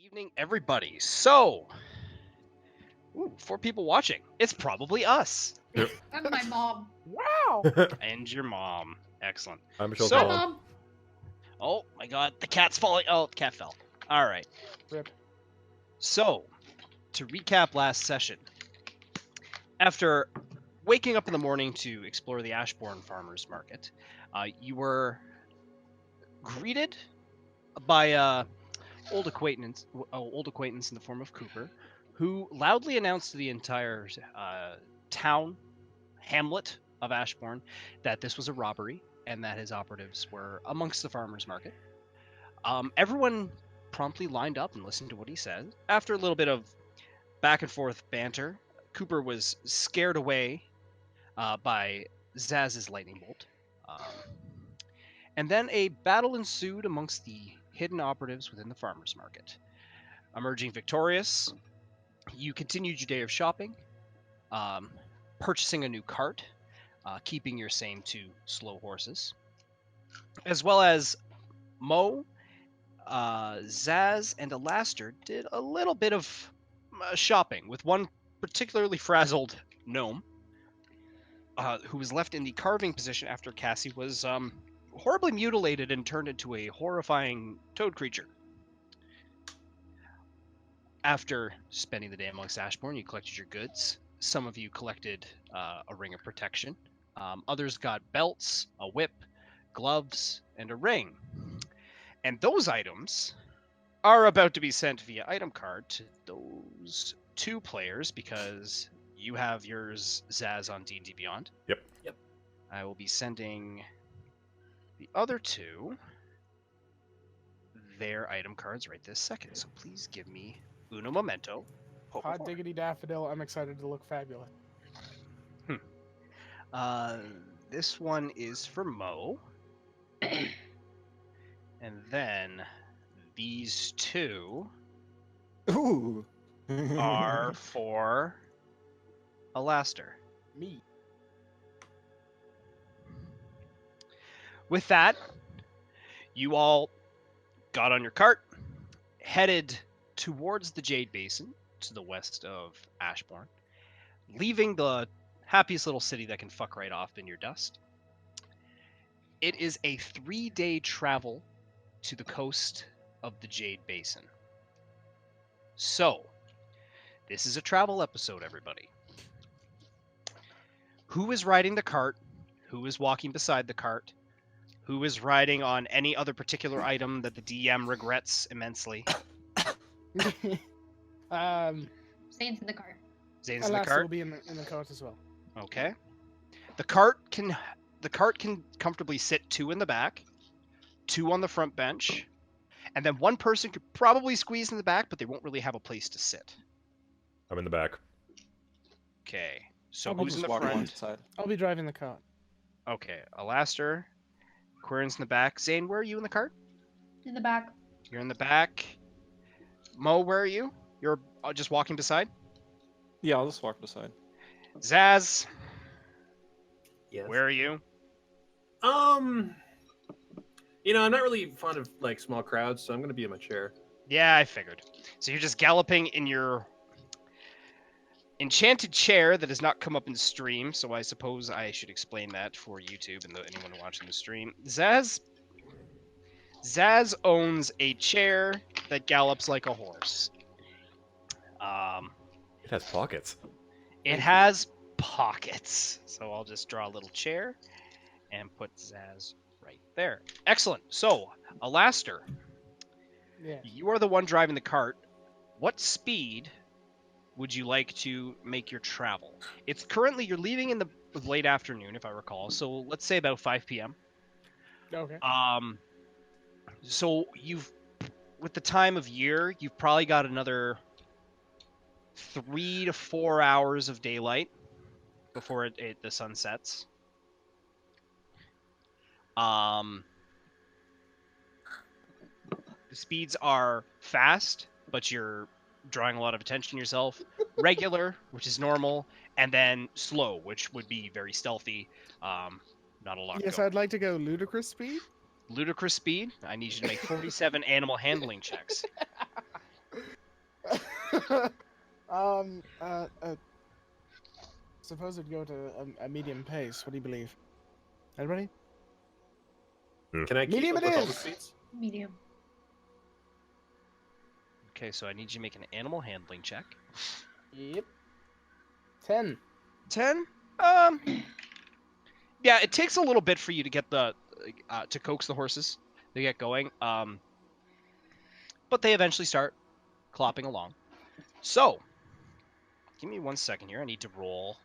Evening, everybody. So, 4 people watching. It's probably us Yep. And my mom. Wow. and your mom. Excellent. I'm Michelle's So- Hi, mom. Mom. Oh my God, the cat's falling. Oh, the cat fell. All right. Rip. So, to recap last session, after waking up in the morning to explore the Ashbourne Farmers Market, you were greeted by a old acquaintance in the form of Cooper, who loudly announced to the entire town, hamlet of Ashbourne, that this was a robbery and that his operatives were amongst the farmers market. Everyone promptly lined up and listened to what he said. After a little bit of back and forth banter, Cooper was scared away by Zaz's lightning bolt. And then a battle ensued amongst the hidden operatives within the farmers market. Emerging victorious, you continued your day of shopping, purchasing a new cart, keeping your same 2 slow horses, as well as Mo, Zaz, and Alaster did a little bit of shopping with one particularly frazzled gnome who was left in the carving position after Cassie was horribly mutilated and turned into a horrifying toad creature. After spending the day amongst Ashbourne, you collected your goods. Some of you collected a ring of protection. Others got belts, a whip, gloves, and a ring. And those items are about to be sent via item card to those 2 players because you have yours, Zaz, on D&D Beyond. Yep. I will be sending the other 2 their item cards right this second. So please give me uno momento. Hot diggity daffodil. I'm excited to look fabulous. This one is for Mo. And then these 2 Ooh. are for Alaster. Me. With that, you all got on your cart, headed towards the Jade Basin to the west of Ashbourne, leaving the happiest little city that can fuck right off in your dust. It is a 3-day travel to the coast of the Jade Basin. So, this is a travel episode, everybody. Who is riding the cart? Who is walking beside the cart? Who is riding on any other particular item that the DM regrets immensely? Zane's in the car. Zane's in the Alas, cart. will be in the cart as well. Okay. The cart can comfortably sit 2 in the back, 2 on the front bench, and then one person could probably squeeze in the back, but they won't really have a place to sit. I'm in the back. Okay. So I'll who's in just the walk front? alongside. I'll be driving the cart. Okay, Alaster, Quirrens in the back. Zane, where are you in the cart? In the back. You're in the back. Mo, where are you? You're just walking beside? Yeah, I'll just walk beside. Zaz, Yes. where are you? I'm not really fond of like small crowds, so I'm gonna be in my chair. Yeah, I figured. So you're just galloping in your enchanted chair that has not come up in stream, so I suppose I should explain that for YouTube and anyone watching the stream. Zaz owns a chair that gallops like a horse. It has pockets. It has pockets. So I'll just draw a little chair and put Zaz right there. Excellent. So, Alaster, Yeah. you are the one driving the cart. What speed would you like to make your travel? It's currently, you're leaving in the late afternoon, if I recall. So let's say about 5 p.m. Okay. So with the time of year, you've probably got another 3 to 4 hours of daylight before the sun sets. The speeds are fast, but you're drawing a lot of attention to yourself. Regular, which is normal, and then slow, which would be very stealthy. Not a lot. Yes, going. I'd like to go ludicrous speed. Ludicrous speed. I need you to make 47 animal handling checks. Suppose it'd go to a medium pace. What do you believe? Everybody? Can I keep Medium up it with all the is! speeds? Medium. Okay, so I need you to make an animal handling check. Yep. 10. 10. Yeah, it takes a little bit for you to get the to coax the horses to get going. But they eventually start clopping along. So, give me 1 second here. I need to roll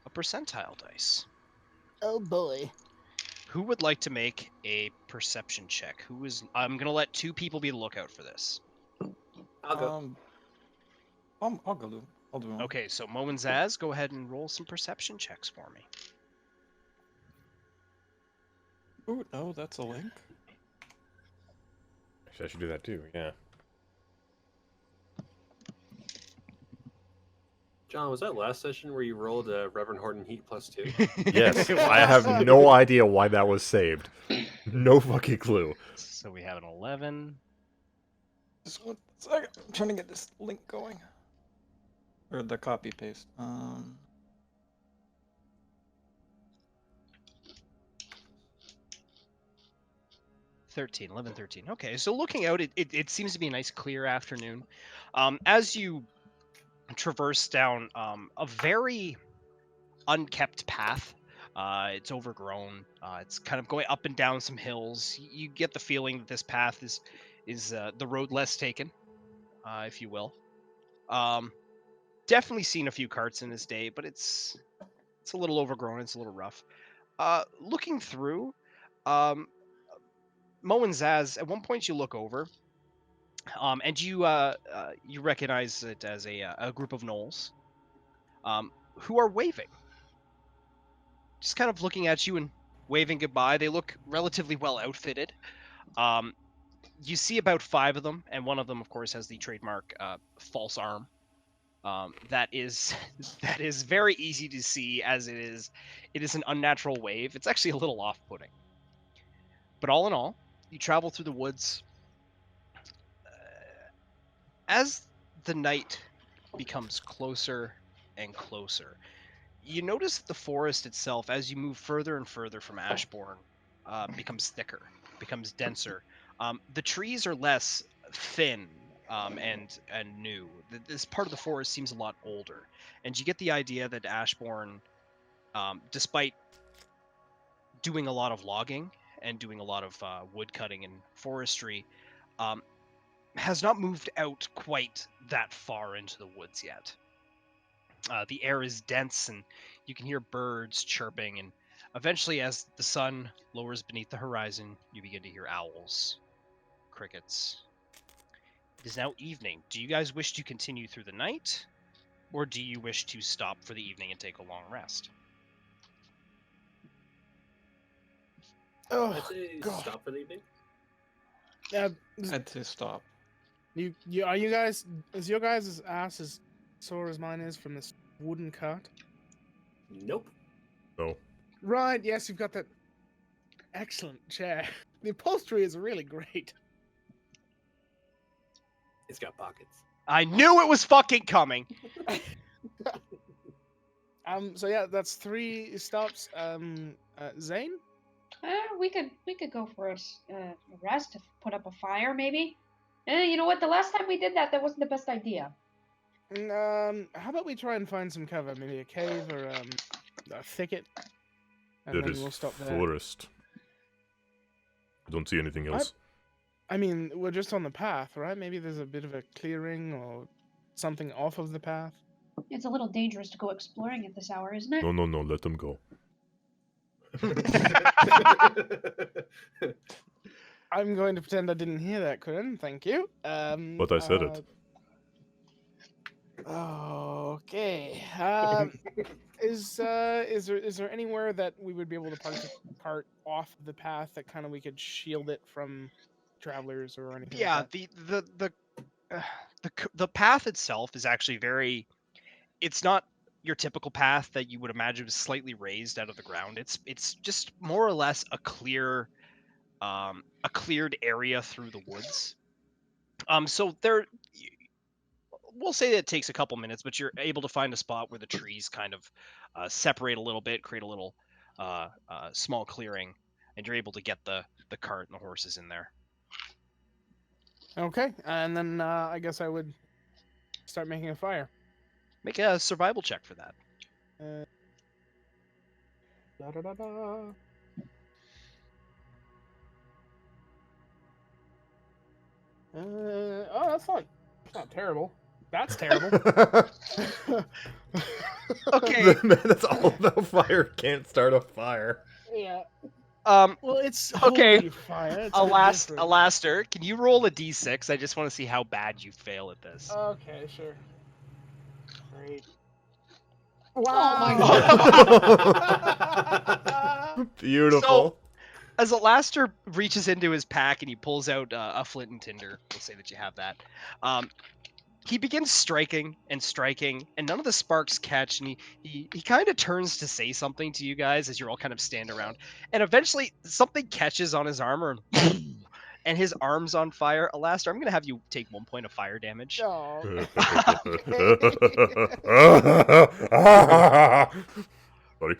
a percentile dice. Oh boy. Who would like to make a perception check? Who is? I'm gonna let 2 people be the lookout for this. I'll go. I'll go do. I'll do one. Okay, so Mo and Zaz, go ahead and roll some perception checks for me. Ooh, no, that's a link. Actually, I should do that too. Yeah. John, was that last session where you rolled a Reverend Horton Heat +2? Yes. I have no idea why that was saved. No fucking clue. So we have an 11. Just 1 second. I'm trying to get this link going. Or the copy paste. 13, 11, 13. Okay, so looking out, it seems to be a nice clear afternoon. As you traverse down a very unkept path, it's overgrown. It's kind of going up and down some hills. You get the feeling that this path is the road less taken, if you will. Definitely seen a few carts in this day, but it's a little overgrown. It's a little rough. Looking through, Mo and Zaz, at one point you look over, and you recognize it as a group of gnolls, who are waving, just kind of looking at you and waving goodbye. They look relatively well outfitted. You see about 5 of them, and one of them, of course, has the trademark false arm. That is very easy to see, as it is an unnatural wave. It's actually a little off-putting. But all in all, you travel through the woods. As the night becomes closer and closer, you notice that the forest itself, as you move further and further from Ashbourne, becomes thicker, becomes denser. The trees are less thin and new. This part of the forest seems a lot older, and you get the idea that Ashbourne, despite doing a lot of logging and doing a lot of wood cutting and forestry, has not moved out quite that far into the woods yet. The air is dense, and you can hear birds chirping, and eventually, as the sun lowers beneath the horizon, you begin to hear owls, crickets. It is now evening. Do you guys wish to continue through the night, or do you wish to stop for the evening and take a long rest? I'd Oh, say God. stop for the evening. I'd say stop. You are you guys? Is your guys' ass as sore as mine is from this wooden cart? Nope. No. Right. Yes, you've got that excellent chair. The upholstery is really great. It's got pockets. I knew it was fucking coming! So yeah, that's 3 stops. Zane. We could go for a rest, put up a fire, maybe. You know what? The last time we did that, that wasn't the best idea. How about we try and find some cover, maybe a cave or a thicket, and There then is we'll stop there. forest. I don't see anything else. I mean, we're just on the path, right? Maybe there's a bit of a clearing or something off of the path. It's a little dangerous to go exploring at this hour, isn't it? No, let them go. I'm going to pretend I didn't hear that, Quirren. Thank you. But I said it. Okay. Is there anywhere that we would be able to park the cart off the path that kind of we could shield it from travelers or anything? Yeah, like that? the path itself is actually very. It's not your typical path that you would imagine was slightly raised out of the ground. It's just more or less a cleared area through the woods. So there, we'll say that it takes a couple minutes, but you're able to find a spot where the trees kind of separate a little bit, create a little small clearing, and you're able to get the cart and the horses in there. Okay, and then I guess I would start making a fire. Make a survival check for that. Da-da-da-da. Oh, that's fun. It's not terrible. That's terrible. Okay. Man, that's all about fire. Can't start a fire. Yeah. Well, it's okay. holy fire. It's a bit different. Alastair, can you roll a d6? I just want to see how bad you fail at this. Okay, sure. Great. Oh Wow. my Beautiful. As Alastair reaches into his pack and he pulls out a flint and tinder, we'll say that you have that. He begins striking, and none of the sparks catch. And he kind of turns to say something to you guys as you're all kind of standing around. And eventually, something catches on his armor, and his arm's on fire. Alastair, I'm gonna have you take 1 point of fire damage. Oh, Sorry.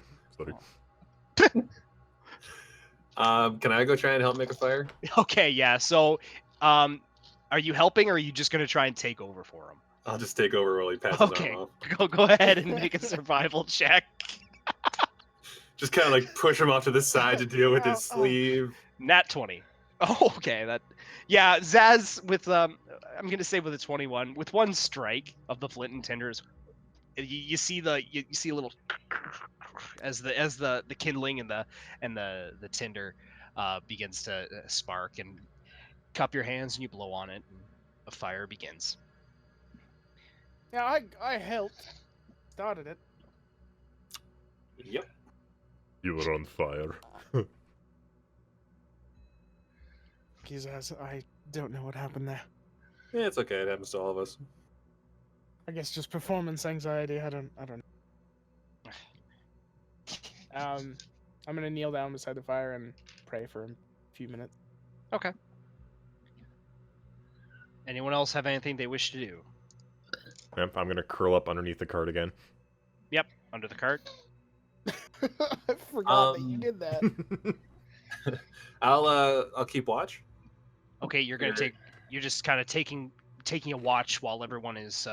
Can I go try and help make a fire? Okay, yeah. So, are you helping, or are you just gonna try and take over for him? I'll just take over while he passes Okay, on off. go ahead and make a survival check. Just kind of like push him off to the side to deal with his sleeve. Nat 20. Oh, okay. Yeah, Zaz with I'm gonna say with a 21, with one strike of the flint and tinders, you see a little as the kindling and the tinder begins to spark, and cup your hands and you blow on it, and a fire begins. yeah, I helped. Started it. Yep. You were on fire. Jesus, I don't know what happened there. Yeah, it's okay. It happens to all of us. I guess just performance anxiety. I don't know. I'm gonna kneel down beside the fire and pray for a few minutes. Okay. Anyone else have anything they wish to do? Yep, I'm gonna curl up underneath the cart again. Yep, under the cart. I forgot that you did that. I'll keep watch. Okay, you're gonna you're just kind of taking a watch while everyone is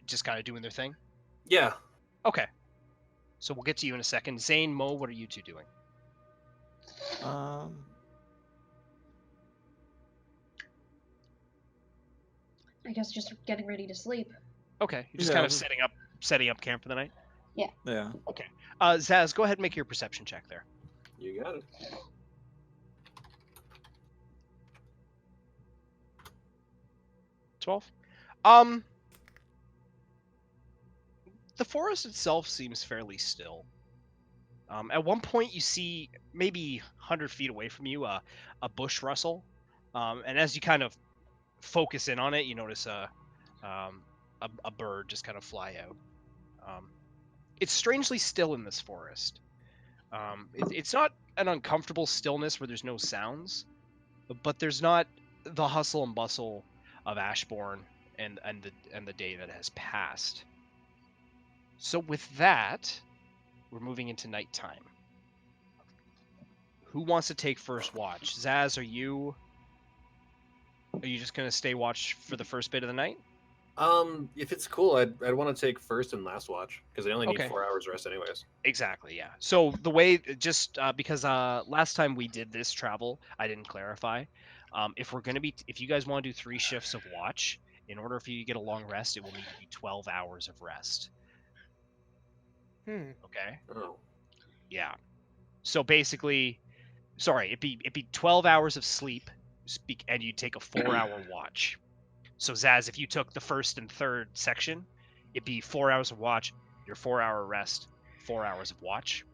just kind of doing their thing. Yeah. Okay. So we'll get to you in a second. Zane, Mo, what are you two doing? Um, I guess just getting ready to sleep. Okay, you're just Yeah, kind of just- setting up camp for the night. yeah. Okay. Zaz, go ahead and make your perception check there. You got it. 12. The forest itself seems fairly still. At one point, you see maybe 100 feet away from you a bush rustle, and as you kind of focus in on it, you notice a bird just kind of fly out. It's strangely still in this forest. It's not an uncomfortable stillness where there's no sounds, but there's not the hustle and bustle of Ashbourne and the day that has passed. So with that, we're moving into nighttime. Who wants to take first watch? Zaz, are you just gonna stay watch for the first bit of the night? If it's cool, I'd want to take first and last watch because I only need Okay. 4 hours rest anyways. Exactly, yeah. So the way, just because last time we did this travel, I didn't clarify. If you guys want to do 3 shifts of watch, in order for you to get a long rest, it will need to be 12 hours of rest. Okay. Oh. Yeah. So basically, sorry, it'd be 12 hours of sleep, and you take a 4-hour watch. So Zaz, if you took the first and third section, it'd be 4 hours of watch, your 4-hour rest, 4 hours of watch.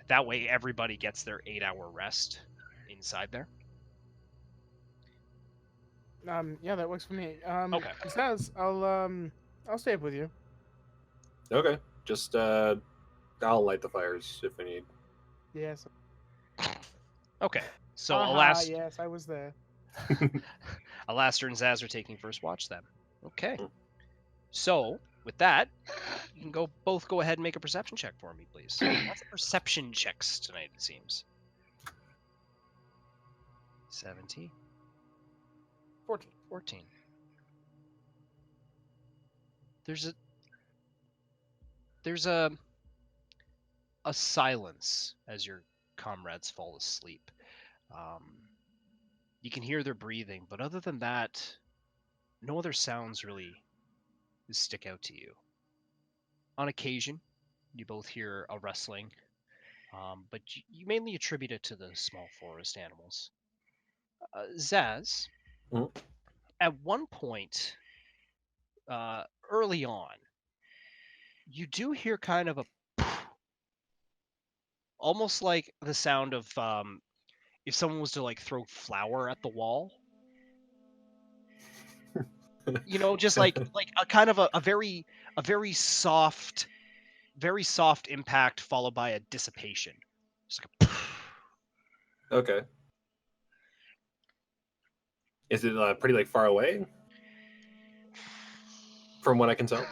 That way, everybody gets their 8-hour rest inside there. Yeah, that works for me. Okay. Says I'll stay up with you. Okay. Just I'll light the fires if we need. Yes. Okay. So Yes, I was there. Alastair and Zaz are taking first watch then. Okay. Mm. So, with that, you can both go ahead and make a perception check for me, please. Lots of perception checks tonight, it seems. 17. 14. 14. There's a silence as your comrades fall asleep. You can hear their breathing, but other than that, no other sounds really stick out to you. On occasion, you both hear a rustling, but you mainly attribute it to the small forest animals. Zaz, Mhm. at one point, early on, you do hear kind of a almost like the sound of if someone was to like throw flour at the wall. You know, just like a kind of a very soft, very soft impact followed by a dissipation. Just like a Okay. Is it pretty like far away? From what I can tell.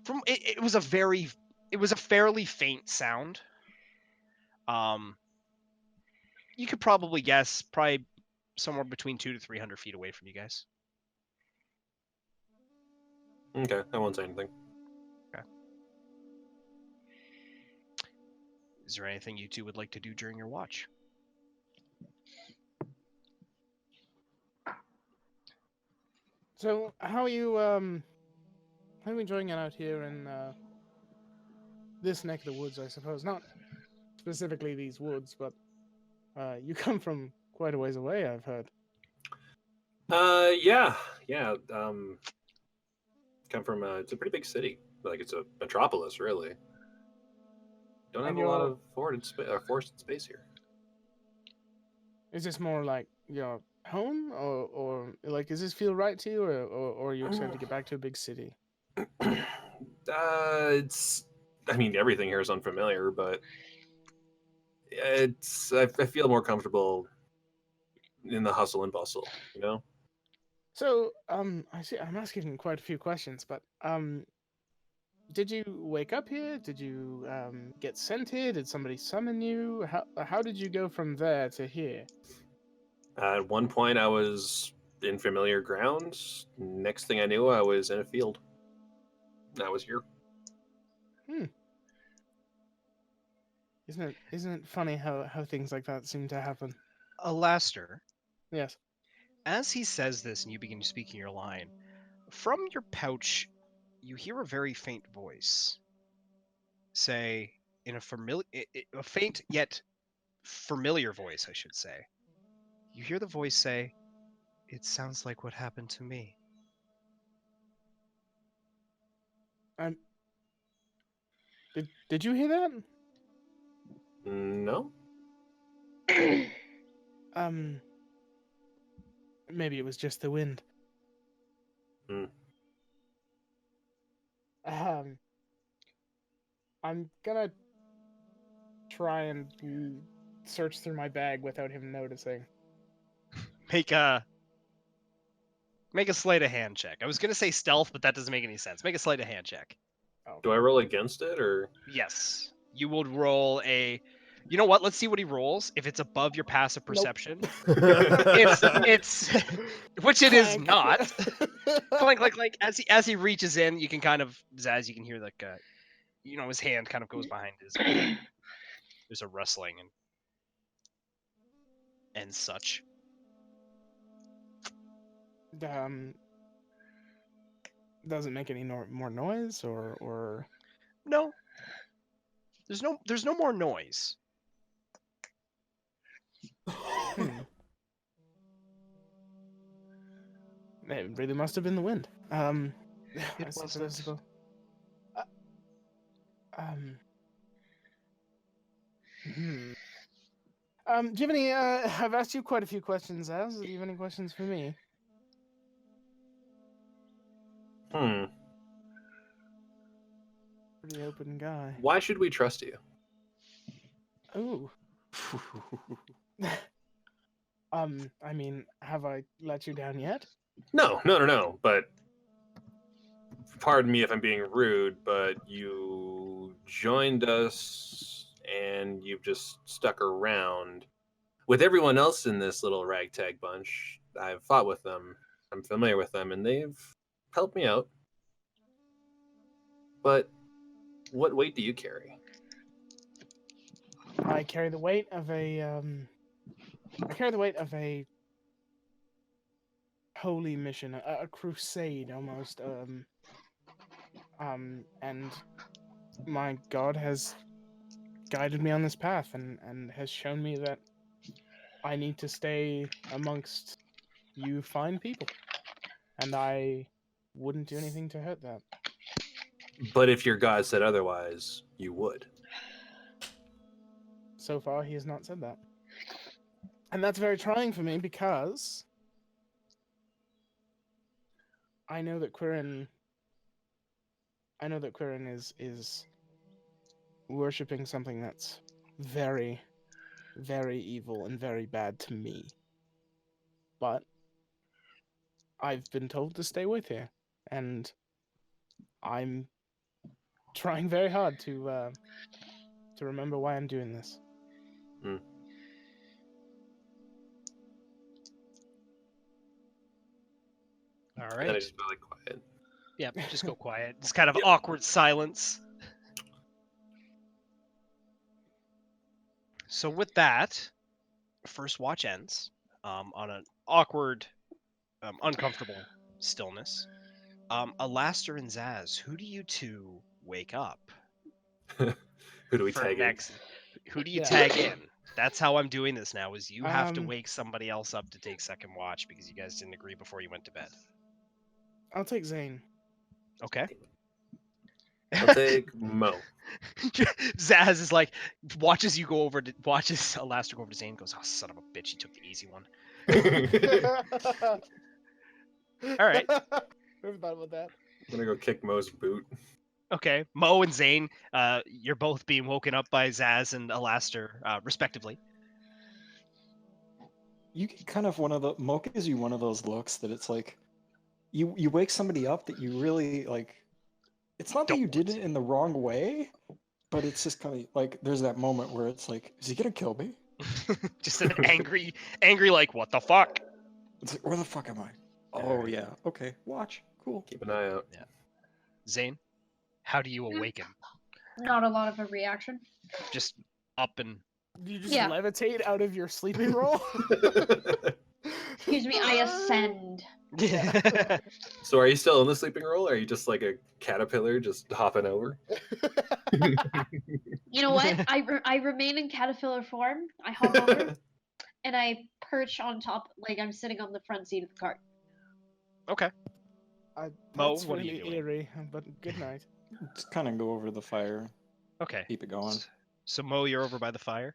from it was a fairly faint sound. You could probably guess probably somewhere between 200 to 300 feet away from you guys. Okay, I won't say anything. Is there anything you two would like to do during your watch? So, how are you enjoying it out here in this neck of the woods, I suppose? Not specifically these woods, but you come from quite a ways away, I've heard. Yeah. Come from it's a pretty big city. Like it's a metropolis, really. Don't have And a lot you're- of forested space here. Is this more like your home, or like, does this feel right to you, or are you excited to get back to a big city? It's. I mean, everything here is unfamiliar, but it's. I feel more comfortable in the hustle and bustle. You know. So, I see. I'm asking quite a few questions, but did you wake up here? Did you get sent here? Did somebody summon you? How did you go from there to here? At one point, I was in familiar grounds. Next thing I knew, I was in a field. I was here. Isn't it funny how things like that seem to happen? Alastair, Yes. as he says this and you begin speaking your line, from your pouch, you hear a very faint voice say, in a faint yet familiar voice, I should say. You hear the voice say, "It sounds like what happened to me." Did you hear that? No. Maybe it was just the wind. Hmm. I'm gonna try and search through my bag without him noticing. Make a sleight of hand check. I was gonna say stealth, but that doesn't make any sense. Make a sleight of hand check. Oh. Do I roll against it or? Yes, you would roll a. You know what? Let's see what he rolls. If it's above your passive perception, it's which it is Clank. not. Clank. As he reaches in, you can kind of Zaz. You can hear like his hand kind of goes behind his. There's a rustling and such. Does it make any more noise or? No. There's no more noise. It really must have been the wind. It wasn't. Do you have any? I've asked you quite a few questions, Az. Do you have any questions for me? Pretty open guy. Why should we trust you? Ooh. I mean, have I let you down yet? No. But pardon me if I'm being rude, but you joined us and you've just stuck around. With everyone else in this little ragtag bunch, I've fought with them. I'm familiar with them, and they've helped me out. But what weight do you carry? I carry the weight of a holy mission, a crusade almost. And my God has guided me on this path and has shown me that I need to stay amongst you fine people, and I wouldn't do anything to hurt that. But if your god said otherwise, you would. So far, he has not said that. And that's very trying for me because I know that Quirren is worshipping something that's very, very evil and very bad to me. But I've been told to stay with here, and I'm trying very hard to remember why I'm doing this. All And then I right. just felt like quiet. Yeah, just go quiet. It's kind of awkward silence. So with that, first watch ends on an awkward, uncomfortable stillness. Alastair and Zaz, who do you two wake up Who do we for tag next? Who do you Yeah. tag in? That's how I'm doing this now. Is you have to Um, wake somebody else up to take second watch because you guys didn't agree before you went to bed. I'll take Zane. Okay. in? I'll take Mo. Zaz is like watches Alastair go over to Zane and goes, "Oh, son of a bitch, he took the easy one." All right. Never thought about that. I'm gonna go kick Mo's boot. Okay, Mo and Zane, you're both being woken up by Zaz and Alastair, respectively. You get kind of Mo gives you one of those looks that it's like you wake somebody up that you really like. It's not that Don't you did want it in the wrong way, but it's just kind of like there's that moment where it's like, is he gonna kill me? Just an angry, like, what the fuck? It's like, where the fuck am I? Oh yeah, okay, watch, cool. Keep an eye out. Zane, how do you awaken? Not a lot of a reaction. Just up and You just Yeah. levitate out of your sleeping roll? Excuse me, I ascend. So are you still in the sleeping roll, or are you just like a caterpillar just hopping over? You know what? I remain in caterpillar form. I hop over and I perch on top, like I'm sitting on the front seat of the cart. Okay. Mo, That's what are you really doing? eerie, but good night. Just kind of go over the fire, Okay. keep it going. So Mo, you're over by the fire.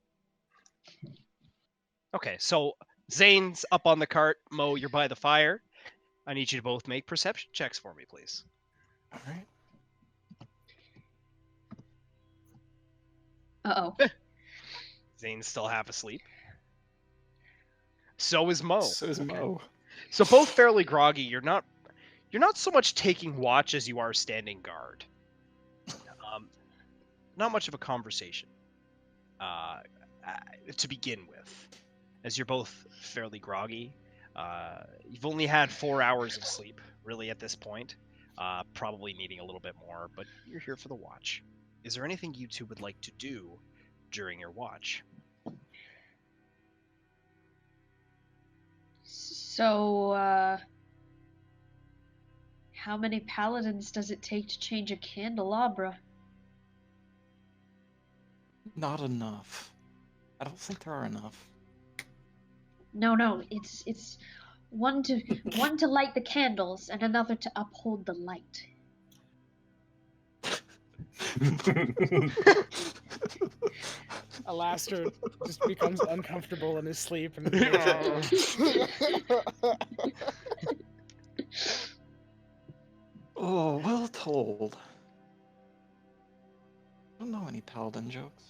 Okay, so Zane's up on the cart. Mo, you're by the fire. I need you to both make perception checks for me, please. All right. Uh-oh. Zane's still half asleep. So is Mo. So is Mo. So both fairly groggy. You're not so much taking watch as you are standing guard. Not much of a conversation to begin with, as you're both fairly groggy. You've only had 4 hours of sleep, really, at this point. Probably needing a little bit more, but you're here for the watch. Is there anything you two would like to do during your watch? So, how many paladins does it take to change a candelabra? Not enough. I don't think there are enough. No, it's one to light the candles and another to uphold the light. Alastair just becomes uncomfortable in his sleep and Oh, well told. I don't know any paladin jokes.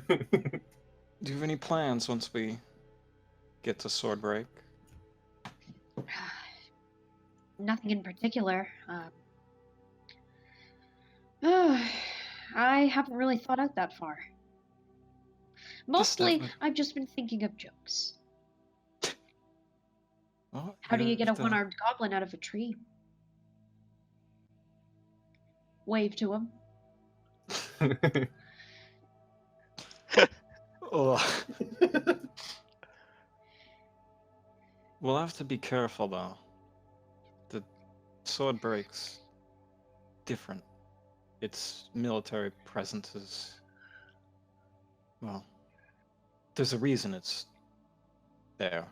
Do you have any plans once we get to Swordbreak? Nothing in particular. I haven't really thought out that far. Mostly, I've just been thinking of jokes. Well, How do you get a have to- one-armed goblin out of a tree? Wave to him. Ugh. We'll have to be careful, though. The sword breaks different. Its military presence is... Well, there's a reason it's there.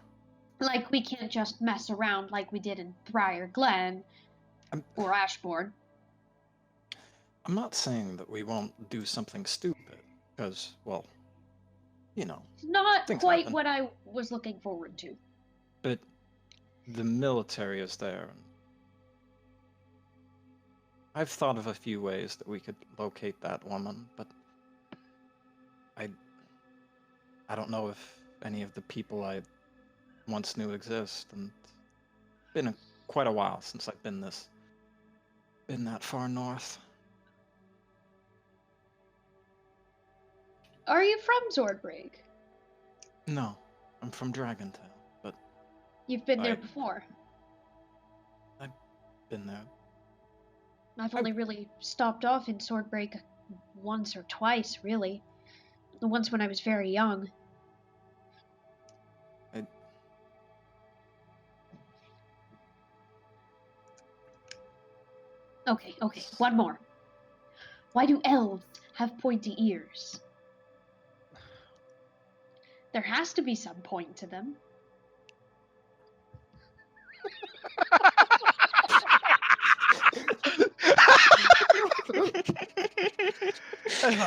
Like, we can't just mess around like we did in Briar Glen or Ashbourne. I'm not saying that we won't do something stupid, because, well, you know, Not things quite happen. what I was looking forward to. But the military is there. I've thought of a few ways that we could locate that woman, but I don't know if any of the people I once knew exist, and it's been quite a while since I've been that far north. Are you from Zordbrake? No, I'm from Dragontail, but You've been there I- before. been there. I've only really stopped off in Swordbreak once or twice, really. The once when I was very young. Okay, one more. Why do elves have pointy ears? There has to be some point to them.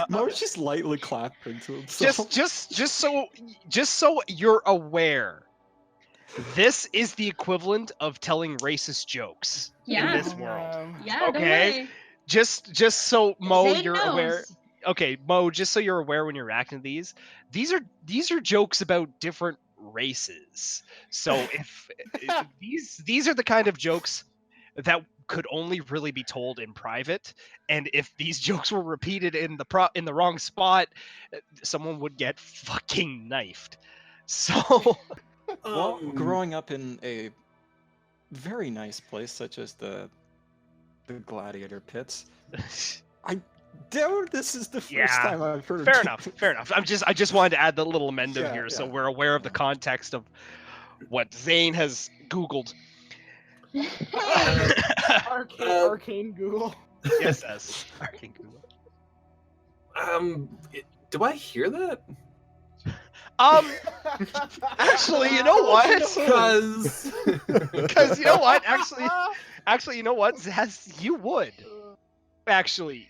Mo's just lightly clapping to himself. just so you're aware, this is the equivalent of telling racist jokes Yeah. in this world. Yeah, Okay. no way. Just so Mo, Zane you're knows. aware. Okay, Mo, just so you're aware when you're reacting to these are jokes about different races. So if these are the kind of jokes that could only really be told in private, and if these jokes were repeated in the wrong spot, someone would get fucking knifed. So Well, growing up in a very nice place such as the gladiator pits, I doubt this is the first Yeah, time I've heard. fair enough. I just wanted to add the little amendum Yeah, here so yeah. we're aware of the context of what Zane has Googled. Arcane Google. Yes, Arcane Google. Do I hear that? Actually, you know what? Because You know what? Actually, you know what? Zaz, you would. Actually,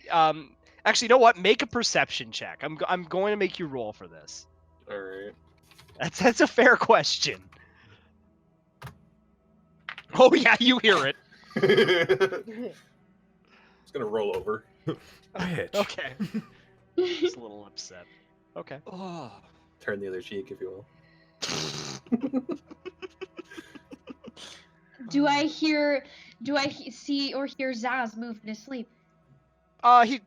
you know what? Make a perception check. I'm going to make you roll for this. all right. That's a fair question. Oh yeah, you hear it. It's gonna roll over. A hitch. Okay. Just a little upset. Okay. Oh, Turn the other cheek, if you will. Do I see or hear Zaz move in his sleep? He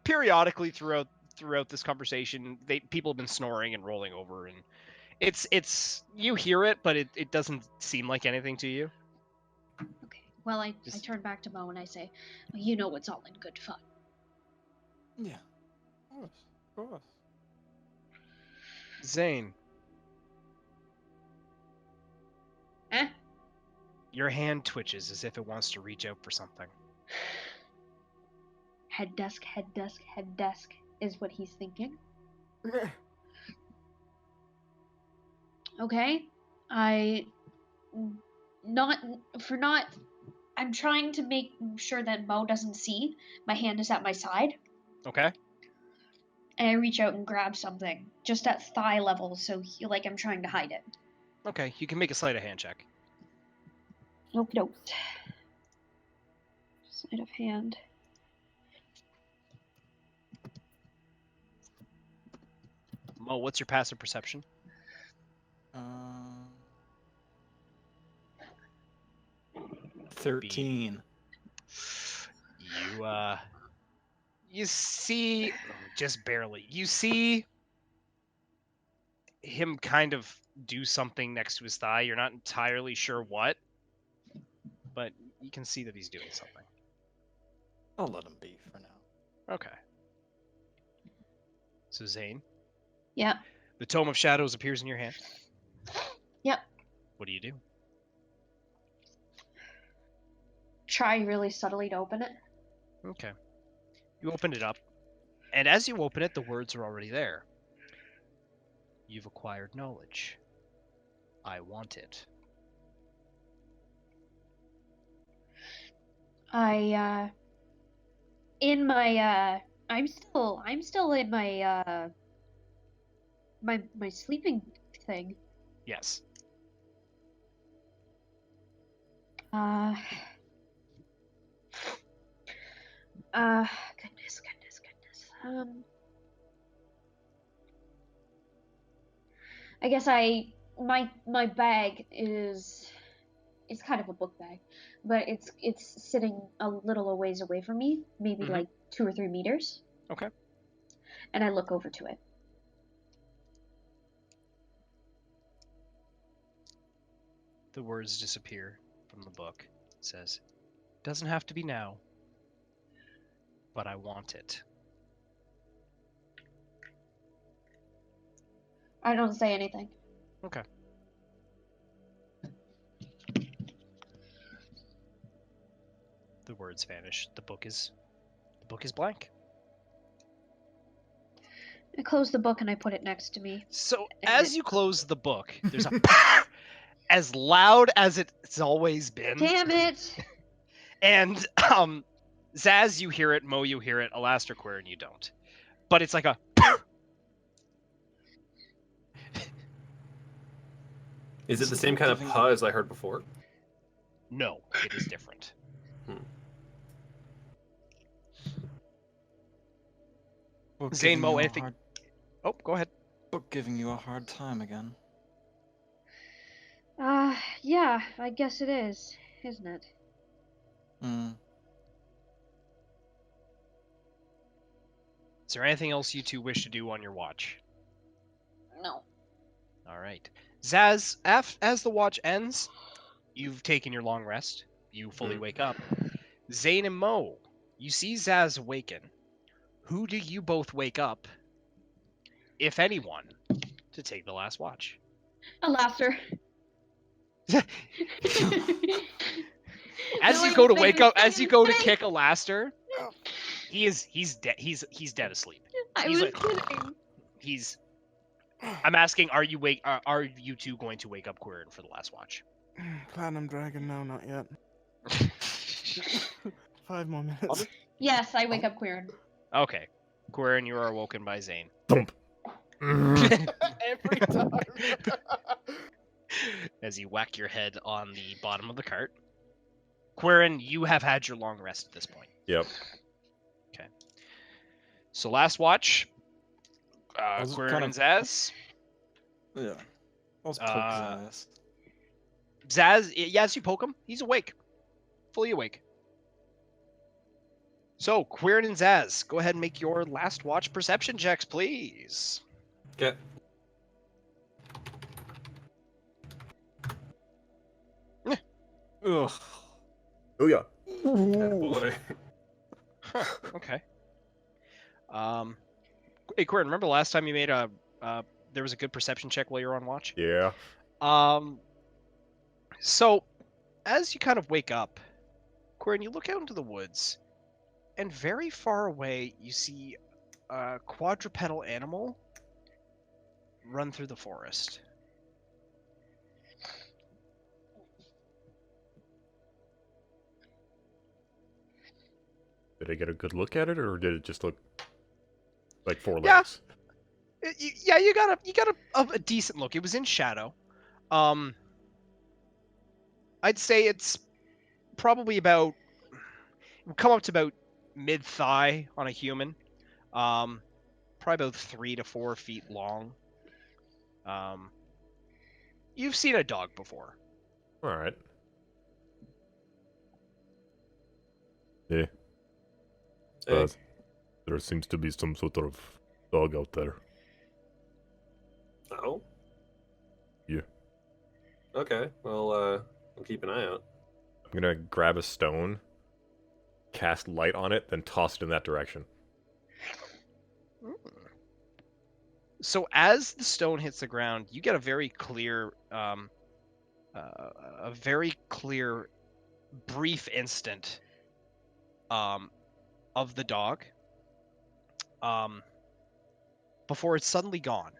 periodically throughout this conversation, people have been snoring and rolling over, and it's you hear it, but it doesn't seem like anything to you. Okay. Well, I turn back to Mo and I say, well, you know it's all in good fun. yeah. Of course. Zane, Eh? your hand twitches as if it wants to reach out for something. Head desk is what he's thinking. Okay. I'm trying to make sure that Mo doesn't see. My hand is at my side. Okay. And I reach out and grab something, just at thigh level, so like I'm trying to hide it. Okay, you can make a sleight of hand check. Okie doke. Sleight of hand. Mo, what's your passive perception? 13. You see, just barely. You see him kind of do something next to his thigh. You're not entirely sure what, but you can see that he's doing something. I'll let him be for now. Okay. So Zane, Yeah. the Tome of Shadows appears in your hand. Yep. What do you do? Try really subtly to open it. Okay. You open it up, and as you open it, the words are already there. You've acquired knowledge. I want it. In my I'm still in my my sleeping thing. Yes. Goodness. I guess my bag is, it's kind of a book bag, but it's sitting a little a ways away from me, maybe Mhm. like 2 or 3 meters. Okay. And I look over to it. The words disappear from the book. It says, doesn't have to be now, but I want it. I don't say anything. Okay. The words vanish. The book is blank. I close the book and I put it next to me. So And as you close the book, there's a as loud as it's always been. Damn it! And Zaz, you hear it. Mo, you hear it. Alastair, Quirren, you don't. But it's like a. Is it the same kind of Giving- puzz I heard before? No, it is different. Book Zane, giving Mo, you a anything? hard- Oh, go ahead. Book giving you a hard time again. Yeah, I guess it is, isn't it? Hmm. Is there anything else you two wish to do on your watch? No. All right. Zaz, as the watch ends, you've taken your long rest. You fully wake up. Zane and Mo, you see Zaz awaken. Who do you both wake up, if anyone, to take the last watch? Alastair. As you go to wake up, as you go to kick Alastair, he's dead. He's dead asleep. I He's was like- kidding. I'm asking, are you two going to wake up Quirren for the last watch? Platinum Dragon, no, not yet. 5 more minutes. Yes, I wake up Quirren. Okay, Quirren, you are awoken by Zane. Thump. Every time. As you whack your head on the bottom of the cart. Quirren, you have had your long rest at this point. Yep. So last watch, was Quirren kind and of- Zaz. Yeah. Let's poke Uh, his ass. Zaz, yes, you poke him. He's awake. Fully awake. So, Quirren and Zaz, go ahead and make your last watch perception checks, please. Okay. Ugh. Oh yeah. Boy. Okay. Hey, Quirren, remember the last time you made there was a good perception check while you were on watch? Yeah. So, as you kind of wake up, Quirren, you look out into the woods, and very far away, you see a quadrupedal animal run through the forest. Did I get a good look at it, or did it just look like 4 Yeah. legs? Yeah, you got a decent look. It was in shadow. I'd say it's probably it would come up to about mid-thigh on a human. Probably about 3 to 4 feet long. You've seen a dog before. All right. Yeah. Hey. But there seems to be some sort of dog out there. Oh. Yeah. Okay. Well, I'll keep an eye out. I'm gonna grab a stone, cast light on it, then toss it in that direction. So as the stone hits the ground, you get a very clear, brief instant, of the dog, before it's suddenly gone.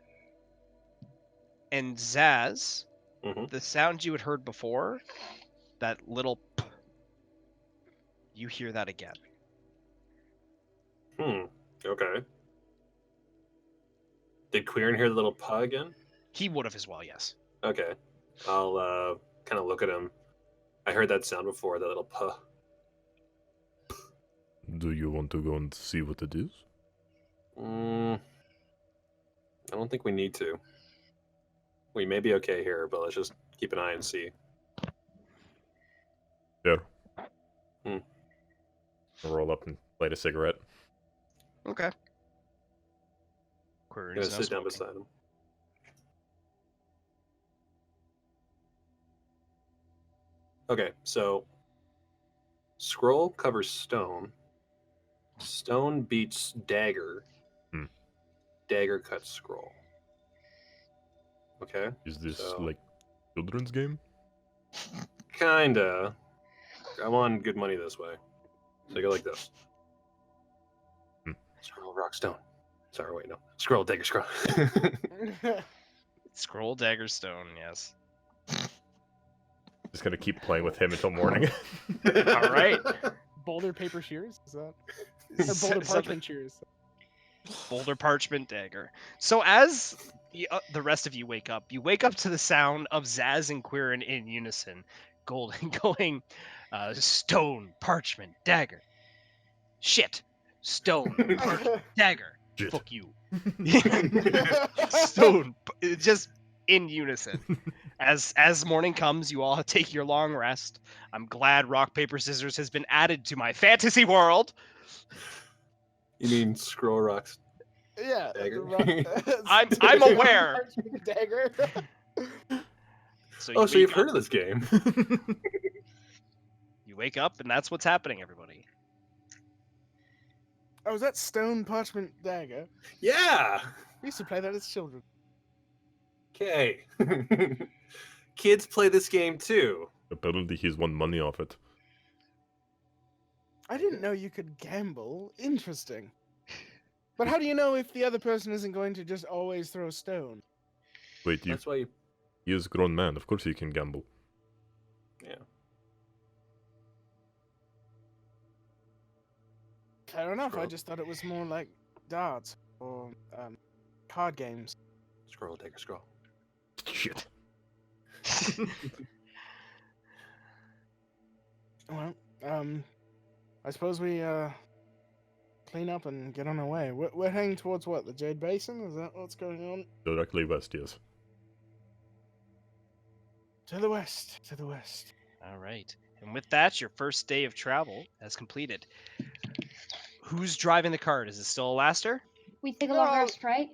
And Zaz, Mhm. the sound you had heard before, that little p, you hear that again. Okay. Did Quirren hear the little pug again? He would have as well, yes. Okay. I'll kind of look at him. I heard that sound before, that little puh. Do you want to go and see what it is? I don't think we need to. We may be okay here, but let's just keep an eye and see. There. Hmm. I'll roll up and light a cigarette. Okay. I'm gonna sit down beside him. Okay, so scroll covers stone. Stone beats dagger. Dagger cuts scroll. Okay. Is this So- like children's game? Kinda. I'm on good money this way. So go like this. Scroll, rock, stone. Sorry, wait, no. Scroll, dagger, scroll. Scroll, dagger, stone, yes. Just gonna keep playing with him until morning. All right. Boulder, paper, shears? Is that? Or Something- boulder, parchment, shears? Boulder, parchment, dagger. So as the rest of you wake up to the sound of Zaz and Quirren in unison, going, stone, parchment, dagger. Shit. Stone, parchment, dagger. Shit. Fuck you. Stone, just in unison. As morning comes, you all take your long rest. I'm glad rock, paper, scissors has been added to my fantasy world. You mean scroll, rocks? Yeah. Dagger? I'm aware. Parchment, dagger. So Oh, so wake you've up- heard of this game? You wake up, and that's what's happening, everybody. Oh, is that stone, parchment, dagger? Yeah. We used to play that as children. Okay. Kids play this game too. Apparently he's won money off it. I didn't know you could gamble. Interesting. But how do you know if the other person isn't going to just always throw a stone? Wait, That's why you. he is a grown man. Of course he can gamble. Yeah. Fair enough. I Scroll. just thought it was more like darts or card games. Scroll, dagger, scroll. Shit. Well, I suppose we clean up and get on our way. We're heading towards what? The Jade Basin? Is that what's going on? Directly west, yes. To the west. To the west. All right. And with that, your first day of travel has completed. Who's driving the cart? Is it still Alastair? We take a long No. rest, right?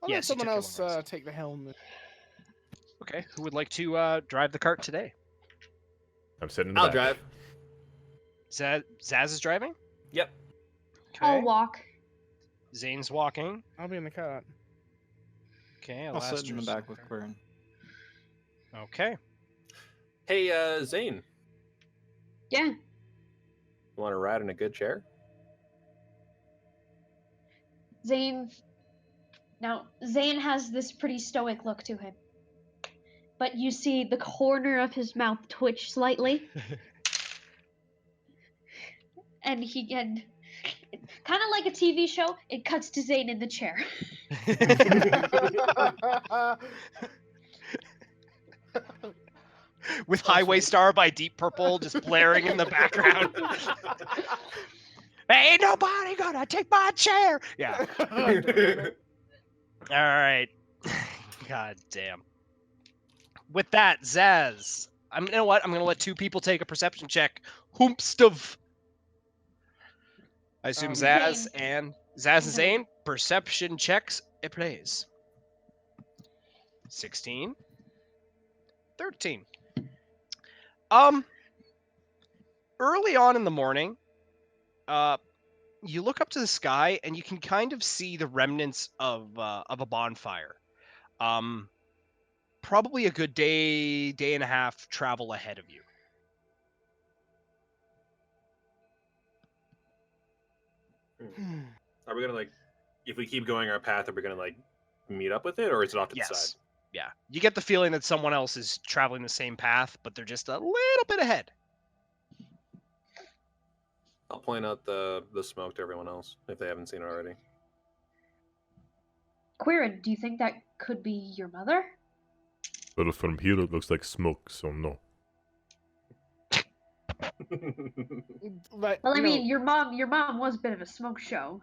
I'll Yes, let you someone took else your long rest. take the helm. Okay. Who would like to drive the cart today? I'm sitting in the I'll back. drive. Zaz is driving? Yep. Okay. I'll walk. Zane's walking. I'll be in the cart. Okay. I'll sit in the Alastair's back with walking. Quirren. Okay. Hey, Zane. Yeah. You want to ride in a good chair? Zane. Now, Zane has this pretty stoic look to him. But you see the corner of his mouth twitch slightly. And kind of like a TV show, it cuts to Zane in the chair. With Highway Star by Deep Purple just blaring in the background. Ain't nobody gonna take my chair. Yeah. All right. God damn. With that, Zaz, you know what? I'm gonna let two people take a perception check. Hoomstov. I assume Zane. Zaz and Zane, perception checks, it plays. 16. 13. Early on in the morning, you look up to the sky and you can kind of see the remnants of a bonfire. Probably a good day and a half travel ahead of you. Are we gonna if we keep going our path, are we gonna meet up with it, or is it off to the Yes. side? Yeah. You get the feeling that someone else is traveling the same path, but they're just a little bit ahead. I'll point out the smoke to everyone else if they haven't seen it already. Quirren, do you think that could be your mother? Well, from here it looks like smoke, so no. But, Well, I no, mean, your mom was a bit of a smoke show.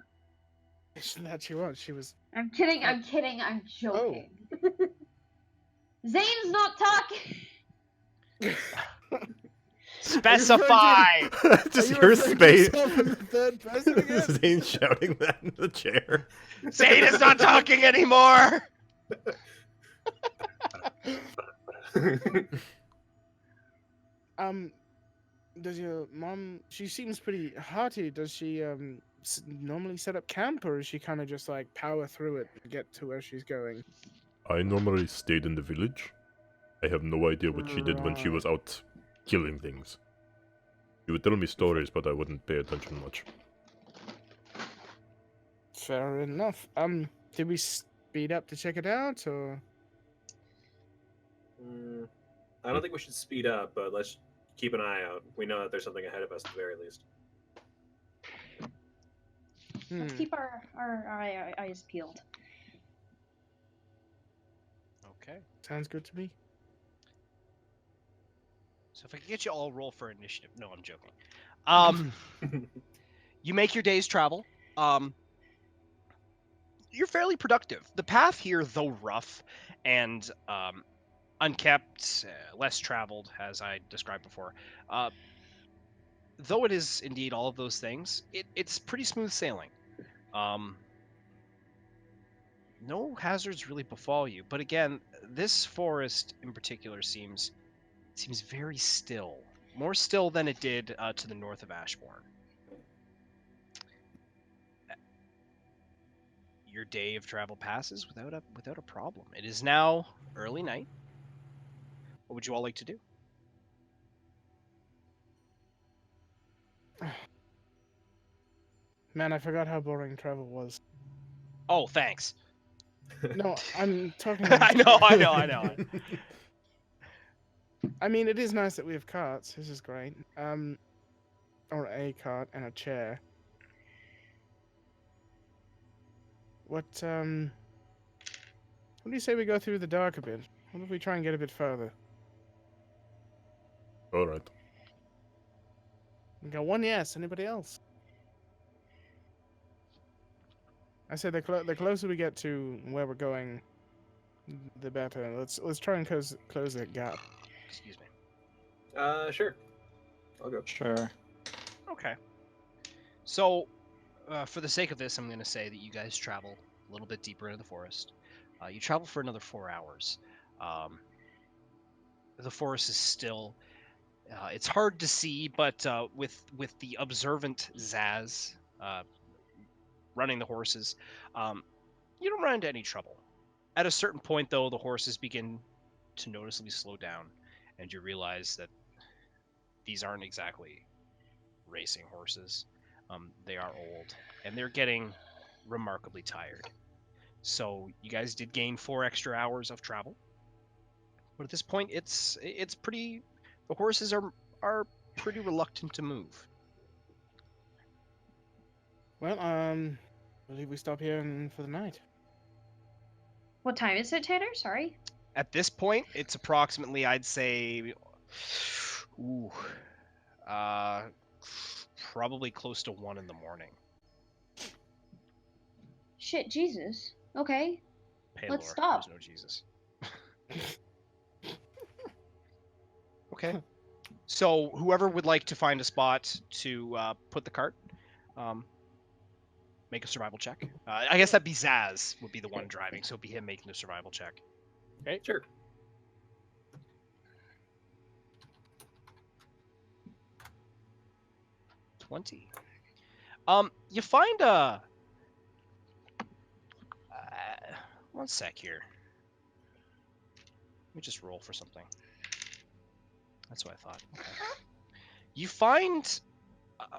that she was. She was. I'm kidding, I'm joking. Zane's not talking! Specify! Just Are you hear referring to space. yourself in the third person again? Zane shouting that in the chair. Zane is not talking anymore! Does your mom? She seems pretty hearty. Does she normally set up camp, or is she kind of just power through it to get to where she's going? I normally stayed in the village. I have no idea what she did when she was out killing things. She would tell me stories, but I wouldn't pay attention much. Fair enough. Did we speed up to check it out, or? I don't think we should speed up, but let's keep an eye out. We know that there's something ahead of us at the very least. Let's keep our eyes peeled. Okay. Sounds good to me. So if I could get you all roll for initiative. No, I'm joking. You make your day's travel. You're fairly productive. The path here, though rough and unkept, less traveled, as I described before, though it is indeed all of those things, it's pretty smooth sailing. No hazards really befall you, but again, this forest in particular seems very still, more still than it did to the north of Ashbourne. Your day of travel passes without a problem. It is now early night. What would you all like to do? Man, I forgot how boring travel was. Oh, thanks. No, I'm talking. I know. I mean, it is nice that we have carts. This is great. Or a cart and a chair. What do you say we go through the dark a bit? What if we try and get a bit further? Alright. We got one yes. Anybody else? I said the closer we get to where we're going, the better. Let's try and close that gap. Excuse me. Sure. I'll go. Sure. Okay. So, for the sake of this, I'm going to say that you guys travel a little bit deeper into the forest. You travel for another 4 hours. The forest is still. It's hard to see, but with the observant Zaz running the horses, you don't run into any trouble. At a certain point, though, the horses begin to noticeably slow down, and you realize that these aren't exactly racing horses. They are old, and they're getting remarkably tired. So you guys did gain 4 extra hours of travel, but at this point, it's pretty. The horses are pretty reluctant to move. Well, I believe we stop here for the night. What time is it, Tanner? Sorry. At this point, it's approximately, I'd say, probably close to 1 in the morning. Shit, Jesus. Okay. Paylor, Let's stop. There's no Jesus. Okay. So whoever would like to find a spot to put the cart, make a survival check. I guess that'd be Zaz would be the one driving, so it'd be him making the survival check. Okay. Sure. 20. You find one sec here. Let me just roll for something. That's what I thought. Okay. You find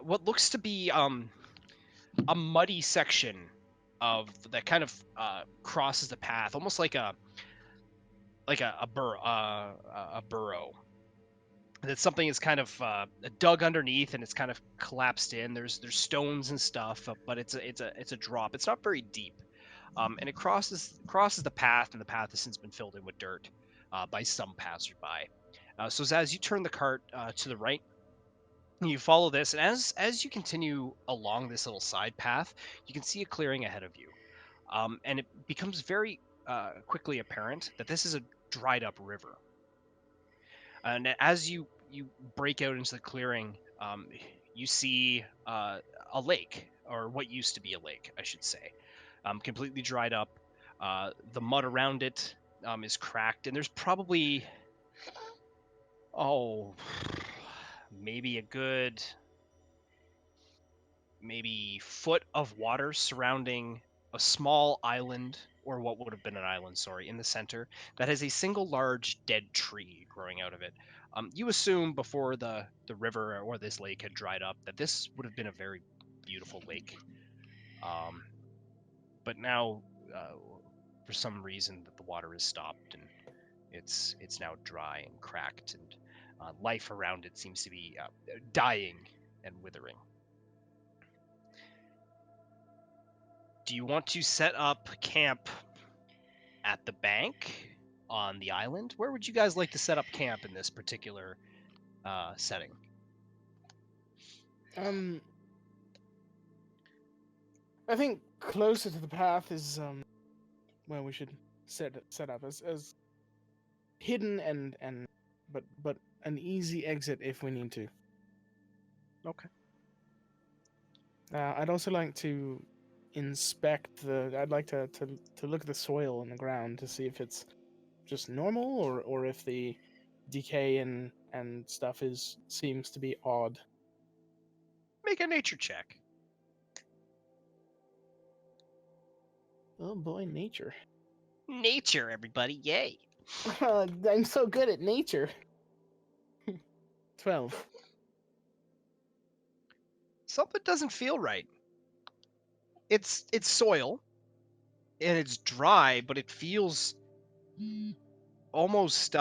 what looks to be a muddy section of that kind of crosses the path, almost like a burrow. That something is kind of dug underneath and it's kind of collapsed in. There's stones and stuff, but it's a drop. It's not very deep, and it crosses the path, and the path has since been filled in with dirt by some passerby. So as you turn the cart to the right, you follow this, and as you continue along this little side path, you can see a clearing ahead of you, and it becomes very quickly apparent that this is a dried up river. And as you break out into the clearing, you see a lake, or what used to be a lake, I should say, completely dried up. The mud around it is cracked, and there's probably maybe a good foot of water surrounding a small island, or what would have been an island, sorry, in the center that has a single large dead tree growing out of it. You assume before the river or this lake had dried up that this would have been a very beautiful lake. But now, for some reason, that the water has stopped and it's now dry and cracked, and life around it seems to be dying and withering. Do you want to set up camp at the bank on the island? Where would you guys like to set up camp in this particular setting? I think closer to the path is where we should set up as hidden and but an easy exit if we need to. Okay. I'd also like to inspect I'd like to look at the soil on the ground to see if it's just normal or if the decay and stuff seems to be odd. Make a nature check. Oh boy, nature. Nature, everybody, yay. I'm so good at nature. 12. Something doesn't feel right. It's soil, and it's dry, but it feels almost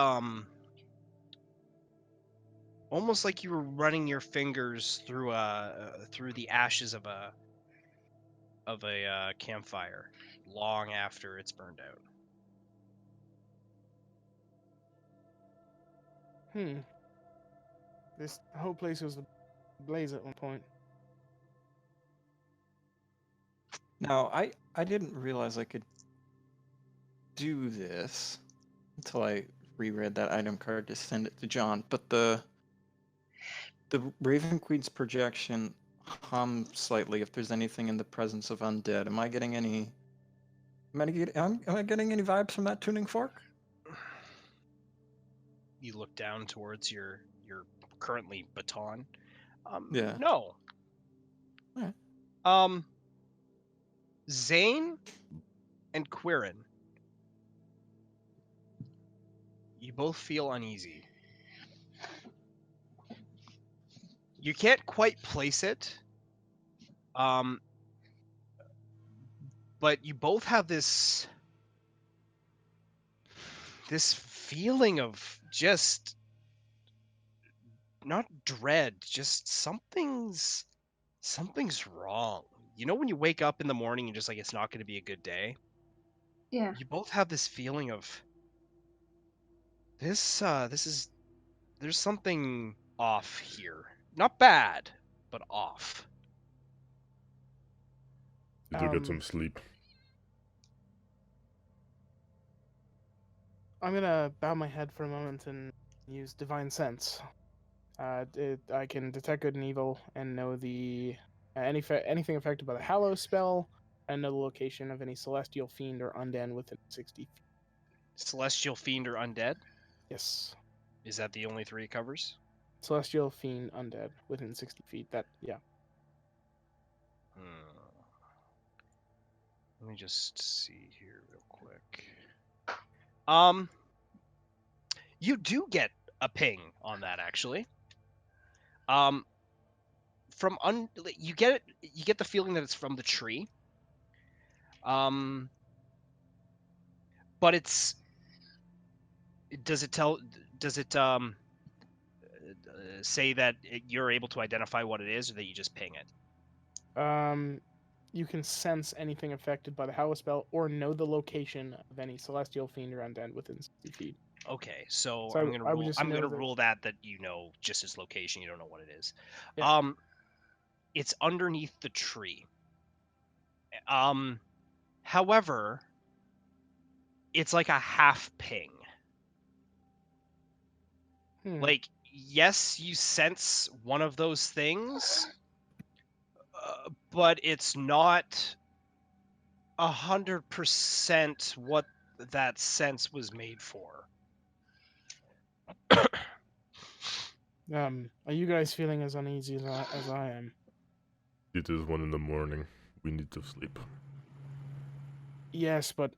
like you were running your fingers through the ashes of a campfire long after it's burned out. This whole place was ablaze at one point. Now, I didn't realize I could do this until I reread that item card to send it to John, but the Raven Queen's projection hums slightly if there's anything in the presence of undead. Am I getting any vibes from that tuning fork? You look down towards your currently baton. Yeah. No. Alright. Zane and Quirren, you both feel uneasy. You can't quite place it, but you both have this feeling of just not dread, just something's wrong. You know when you wake up in the morning and just like it's not going to be a good day? Yeah. You both have this feeling of there's something off here. Not bad, but off. Did you get some sleep? I'm gonna bow my head for a moment and use divine sense. I can detect good and evil and know the Anything affected by the Hallow spell, and know the location of any celestial fiend or undead within 60 feet. Celestial fiend or undead? Yes. Is that the only 3 it covers? Celestial fiend, undead within 60 feet. Yeah. Let me just see here real quick. You do get a ping on that actually. You get the feeling that it's from the tree. But does it say that you're able to identify what it is, or that you just ping it? You can sense anything affected by the Hallow spell or know the location of any celestial fiend or undead within 60 feet. Okay, so So I'm gonna I would rule. just I'm know gonna that- rule that you know just its location. You don't know what it is. Yeah. It's underneath the tree. However, it's like a half ping. Like, yes, you sense one of those things, but it's not 100% what that sense was made for. Are you guys feeling as uneasy as I am? It is 1 in the morning. We need to sleep. Yes, but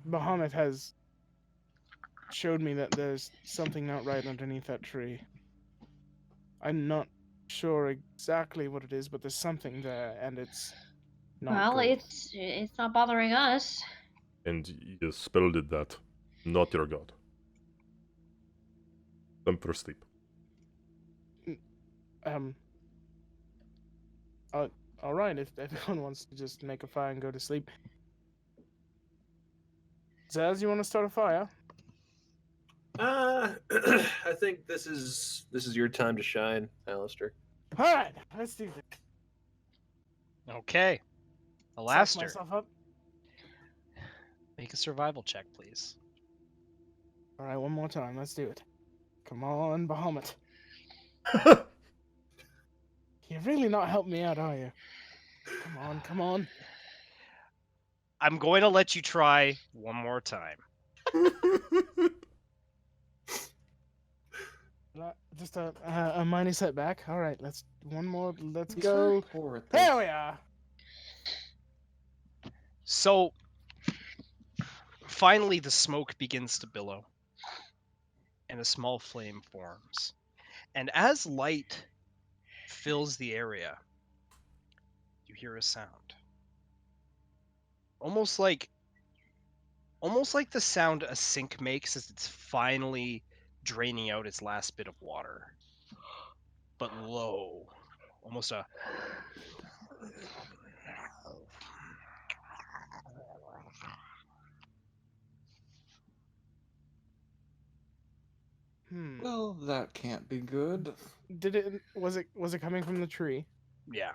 Bahamut has showed me that there's something not right underneath that tree. I'm not sure exactly what it is, but there's something there, and it's not Well, good. it's not bothering us. And your spell did that, not your god. Time for sleep. All right, if everyone wants to just make a fire and go to sleep. Zaz, you want to start a fire? I think this is your time to shine, Alistair. All right, let's do this. Okay. Psych Alastair, myself up. make a survival check, please. All right, one more time. Let's do it. Come on, Bahamut. You're really not helping me out, are you? Come on, come on. I'm going to let you try one more time. Just a minor setback. All right, let's one more. Let's He's go. very poor at There this. we are. So, finally, the smoke begins to billow, and a small flame forms. And as light fills the area, you hear a sound. Almost like the sound a sink makes as it's finally draining out its last bit of water. But low. Almost a Well, that can't be good. Was it coming from the tree? yeah.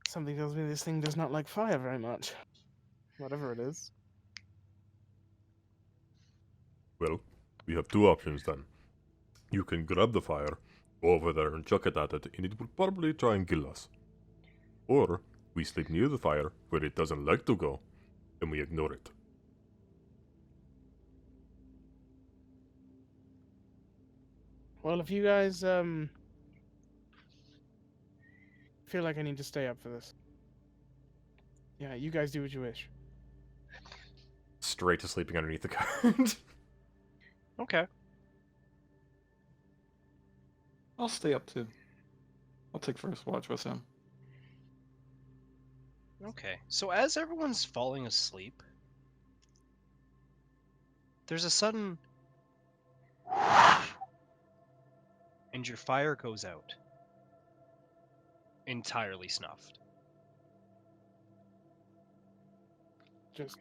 Something tells me this thing does not like fire very much. Whatever it is. Well, we have 2 options then. You can grab the fire, go over there and chuck it at it, and it will probably try and kill us. Or, we sleep near the fire, where it doesn't like to go, and we ignore it. Well, if you guys feel like I need to stay up for this. Yeah, you guys do what you wish. Straight to sleeping underneath the cart. Okay. I'll stay up too. I'll take first watch with him. Okay. So as everyone's falling asleep, there's a sudden and your fire goes out. Entirely snuffed. Just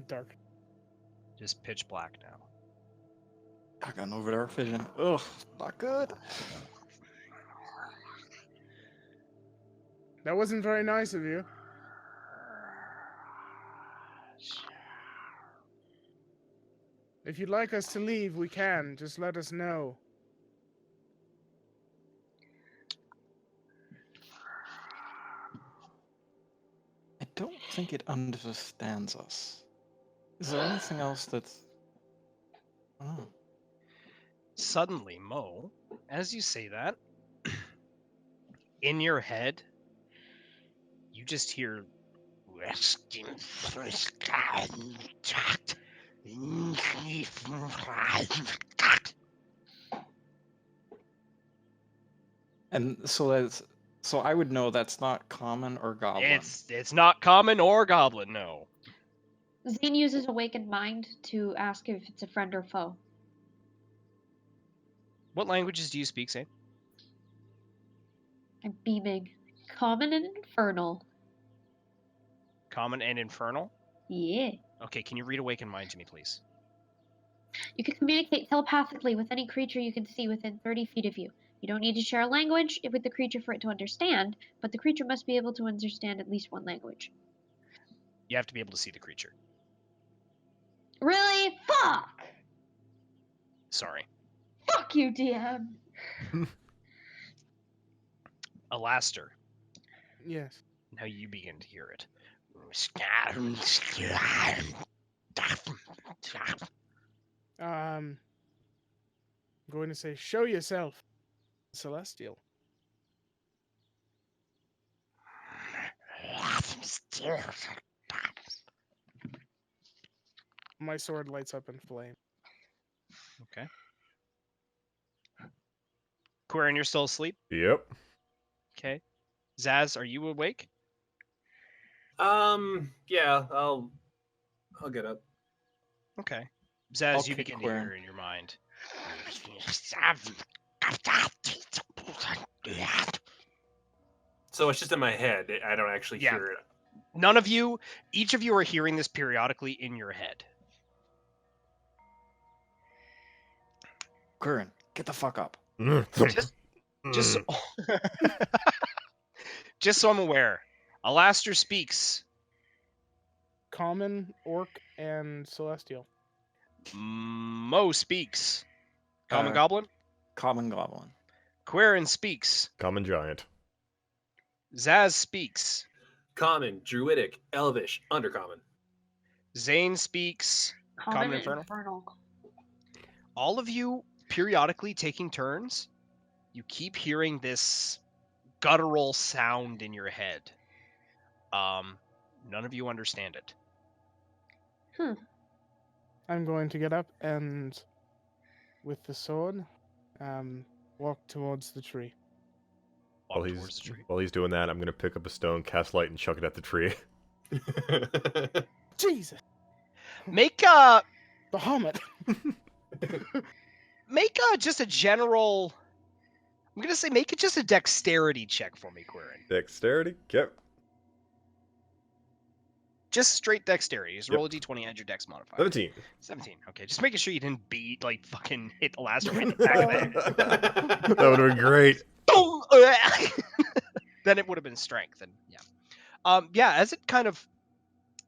dark. Just pitch black now. I got an over dark vision. Ugh, not good. That wasn't very nice of you. If you'd like us to leave, we can. Just let us know. don't think it understands us. Is there anything else that's... Oh. Suddenly, Mo, as you say that, in your head, you just hear And so I would know that's not common or goblin. it's not common or goblin, no. Zane uses Awakened Mind to ask if it's a friend or foe. What languages do you speak, Zane? I'm beaming. Common and Infernal. Common and infernal? Yeah. Okay, can you read Awaken Mind to me, please? You can communicate telepathically with any creature you can see within 30 feet of you. You don't need to share a language with the creature for it to understand, but the creature must be able to understand at least one language. You have to be able to see the creature. Really? Fuck! Sorry. Fuck you, DM! Alaster, Yes. now you begin to hear it. I'm going to say, show yourself, Celestial. My sword lights up in flame. Okay. Quirren, you're still asleep? Yep. Okay. Zaz, are you awake? Yeah, I'll get up. Okay. Zaz, I'll you kick begin to Quirren. hear in your mind. So it's just in my head. I don't actually Yeah. hear it. None of you, each of you are hearing this periodically in your head. Quirren, get the fuck up. Just so, just so I'm aware, Alaster speaks. Common, Orc, and Celestial. Mo speaks. Common Uh, Goblin. Common goblin. Quirren speaks. Common giant. Zaz speaks. Common, druidic, elvish, undercommon. Zane speaks. Common Common and Infernal. All of you periodically taking turns, you keep hearing this guttural sound in your head. None of you understand it. I'm going to get up and, with the sword, walk towards the tree. Walk towards the tree. While he's doing that, I'm gonna pick up a stone, cast light, and chuck it at the tree. Jesus! Make Bahamut! just a general. I'm gonna say make it just a dexterity check for me, Quirren. Dexterity? Yep. Just straight dexterity. Just Yep. roll a d20, add your dex modifier. 17. 17. Okay, just making sure you didn't fucking hit the last one in the back of the head. That would have been great. Then it would have been strength, and yeah. As it kind of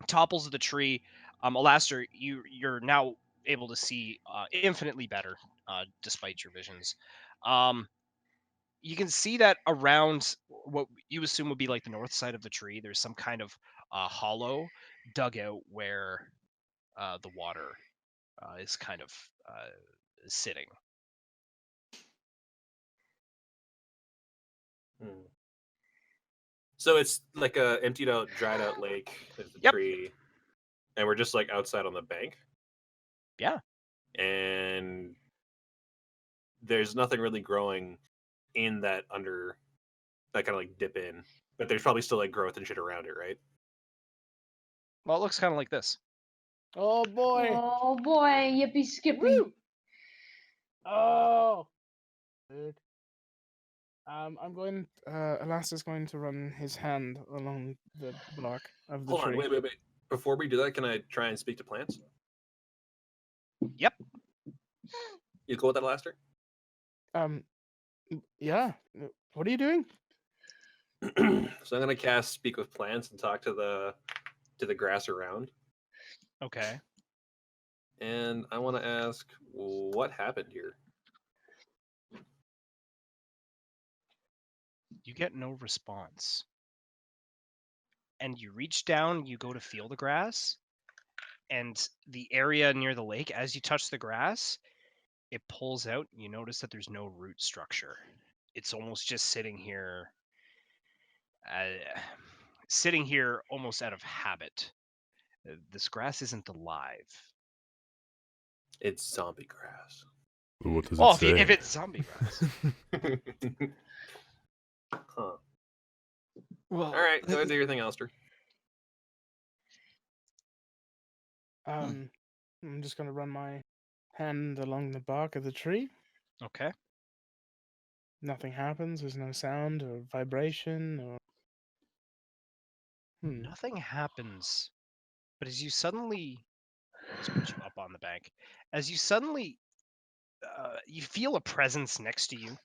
topples the tree, Alaster, you're now able to see infinitely better, despite your visions. You can see that around what you assume would be like the north side of the tree, there's some kind of hollow dug out where the water is kind of sitting. So it's like a emptied out, dried out lake. There's a Yep. tree, and we're just like outside on the bank. Yeah. And there's nothing really growing in that kind of like dip in, but there's probably still like growth and shit around it, right? Well, it looks kind of like this. Oh boy! Oh boy, yippee skippy. Woo! Oh! Good. I'm going. Alasta's going to run his hand along the block of the Hold tree. on, wait. Before we do that, can I try and speak to plants? Yep. You cool with that, Alaster? Yeah. What are you doing? So I'm gonna cast Speak with Plants and talk to the grass around. Okay. And I want to ask, what happened here? You get no response. and you reach down, you go to feel the grass, and the area near the lake, as you touch the grass, it pulls out. You notice that there's no root structure. It's almost just sitting here almost out of habit. This grass isn't alive. It's zombie grass. What does Oh, it say? if it's zombie grass. Huh. Well, All right, go ahead and do your thing, Alistair. I'm just gonna run my hand along the bark of the tree. Okay. Nothing happens. There's no sound or vibration or. Nothing happens. But as you suddenly, let's put you up on the bank. As you suddenly, you feel a presence next to you,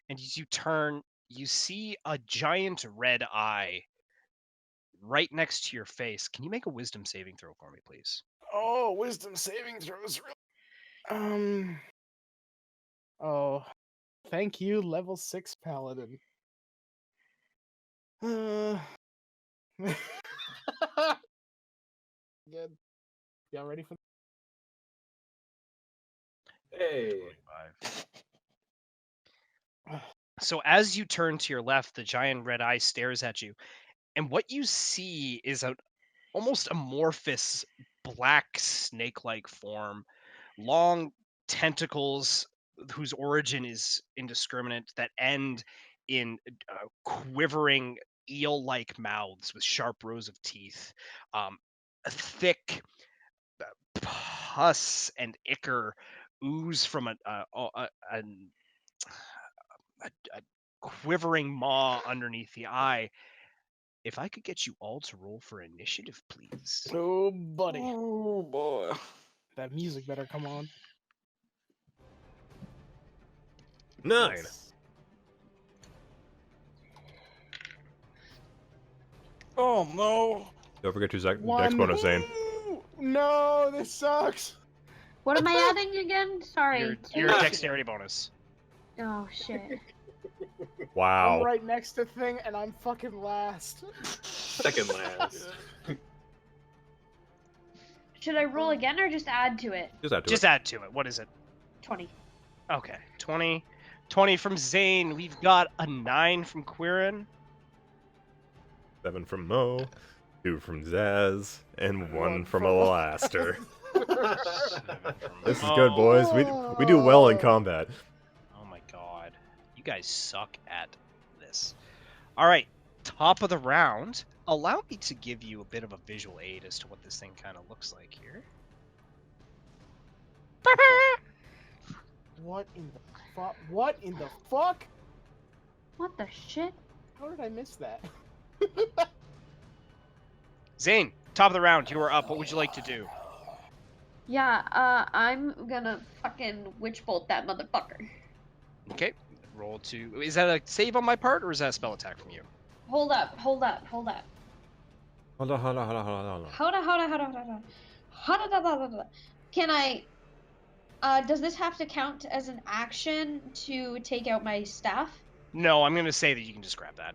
and as you turn, you see a giant red eye right next to your face. Can you make a wisdom saving throw for me, please? Oh, wisdom saving throws. Oh, thank you, level 6 paladin. Good. Y'all ready for? Hey. 25. So as you turn to your left, the giant red eye stares at you, and what you see is an almost amorphous black snake-like form, long tentacles whose origin is indiscriminate that end in quivering eel-like mouths with sharp rows of teeth, a thick pus and ichor ooze from a quivering maw underneath the eye. If I could get you all to roll for initiative, please. Oh, buddy. Oh boy. That music better come on. 9. Let's- Oh no. Don't forget your dex One. bonus, Zane. No, this sucks. What am I adding again? Sorry. Your dexterity bonus. Oh shit. Wow. I'm right next to thing, and I'm fucking last. Second last. Should I roll again or just add to it? Just add to it. Add to it. What is it? 20. Okay, 20. 20 from Zane. We've got a 9 from Quirren. 7 from Mo, 2 from Zaz, and 1 One from from- Alastair. 7 from This is Mo. good, boys. We do well in combat. Oh my god. You guys suck at this. Alright, top of the round. Allow me to give you a bit of a visual aid as to what this thing kind of looks like here. What in the fuck? What in the fuck? What the shit? How did I miss that? Zane, top of the round. You are up. What would you like to do? Yeah, I'm gonna fucking witch bolt that motherfucker. Okay, roll to... Is that a save on my part, or is that a spell attack from you? Hold up. Hold on. Hold on. Can I... does this have to count as an action to take out my staff? No, I'm going to say that you can just grab that.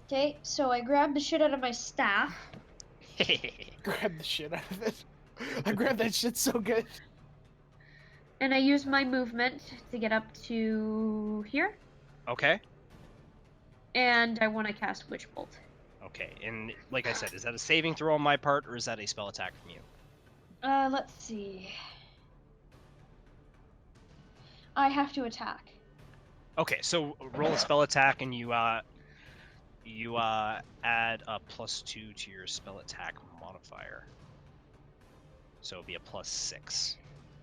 Okay, so I grab the shit out of my staff. Grab the shit out of it. I grabbed that shit so good. And I use my movement to get up to here. Okay. And I want to cast Witch Bolt. Okay, and like I said, is that a saving throw on my part, or is that a spell attack from you? Let's see. I have to attack. Okay, so roll a spell attack, and you add a +2 to your spell attack modifier. So it'd be a +6.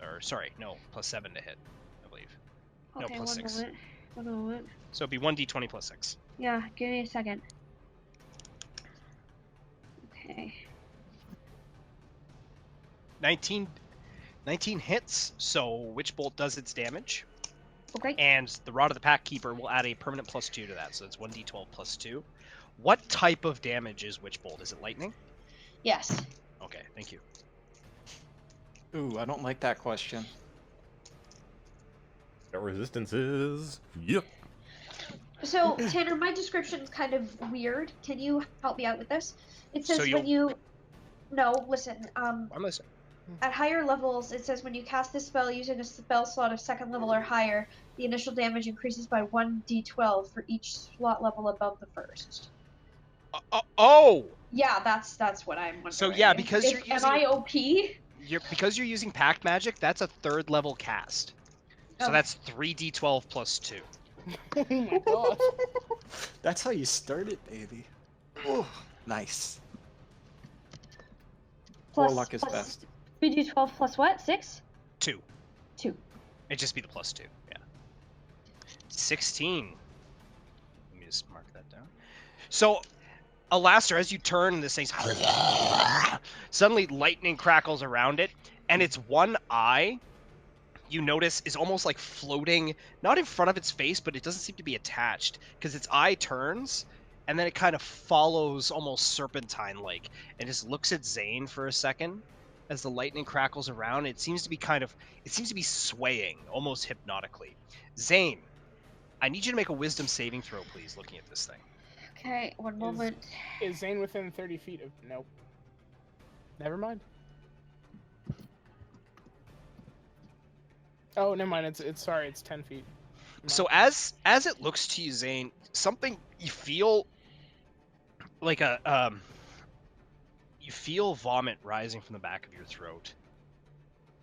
Or, sorry, no, +7 to hit, I believe. Okay, no, +6. One moment. So it'd be 1d20 +6. Yeah, give me a second. Okay. 19 hits, so Witch Bolt does its damage. Okay. And the Rod of the Pack Keeper will add a permanent +2 to that, so it's 1d12 +2. What type of damage is Witch Bolt? Is it lightning? Yes. Okay, thank you. Ooh, I don't like that question. That resistance is... Yep. So, Tanner, my description's kind of weird. Can you help me out with this? It says So when you... No, listen. I'm listening. At higher levels, it says when you cast this spell using a spell slot of 2nd level or higher, the initial damage increases by 1d12 for each slot level above the first. Oh! Yeah, that's what I'm wondering. So yeah, because you're using... Am I OP? Because you're using pact magic, that's a 3rd level cast. So Okay. that's 3d12 plus 2. Oh my god. That's how you start it, baby. Oh, nice. Plus, Warlock is best. 3d12 plus what? 6? 2. 2. It'd just be the plus 2, yeah. 16. Let me just mark that down. So, Alaster, as you turn and this thing's... suddenly lightning crackles around it, and its one eye, you notice, is almost like floating, not in front of its face, but it doesn't seem to be attached, because its eye turns, and then it kind of follows almost serpentine-like, and just looks at Zane for a second as the lightning crackles around. It seems to be swaying, almost hypnotically. Zane, I need you to make a wisdom saving throw, please, looking at this thing. Okay, one moment. Is Zane within 30 feet of... Nope. Never mind. Oh, never mind. It's 10 feet. So as it looks to you, Zane, something you feel like you feel vomit rising from the back of your throat,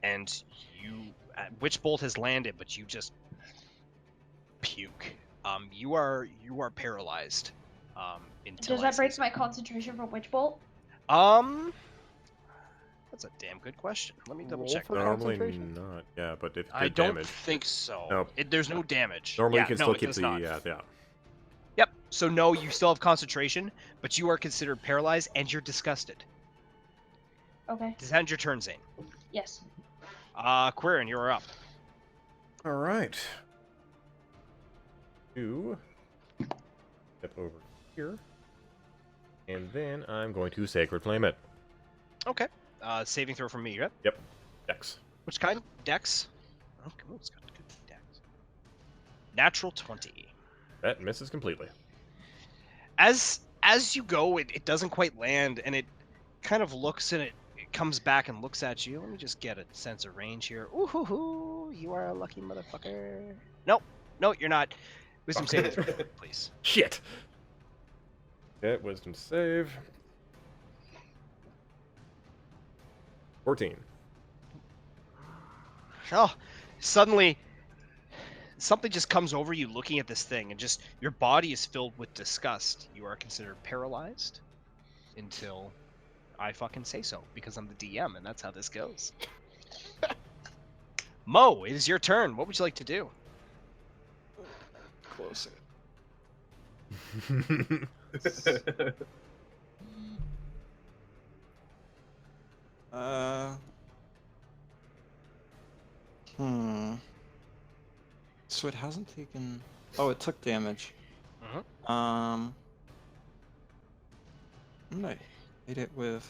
and Witch Bolt has landed, but you just puke. You are paralyzed. Until Does that break my concentration from Witch Bolt? That's a damn good question. Let me double Roll check. for Normally concentration? not. Yeah, but if you I get don't damage, think so. No. There's no damage. normally Yeah, you can no, still it keep does the not. yeah. Yep. So no, you still have concentration, but you are considered paralyzed and you're disgusted. Okay. Does that end your turn, Zane? Yes. Quirren, you're up. All right. You step over here, and then I'm going to Sacred Flame it. Okay. Saving throw from me, right? Yep. Dex. Which kind? Dex? Okay, it's got good dex. Natural 20. That misses completely. As you go, it doesn't quite land, and it kind of looks, and it comes back and looks at you. Let me just get a sense of range here. Ooh, hoo, hoo, you are a lucky motherfucker. Nope. No, you're not. Wisdom saving throw, please. Shit. Okay, wisdom save. 14. Oh, suddenly, something just comes over you looking at this thing, and just your body is filled with disgust. You are considered paralyzed until I fucking say so, because I'm the DM, and that's how this goes. Mo, it is your turn. What would you like to do? Close it. So it hasn't taken... Oh, it took damage. Mhm. I'm gonna hit it with...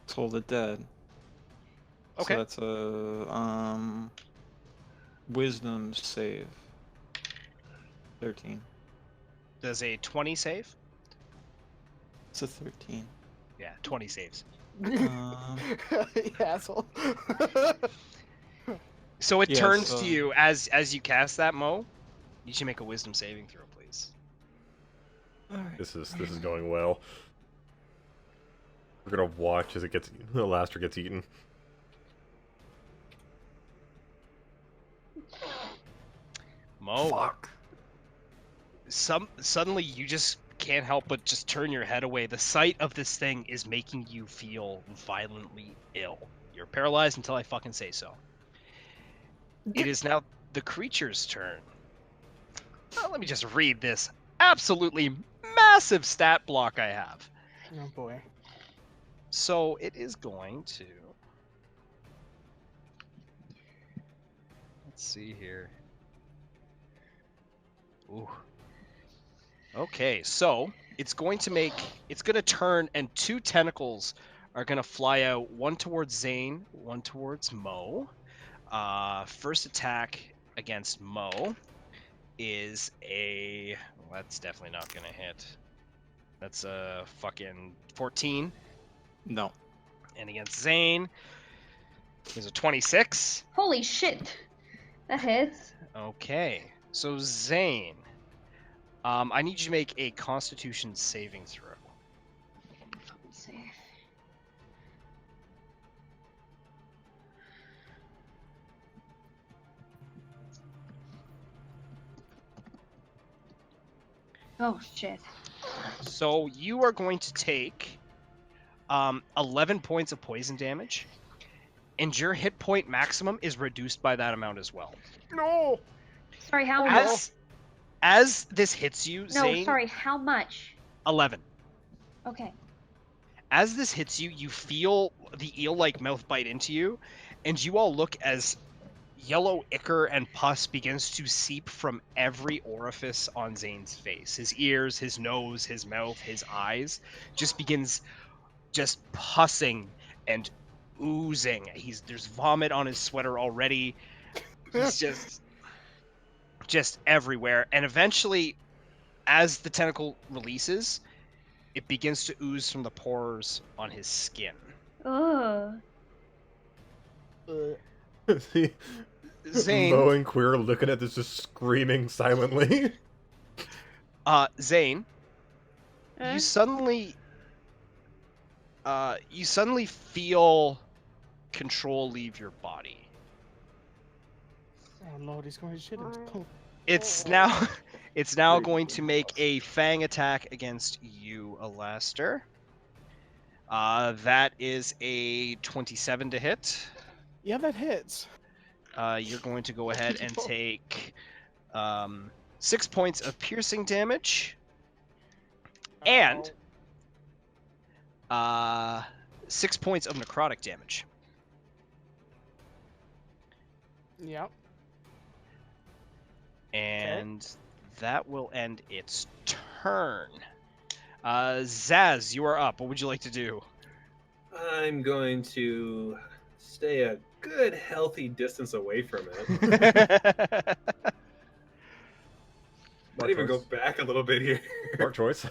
Toll the Dead. Okay. So that's a... Wisdom save. 13. Does a 20 save? It's a 13. Yeah, 20 saves. You asshole. So it Yeah, turns so- to you as you cast that, Mo. You should make a wisdom saving throw, please. Alright. This is going well. We're gonna watch as the Alaster gets eaten. Mo. Fuck. Suddenly you just can't help but just turn your head away. The sight of this thing is making you feel violently ill. You're paralyzed until I fucking say so. It is now the creature's turn. Let me just read this absolutely massive stat block I have. Oh boy. So it is going to... Let's see here. Ooh. Okay, so it's going to turn, and 2 tentacles are going to fly out, one towards Zane, one towards Mo. First attack against Mo is a... well, that's definitely not gonna hit. That's a fucking 14. No. And against Zane is a 26. Holy shit! That hits. Okay, so Zane, I need you to make a Constitution saving throw. Let's see. Oh shit. So you are going to take 11 points of poison damage, and your hit point maximum is reduced by that amount as well. No. Sorry, how Oh, much? no. As this hits you, No, Zane, sorry, how much? 11. Okay. As this hits you, you feel the eel-like mouth bite into you, and you all look as yellow ichor and pus begins to seep from every orifice on Zane's face. His ears, his nose, his mouth, his eyes just begins just pussing and oozing. There's vomit on his sweater already. He's just everywhere. And eventually, as the tentacle releases, it begins to ooze from the pores on his skin. Ugh. See, Zane, Mo and Queer looking at this, just screaming silently. Zane, Eh? you suddenly feel control leave your body. Oh lord, he's going to shit himself. It's now going to make a fang attack against you, Alastair. That is a 27 to hit. Yeah, that hits. You're going to go ahead and take 6 points of piercing damage and 6 points of necrotic damage. Yep. And that will end its turn. Zaz, you are up. What would you like to do? I'm going to stay a good, healthy distance away from it. Might even go back a little bit here. Smart choice.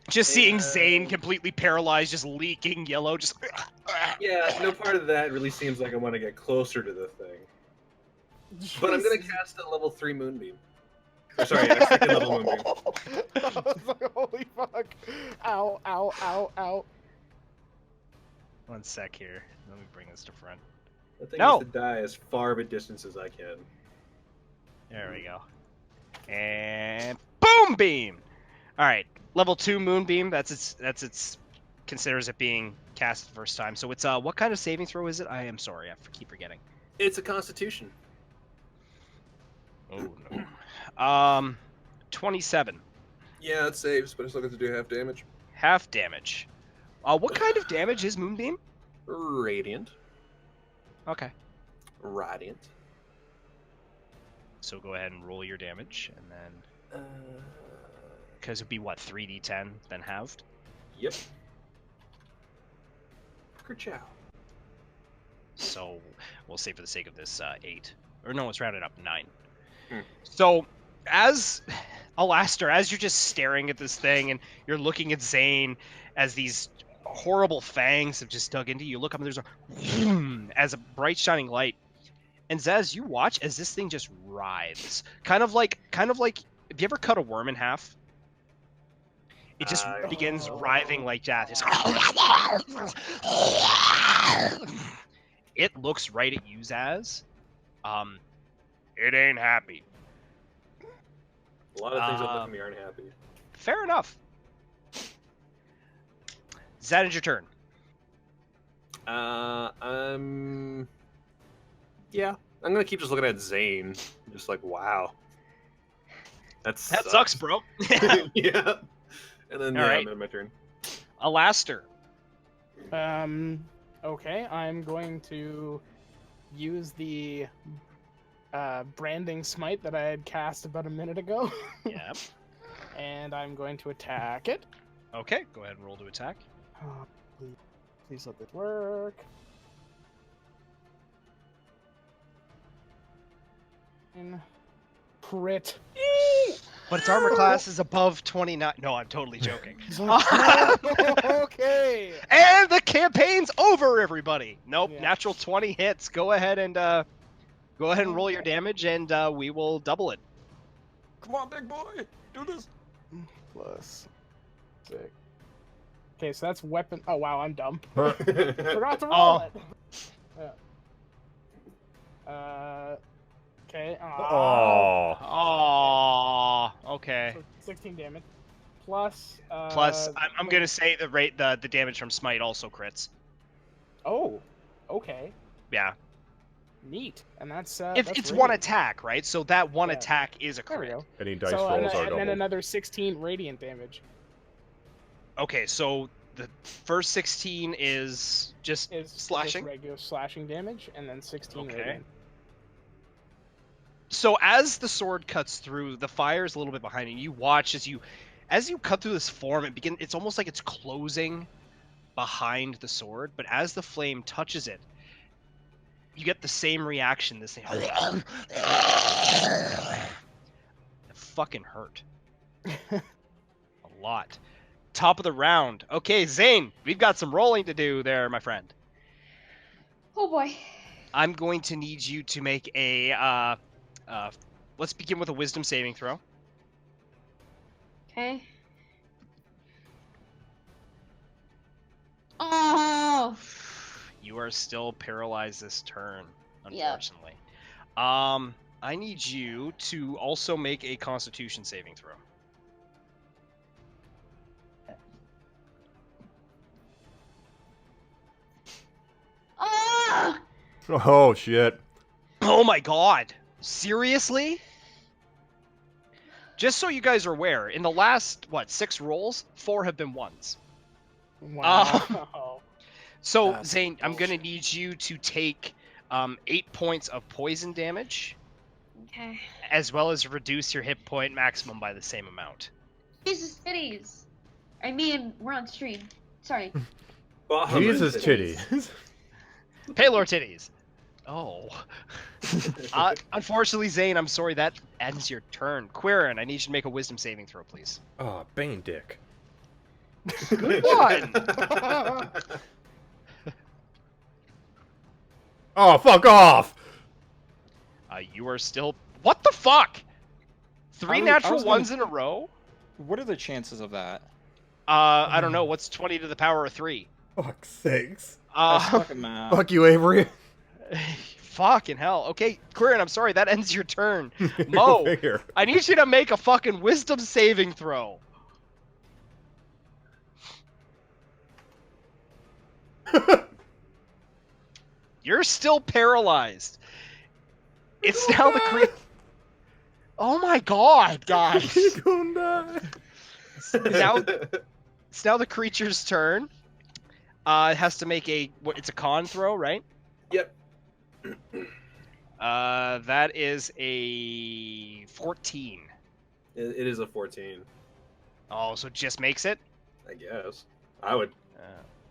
Just seeing Zane completely paralyzed, just leaking yellow, just... Yeah, no part of that really seems like I want to get closer to the thing. But I'm going to cast a level 3 Moonbeam. Or, sorry, a second level Moonbeam. I was like, holy fuck. Ow, ow, ow, ow. One sec here. Let me bring this to front. That thing No! needs to die as far of a distance as I can. There we go. And boom beam. All right, level 2 Moonbeam. That's its considers it being cast the first time. So it's what kind of saving throw is it? I am sorry, I keep forgetting. It's a Constitution. Oh no. 27. Yeah, it saves, but I still get to do half damage. Half damage. What kind of damage is Moonbeam? Radiant. Okay. Radiant. So go ahead and roll your damage, and then because it'd be what 3d10 then halved. Yep. Kerchow. So we'll say for the sake of this 8, or no, it's rounded up 9. Hmm. So as Alastair, as you're just staring at this thing and you're looking at Zane as these horrible fangs have just dug into you, look up and there's a as a bright shining light, and Zaz, you watch as this thing just writhes, kind of like have you ever cut a worm in half? It just begins writhing like that. It looks right at you, Zaz. It ain't happy. A lot of things that look at me aren't happy. Fair enough. Zaz, it's your turn. Yeah, I'm gonna keep just looking at Zane, just like, wow. That sucks, bro. Yeah. And then, All right. I'm in my turn. Alastair. Okay, I'm going to use the branding smite that I had cast about a minute ago. Yep. And I'm going to attack it. Okay, go ahead and roll to attack. Oh, please let this work. Crit. But its armor class is above 29. No, I'm totally joking. Okay. And the campaign's over, everybody. Nope, Yeah. natural 20 hits. Go ahead and roll your damage, and we will double it. Come on, big boy, do this. Plus 6. Okay, so that's weapon. Oh wow, I'm dumb. Forgot to roll it. Yeah. Okay. Oh. Oh, okay. So 16 damage. Plus. Plus, I'm gonna say the damage from smite also crits. Oh. Okay. Yeah. Neat. And that's. If that's it's one radiant. attack, right? So that one Yeah. attack is a There we crit. go. Any dice So, rolls are and then double. another 16 radiant damage. Okay, so the first 16 is just Is slashing. Just regular slashing damage, and then 16 Okay. radiant. So as the sword cuts through, the fire is a little bit behind you. You watch as you cut through this form. It's almost like it's closing behind the sword. But as the flame touches it, you get the same reaction. This thing, it fucking hurt a lot. Top of the round. Okay, Zane, we've got some rolling to do there, my friend. Oh boy. I'm going to need you to make a. Let's begin with a wisdom saving throw. Okay. Oh. You are still paralyzed this turn, Yep. unfortunately. I need you to also make a Constitution saving throw. Ah! Oh shit. Oh my god! Seriously? Just so you guys are aware, in the last 6 rolls, 4 have been 1s. Wow. So That's Zane, I'm gonna bullshit. need you to take 8 points of poison damage, Okay. as well as reduce your hit point maximum by the same amount. Jesus titties. I mean, we're on stream. Sorry. Bahamut Jesus titties. titties. Paylor titties. Oh. Unfortunately, Zane, I'm sorry, that ends your turn. Quirren, I need you to make a wisdom saving throw, please. Oh, Bane dick. Good one! Oh, fuck off! You are still... What the fuck? 3 I natural was gonna- 1s in a row? What are the chances of that? I don't know. What's 20 to the power of 3? Fuck's sakes. I suck at math. Fuck you, Avery. Fucking hell. Okay, Quirren, I'm sorry, that ends your turn. Go Mo, figure. I need you to make a fucking wisdom saving throw. You're still paralyzed. It's now the Oh my god, guys. You gonna die. It's now the creature's turn. It has to make it's a con throw, right? Yep. That is a 14. It is a 14, Oh, so it just makes it? I guess. I would Uh,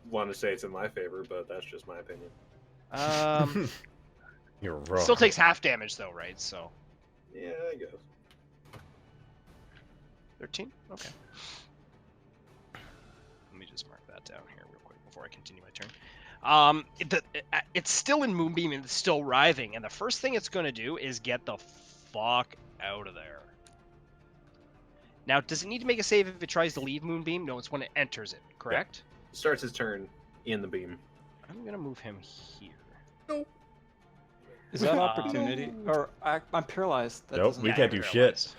want to say it's in my favor, but that's just my opinion. You're wrong. Still takes half damage though, right? So Yeah, I guess. 13? Okay. Let me just mark that down here real quick before I continue my turn. It's still in Moonbeam and it's still writhing, and the first thing it's going to do is get the fuck out of there. Now, does it need to make a save if it tries to leave Moonbeam? No, it's when it enters it, correct? Starts his turn in the beam. I'm going to move him here. Is that opportunity? Or I'm paralyzed. That Nope, doesn't we Yeah, can't you're do paralyzed. shit.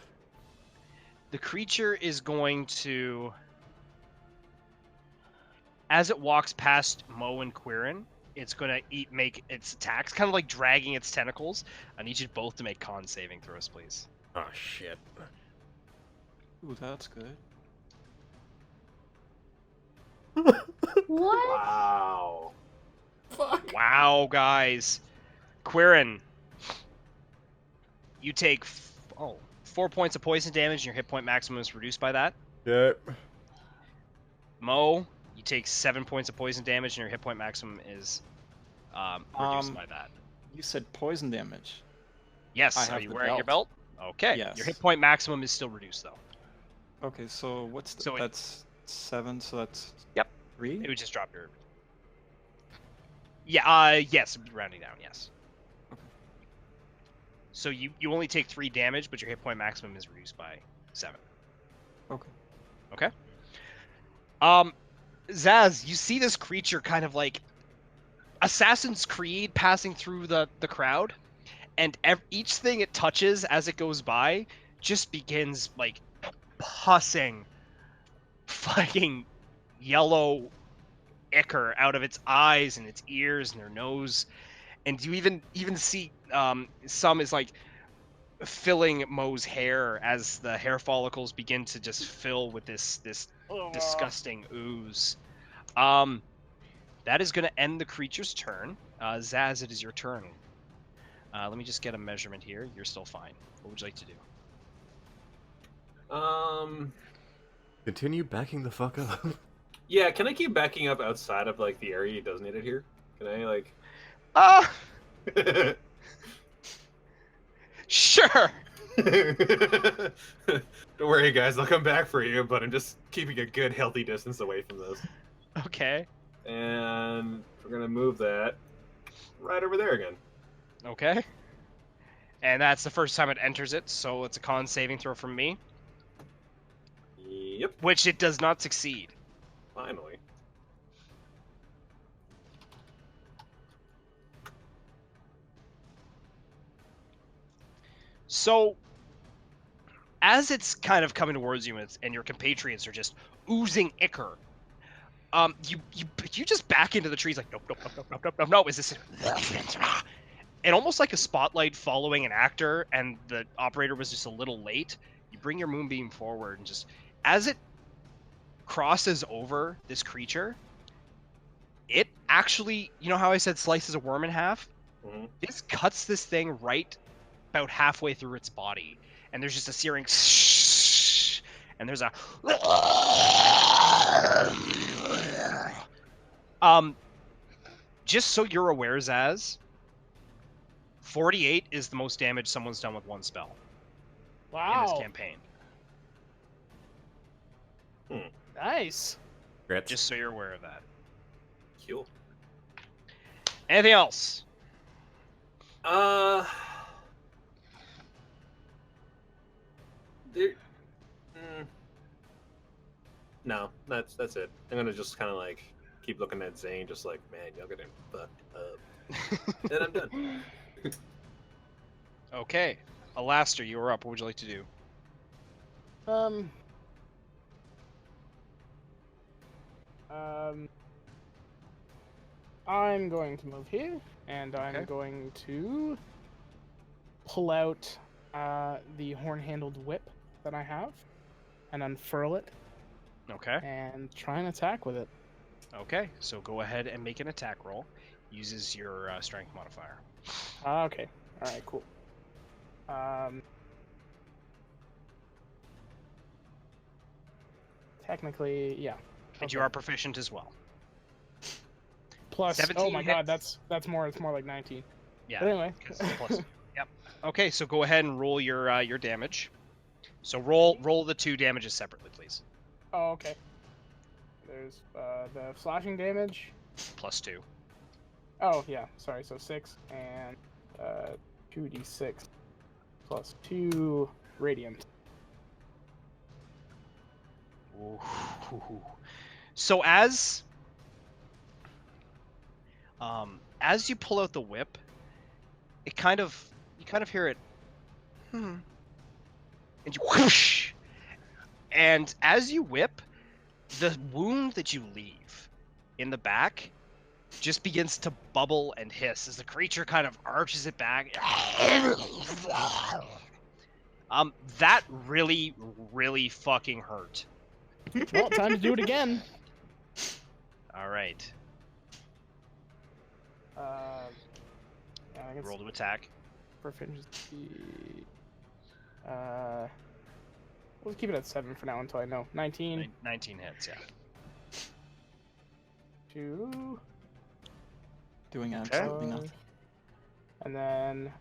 The creature is going to, as it walks past Mo and Quirren, it's going to make its attacks, kind of like dragging its tentacles. I need you both to make con saving throws, please. Oh shit. Ooh, that's good. What? Wow. Fuck. Wow, guys. Quirren, you take 4 points of poison damage, and your hit point maximum is reduced by that. Yep. Mo, you take 7 points of poison damage, and your hit point maximum is reduced by that. You said poison damage. Yes. I Are have you the wearing your belt? Okay. Your Yes. hit point maximum is still reduced though. Okay, so what's the, So it- that's 7, so that's Yep. 3? It would just drop your. Yeah. Yes. Rounding down. Yes. Okay. So you only take 3 damage, but your hit point maximum is reduced by 7. Okay. Okay. Zaz, you see this creature kind of like Assassin's Creed passing through the crowd, and each thing it touches as it goes by just begins like pussing fucking yellow ichor out of its eyes and its ears and their nose, and you even see some is like filling Mo's hair as the hair follicles begin to just fill with this disgusting ooze. That is going to end the creature's turn. Zaz, it is your turn. Let me just get a measurement here. You're still fine. What would you like to do? Continue backing the fuck up. Yeah, can I keep backing up outside of like the area you designated here? Can I like? Sure. Don't worry, guys. I'll come back for you, but I'm just keeping a good, healthy distance away from this. Okay. And we're gonna move that right over there again. Okay. And that's the first time it enters it, so it's a con saving throw from me, Yep. which it does not succeed. Finally. So, as it's kind of coming towards you, and your compatriots are just oozing ichor, you just back into the trees like nope. Is this? And almost like a spotlight following an actor, and the operator was just a little late. You bring your moonbeam forward, and just as it crosses over this creature, it actually, you know how I said slices a worm in half? Mm-hmm. This cuts this thing right about halfway through its body, and there's just a searing and there's a just so you're aware, Zaz, 48 is the most damage someone's done with one spell in this campaign. Nice. Congrats. Just so you're aware of that. Cool. Anything else? There. No, that's it. I'm gonna just kind of like keep looking at Zane, just like, man, y'all getting fucked up. Then I'm done. Okay. Alastair, you are up. What would you like to do? I'm going to move here, and I'm Okay. going to pull out the horn-handled whip that I have, and unfurl it, Okay. and try and attack with it. Okay. So go ahead and make an attack roll. Uses your strength modifier. Okay. All right. Cool. Technically, yeah. And you are proficient as well. Plus. 17 Oh my God, hits. that's more. It's more like 19. Yeah. But anyway. 'Cause it's plus. Yep. Okay, so go ahead and roll your damage. So roll the 2 damages separately, please. Oh, okay. There's the slashing damage. Plus 2. Oh yeah, sorry. So 6 and 2d6 plus 2 radiant. Ooh. So as you pull out the whip, you kind of hear it, and you whoosh, and as you whip, the wound that you leave in the back just begins to bubble and hiss as the creature kind of arches it back. That really fucking hurt. Well, time to do it again. All right, Yeah, I guess roll to attack. proficiency. We'll keep it at 7 for now until I know. 19. 19 hits, yeah. 2. Doing absolutely five, nothing. And then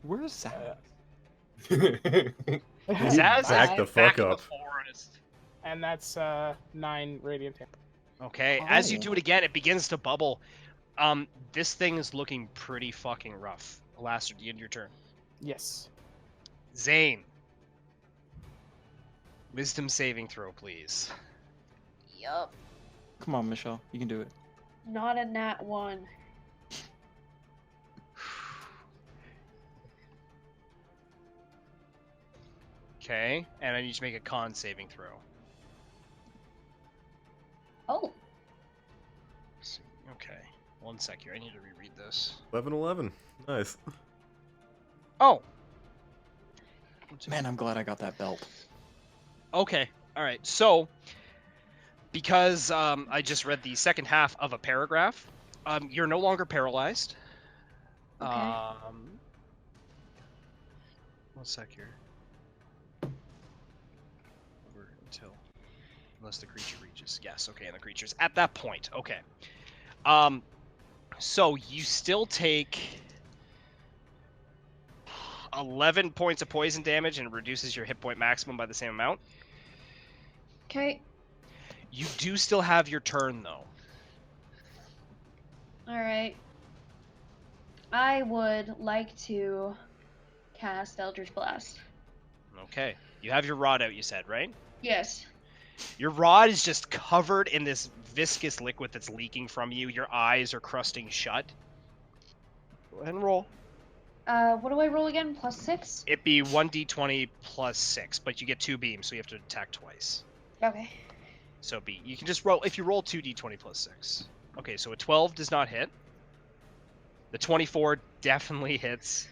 Where's Zach? Zaz Back is the back fuck in the up. forest. And that's 9 radiant damage. Okay, as you Oh. do it again, it begins to bubble. This thing is looking pretty fucking rough. Last the end of your turn. Yes. Zane. Wisdom saving throw, please. Yup. Come on, Michelle. You can do it. Not a nat 1. Okay, and I need you to make a con saving throw. Oh. Okay, 1 sec here. I need to reread this. 11-11. Nice. Oh. Man, I'm glad I got that belt. Okay. All right. So, because I just read the second half of a paragraph, you're no longer paralyzed. Okay. 1 sec here. Over until, unless the creature reaches. Yes. Okay. And the creature's at that point. Okay. So you still take 11 points of poison damage and it reduces your hit point maximum by the same amount. Okay. You do still have your turn, though. Alright. I would like to cast Eldritch Blast. Okay. You have your rod out, you said, right? Yes. Your rod is just covered in this viscous liquid that's leaking from you. Your eyes are crusting shut. Go ahead and roll. What do I roll again? Plus 6? It'd be 1d20 plus 6, but you get 2 beams, so you have to attack twice. Okay. So you can just roll, if you roll 2d20 plus 6. Okay, so a 12 does not hit. The 24 definitely hits.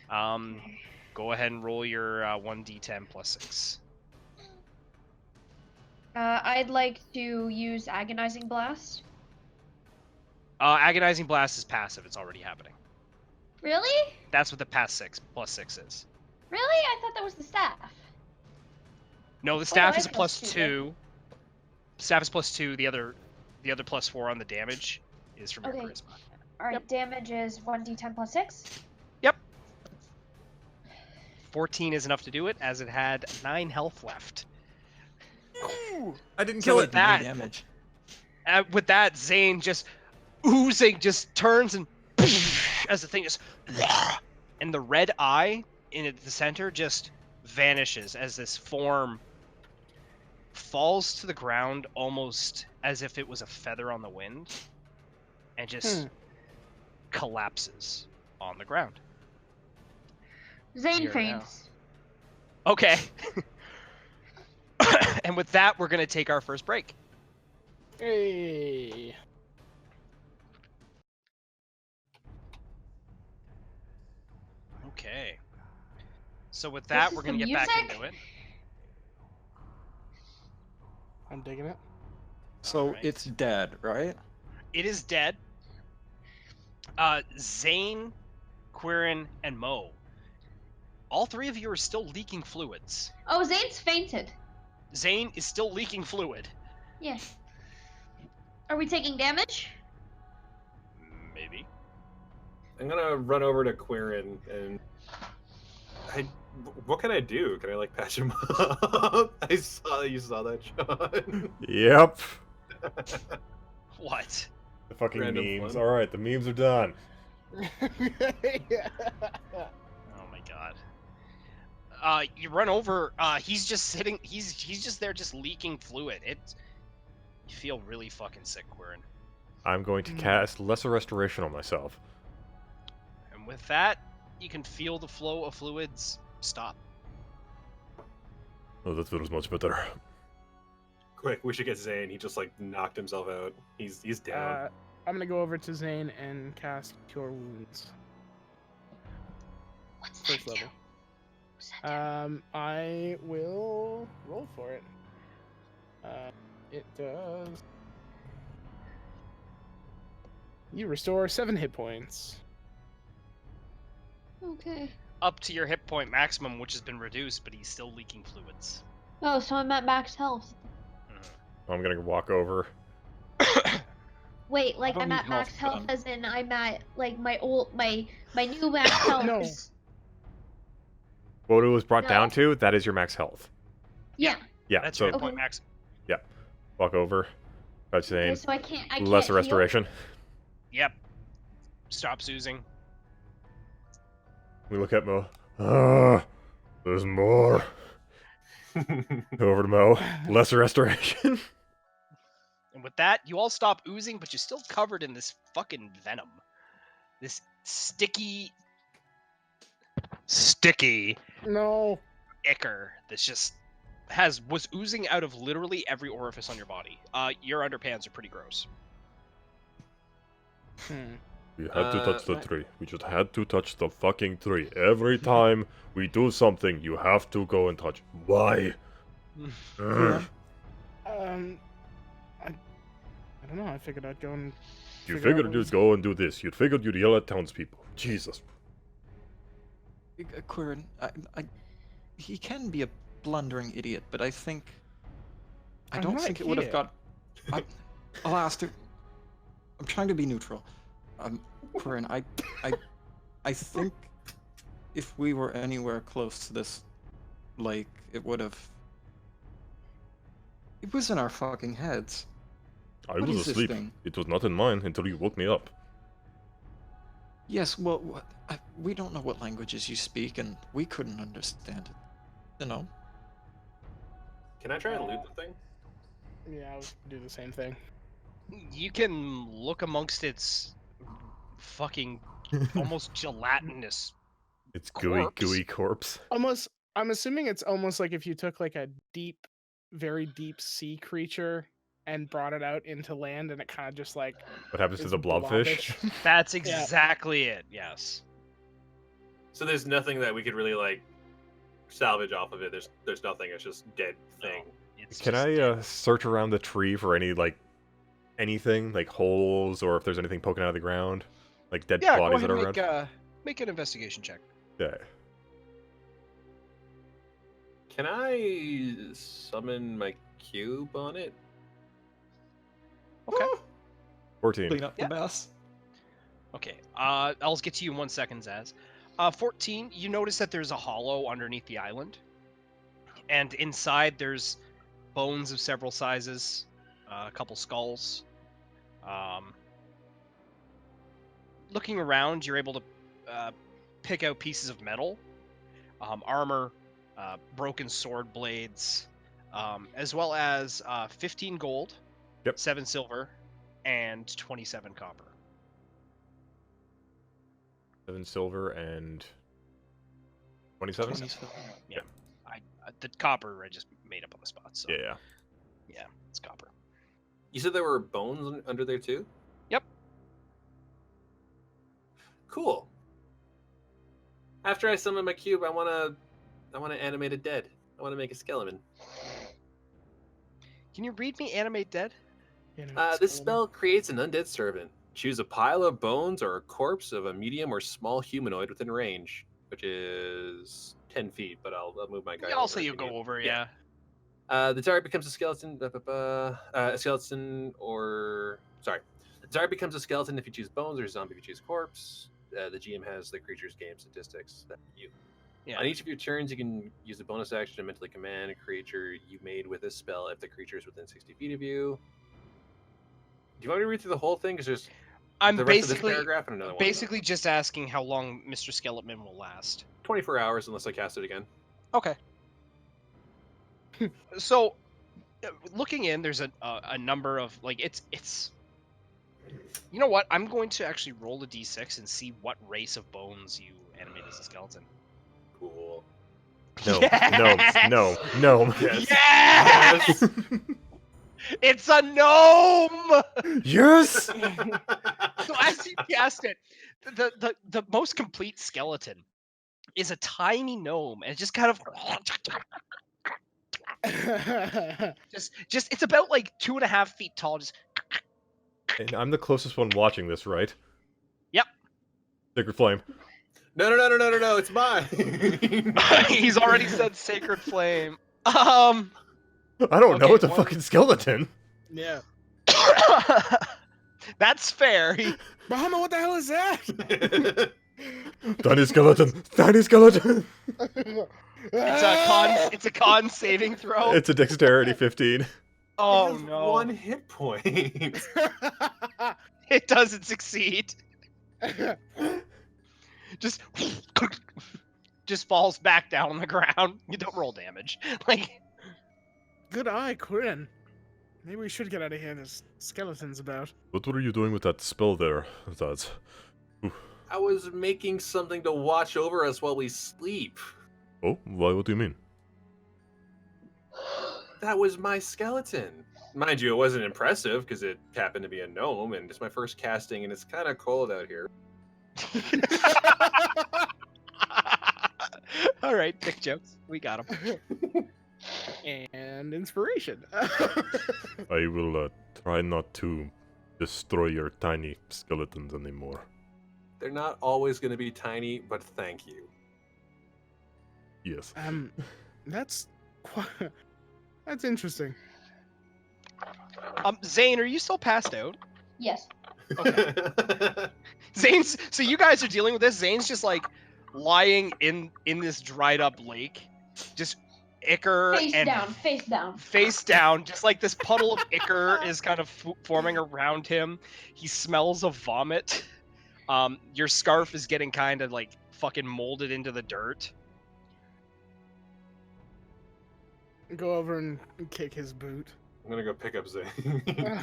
Go ahead and roll your 1d10 plus 6. I'd like to use Agonizing Blast. Agonizing Blast is passive, it's already happening. Really? That's what the plus 6 is. Really? I thought that was the staff. No, the staff I is a plus plus 2 2. Staff is plus 2. The other plus 4 on the damage is from your Okay. charisma. Alright, damage is 1d10 plus 6. 14 is enough to do it, as it had 9 health left. I didn't So kill wait, it. did we that. damage. With that, Zane just oozing, just turns and as the thing just, and the red eye in the center just vanishes as this form falls to the ground almost as if it was a feather on the wind and just collapses on the ground. Zane Here now. faints. Okay. And with that, we're going to take our first break. Hey. Okay. So with that, This we're is going to the get back music? into it. I'm digging it. So Alright. it's dead, right? It is dead. Zane, Quirren, and Mo. All 3 of you are still leaking fluids. Oh, Zane's fainted. Zane is still leaking fluid. Yeah. Are we taking damage? Maybe. I'm gonna run over to Quirren and what can I do? Can I like patch him up? I saw you saw that, Sean. Yep. What? The fucking Random memes. fun. Alright, the memes are done. Yeah. Oh my god. You run over. He's just sitting. He's just there, just leaking fluid. You feel really fucking sick, Quirren. I'm going to cast Lesser Restoration on myself. And with that, you can feel the flow of fluids stop. Oh, that feels much better. Quick, we should get Zane. He just like knocked himself out. He's down. I'm gonna go over to Zane and cast Cure Wounds. What's that First do? level. What's that do? I will roll for it. It does. You restore 7 hit points. Okay. Up to your hit point maximum, which has been reduced, but he's still leaking fluids. Oh, so I'm at max health. I'm gonna walk over. Wait, like don't I'm need at max health, health John. as in I'm at like my new max health No. is What it was brought No. down to, that is your max health. Yeah. Yeah, That's so your hit Okay. point max. walk over. Touch Okay, saying, so I can't lesser heal? restoration. Yep. Stops oozing. We look at Mo. There's more. Over to Mo. Lesser restoration. And with that, you all stop oozing, but you're still covered in this fucking venom. This sticky No. ichor that's just was oozing out of literally every orifice on your body. Your underpants are pretty gross. We had to touch the right. tree. We just had to touch the fucking tree. Every time we do something, you have to go and touch. Why? Ugh. I don't know. I figured I'd go and. You figure out figured what you'd was- go and do this. You figured you'd yell at townspeople. Jesus. Quirren, he can be a blundering idiot, but I think I I'm don't not think it would have here. got. Alas, I'm trying to be neutral. Quirren, I think if we were anywhere close to this lake, it would have. It was in our fucking heads. I What was is this asleep. thing? It was not in mine until you woke me up. Yes, well, we don't know what languages you speak, and we couldn't understand it. You know? Can I try and loot the thing? Yeah, I would do the same thing. You can look amongst its fucking almost gelatinous. It's gooey, Corpse. gooey corpse. Almost. I'm assuming it's almost like if you took like a deep, very deep sea creature and brought it out into land, and it kind of just like. What happens to is the blobfish? blobbish. That's exactly it. Yes. So there's nothing that we could really like salvage off of it. There's nothing. It's just dead thing. It's Can just I dead. search around the tree for any anything like holes or if there's anything poking out of the ground, like dead Yeah, go bodies ahead that are and around? make an investigation check. Yeah. Can I summon my cube on it? Okay. 14. Clean up Yeah. the mess. Okay. I'll get to you in 1 second, Zaz. 14. You notice that there's a hollow underneath the island, and inside there's bones of several sizes, a couple skulls. Looking around, you're able to pick out pieces of metal, armor, broken sword blades, as well as 15 gold, Yep. 7 silver, and 27 copper. 7 silver and 27? 27. The copper I just made up on the spot. So Yeah. yeah, it's copper. You said there were bones under there too? Yep. Cool. After I summon my cube, I wanna animate a dead. I wanna make a skeleton. Can you read me animate dead? You know, This skeleton. spell creates an undead servant. Choose a pile of bones or a corpse of a medium or small humanoid within range, which is 10 feet, but I'll move my guy. I'll over say if you you go need. over. Yeah. Yeah. The target becomes a skeleton. A skeleton, or sorry, the target becomes a skeleton if you choose bones, or a zombie if you choose corpse. The GM has the creature's game statistics. That you. Yeah. On each of your turns, you can use a bonus action to mentally command a creature you made with this spell if the creature is within 60 feet of you. Do you want me to read through the whole thing? Because there's I'm the rest of this basically paragraph and another one. basically just asking how long Mr. Skeleton will last. 24 hours unless I cast it again. Okay. So, looking in, there's a number of it's. You know what? I'm going to actually roll a d6 and see what race of bones you animate as a skeleton. Cool. No, Yes! no. Yes. Yes! It's a gnome. Yes! So as you cast it, the most complete skeleton is a tiny gnome, and it just kind of just it's about 2.5 feet tall. Just And I'm the closest one watching this, right? Yep. Sacred Flame. No, it's mine. he's already said sacred flame. I don't know, Okay, it's a one- fucking skeleton. Yeah. That's fair. Bahama, what the hell is that? Tiny skeleton! Tiny skeleton! It's a con saving throw. It's a dexterity 15. Oh it has no! 1 hit point. It doesn't succeed. Just falls back down on the ground. You don't roll damage. Like, Good eye, Quirren. Maybe we should get out of here. There's skeletons about. What were you doing with that spell there, Zaz? I was making something to watch over us while we sleep. Oh, why? What do you mean? That was my skeleton. Mind you, it wasn't impressive because it happened to be a gnome, and it's my first casting, and it's kind of cold out here. all right, dick jokes. We got him. And inspiration. I will try not to destroy your tiny skeletons anymore. They're not always going to be tiny, but thank you. Yes. That's that's interesting. Zane, are you still passed out? Yes. Okay. Zane's. So you guys are dealing with this. Zane's just like lying in this dried up lake, just ichor face down, just like this puddle of ichor is kind of forming around him. He smells of vomit. Your scarf is getting kind of like fucking molded into the dirt. Go over and kick his boot. I'm going to go pick up Zane.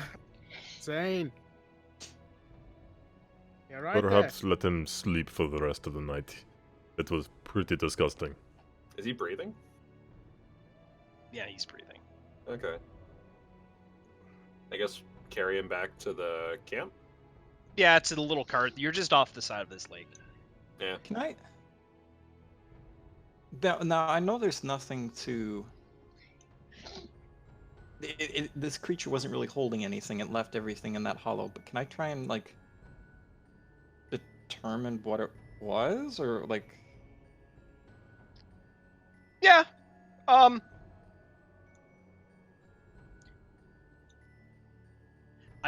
Zane. You're right Perhaps let him sleep for the rest of the night. It was pretty disgusting. Is he breathing? Yeah, he's breathing. Okay. I guess carry him back to the camp? Yeah, to the little cart. You're just off the side of this lake. Yeah. Can I? Now I know there's nothing to. This creature wasn't really holding anything. It left everything in that hollow. But can I try and like determine what it was, or like? Yeah. I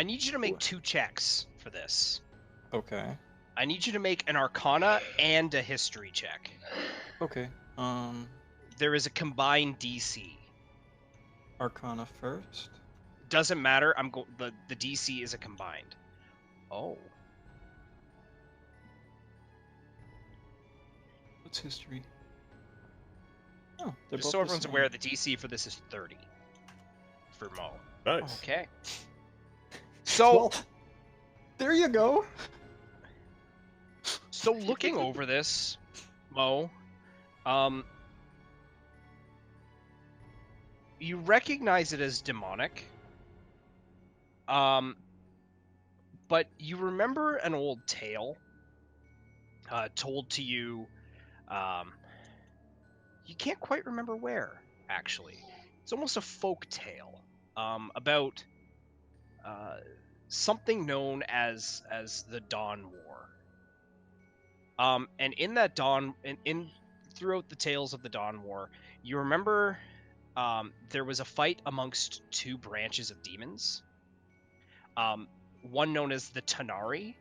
need you to make 2 checks for this. Okay. I need you to make an Arcana and a History check. Okay. There is a combined DC. Arcana first. Doesn't matter. The DC is a combined. Oh. What's history? Oh, they're Just both so the everyone's same. aware, the DC for this is 30 for Mo. Nice. Okay. So, Well, there you go. so looking over this, Mo, you recognize it as demonic. But you remember an old tale told to you. You can't quite remember where, actually. It's almost a folk tale about something known as the Dawn War. And in that throughout the tales of the Dawn War, you remember there was a fight amongst 2 branches of demons. One known as the Tanari,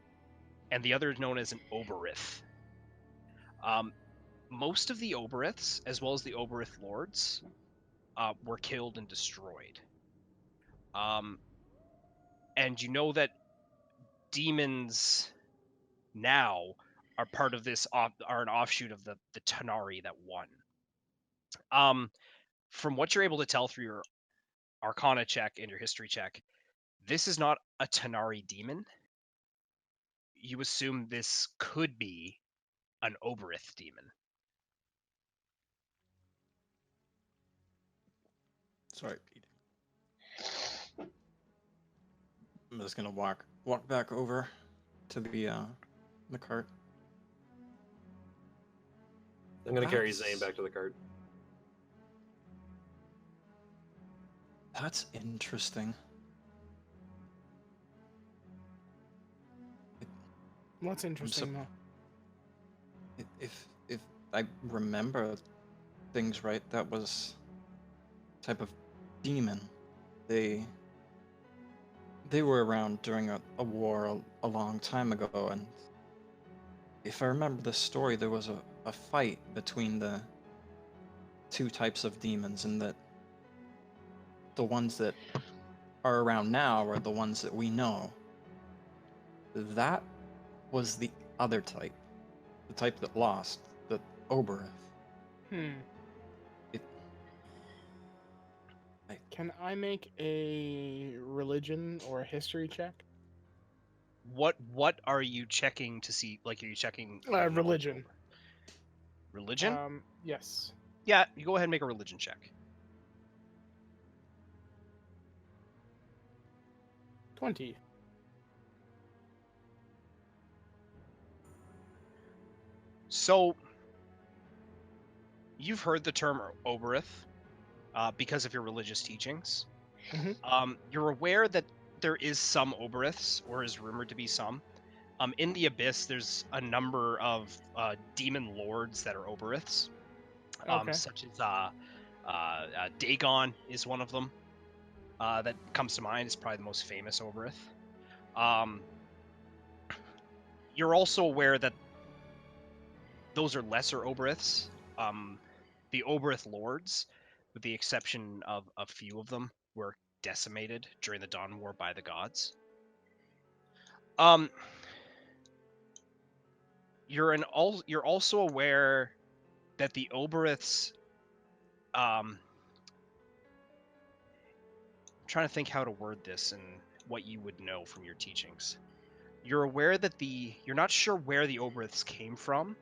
and the other known as an Obyrith. Most of the Obyriths, as well as the Obyrith lords, were killed and destroyed. And you know that demons now are part of this, are an offshoot of the Tanari that won. From what you're able to tell through your Arcana check and your History check, this is not a Tanari demon. You assume this could be an Obyrith demon. Sorry, Pete. I'm just gonna walk back over to the cart. I'm going to carry That's- Zane back to the cart. That's interesting. What's interesting, though? If I remember things right, that was type of demon. They were around during a war a long time ago, and if I remember the story, there was a fight between the two types of demons, and that the ones that are around now are the ones that we know. That was the other type, the type that lost, the Obyrith. Can I make a religion or a history check? What are you checking to see? Like, are you checking knowledge Religion. over- Religion? Yes. Yeah, you go ahead and make a religion check. 20. So, you've heard the term Obyrith because of your religious teachings. Mhm. You're aware that there is some Obyriths, or is rumored to be some. In the Abyss, there's a number of demon lords that are Obyriths, Okay. such as Dagon is one of them. That comes to mind. Is probably the most famous Obyrith. You're also aware that those are lesser Obyriths. The Obyrith lords, with the exception of a few of them, were decimated during the Dawn War by the gods. You're also aware that the Obyriths. I'm trying to think how to word this and what you would know from your teachings. You're aware that you're not sure where the Obyriths came from,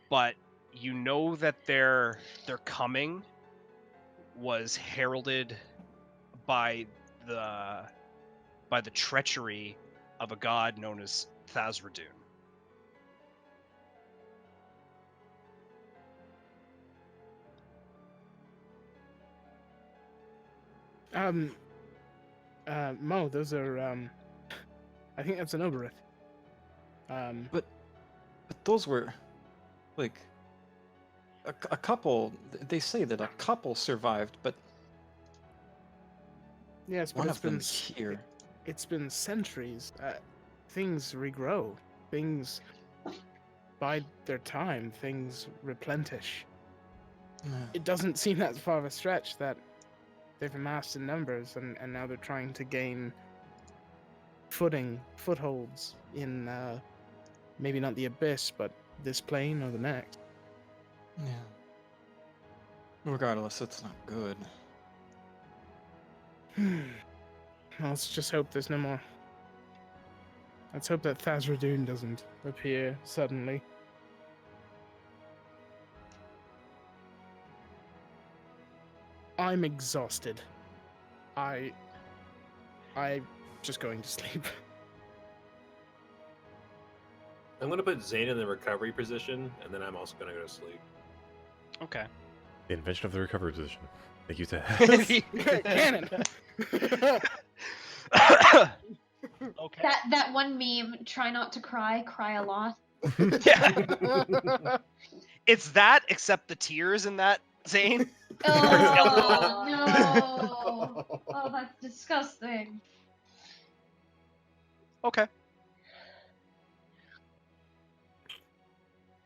but you know that their coming was heralded by the treachery of a god known as Thazradoon. Mo, those are I think that's an Obyrith. But those were, like, a couple. They say that a couple survived, but yes, but one it's of them been is here. it's been centuries. Things regrow. Things bide their time. Things replenish. It doesn't seem that far of a stretch that they've amassed in numbers, and now they're trying to gain footholds in maybe not the Abyss, but this plane or the next. Yeah. Regardless, it's not good. Well, let's just hope there's no more. Let's hope that Thazradoon doesn't appear suddenly. I'm exhausted. I'm just going to sleep. I'm gonna put Zane in the recovery position, and then I'm also gonna go to sleep. Okay. The invention of the recovery position. Thank you, Ted. Cannon. Okay. That one meme, try not to cry, cry a lot. Yeah. It's that, except the tears in that, Zane. Oh, no. Oh, that's disgusting. Okay.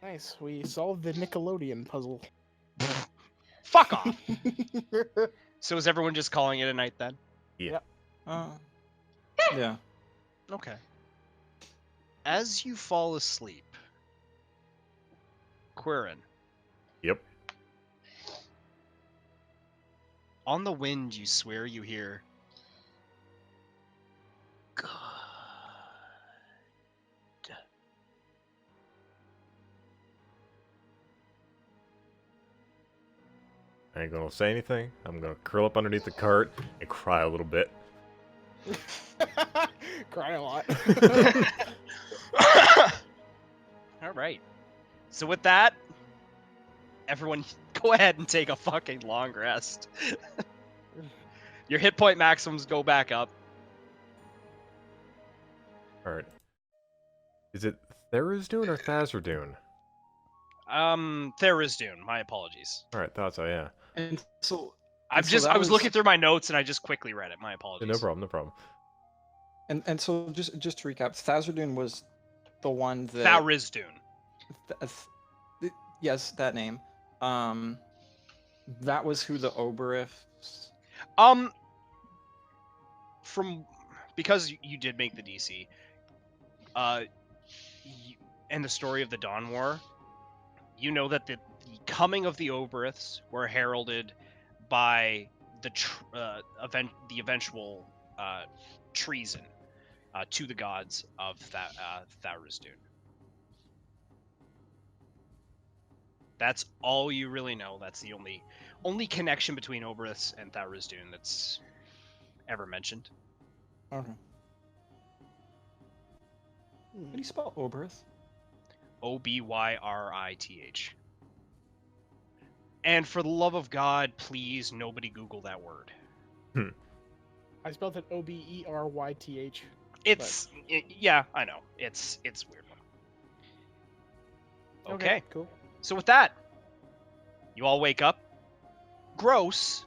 Nice. We solved the Nickelodeon puzzle. Fuck off. So is everyone just calling it a night then? Yeah. Yeah. Okay. As you fall asleep, Quirren, Yep. on the wind you swear you hear. Good. I ain't gonna say anything. I'm gonna curl up underneath the cart and cry a little bit. Cry a lot. All right. So with that, everyone go ahead and take a fucking long rest. Your hit point maximums go back up. Alright. Is it Tharizdun or Thazradoon? Tharizdun, my apologies. Alright, thought so, yeah. And so I that was looking through my notes and I just quickly read it. My apologies. No problem, no problem. And so just to recap, Thazradoon was the one that Tharizdun. yes, that name. That was who the Obyriths. From because you did make the DC, and the story of the Dawn War, you know that the coming of the Obyriths were heralded by the eventual treason to the gods of Tharizdun. That's all you really know. That's the only connection between Obyriths and Tharizdun that's ever mentioned. Okay. How do you spell Obyrith? ObyRith. And for the love of God, please nobody Google that word. I spelled it OberYth. Yeah, I know. It's a weird one. Okay. Cool. So with that, you all wake up. Gross,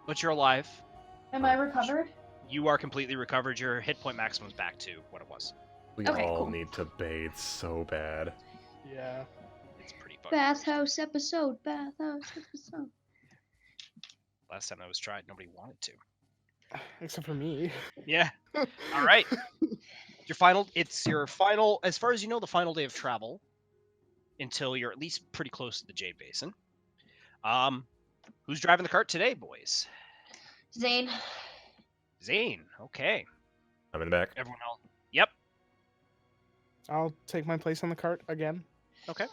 but you're alive. Am I recovered? You are completely recovered. Your hit point maximum is back to what it was. We Okay, all cool. need to bathe so bad. Yeah. It's pretty fun. Bathhouse episode. Last time that was tried, nobody wanted to. Except for me. Yeah. All right. It's your final, as far as you know, the final day of travel until you're at least pretty close to the Jade Basin. Who's driving the cart today, boys? Zane. Zane. Okay. I'm in the back. Everyone else. Yep. I'll take my place on the cart again. Okay.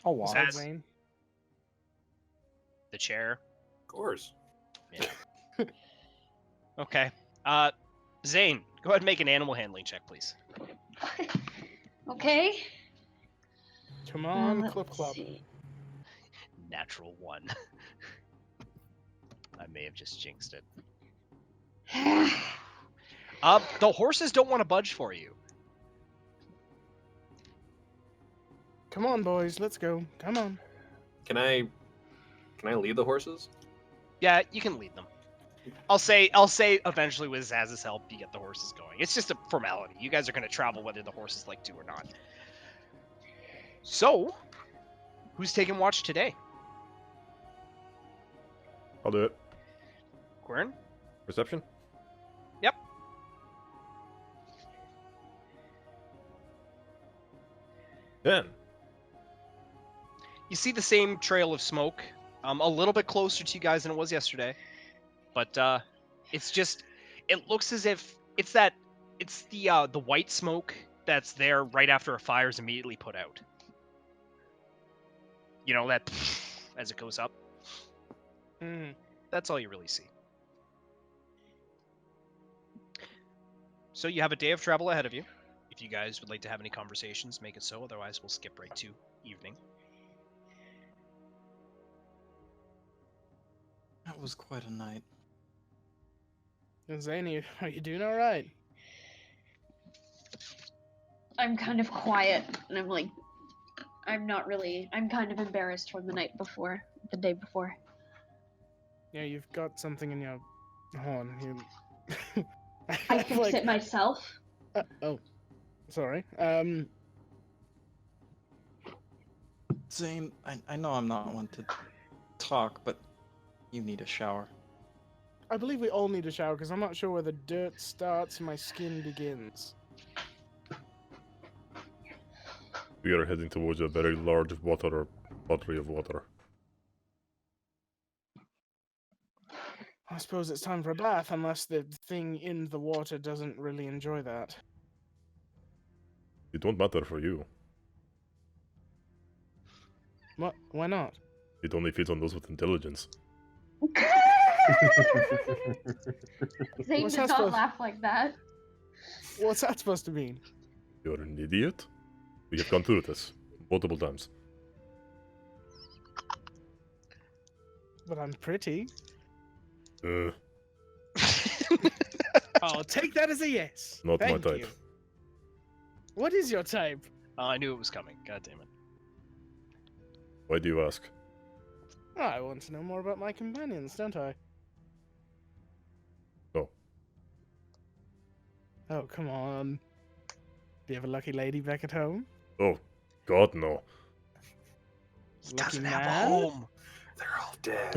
Oh wow. Sad. Zane. The chair. Of course. Yeah. Okay. Zane, go ahead and make an animal handling check, please. Okay. Come on, Let's Clip Club. see. Natural 1. I may have just jinxed it. The horses don't want to budge for you. Come on, boys, let's go. Come on. Can I lead the horses? Yeah, you can lead them. I'll say eventually with Zaz's help you get the horses going. It's just a formality. You guys are going to travel whether the horses like to or not. So, who's taking watch today? I'll do it. Quirren? Perception? Yep. Then. You see the same trail of smoke, a little bit closer to you guys than it was yesterday, but it looks as if it's the white smoke that's there right after a fire is immediately put out. You know that as it goes up. That's all you really see. So you have a day of travel ahead of you. If you guys would like to have any conversations, make it so. Otherwise, we'll skip right to evening. That was quite a night. Zane, are you doing all right? I'm kind of quiet, and I'm kind of embarrassed from the day before. Yeah, you've got something in your horn. I fixed it myself. Oh, sorry. Zane, I know I'm not one to talk, but you need a shower. I believe we all need a shower because I'm not sure where the dirt starts and my skin begins. We are heading towards a very large body of water. I suppose it's time for a bath, unless the thing in the water doesn't really enjoy that. It won't matter for you. What? Why not? It only feeds on those with intelligence. Zane What's did that not supposed- laugh like that. What's that supposed to mean? You're an idiot? We have gone through this multiple times. But I'm pretty. Uh, I'll take that as a yes. Not my Thank type. you. What is your type? I knew it was coming. God damn it. why do you ask? I want to know more about my companions, don't I? No. Oh, come on. Do you have a lucky lady back at home? Oh, God, no. He Lucky doesn't have a man? home. They're all dead.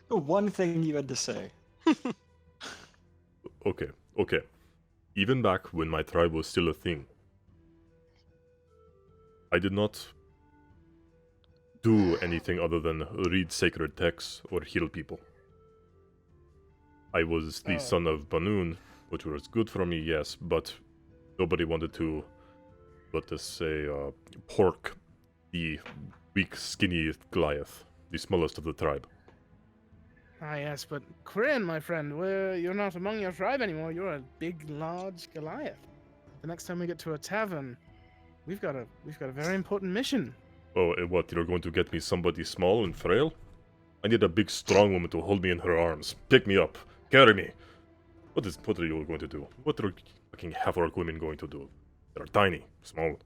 The one thing you had to say. Okay. Even back when my tribe was still a thing, I did not do anything other than read sacred texts or heal people. I was the son of Bahnoon, which was good for me, yes, but nobody wanted to, let us say, pork the weak, skinny Goliath, the smallest of the tribe. Ah, yes, but Quirren, my friend, you're not among your tribe anymore. You're a big, large Goliath. The next time we get to a tavern, we've got a very important mission. Oh, and what, you're going to get me somebody small and frail? I need a big, strong woman to hold me in her arms, pick me up, carry me. What are you going to do? What are fucking half-orc women going to do? They're tiny, small.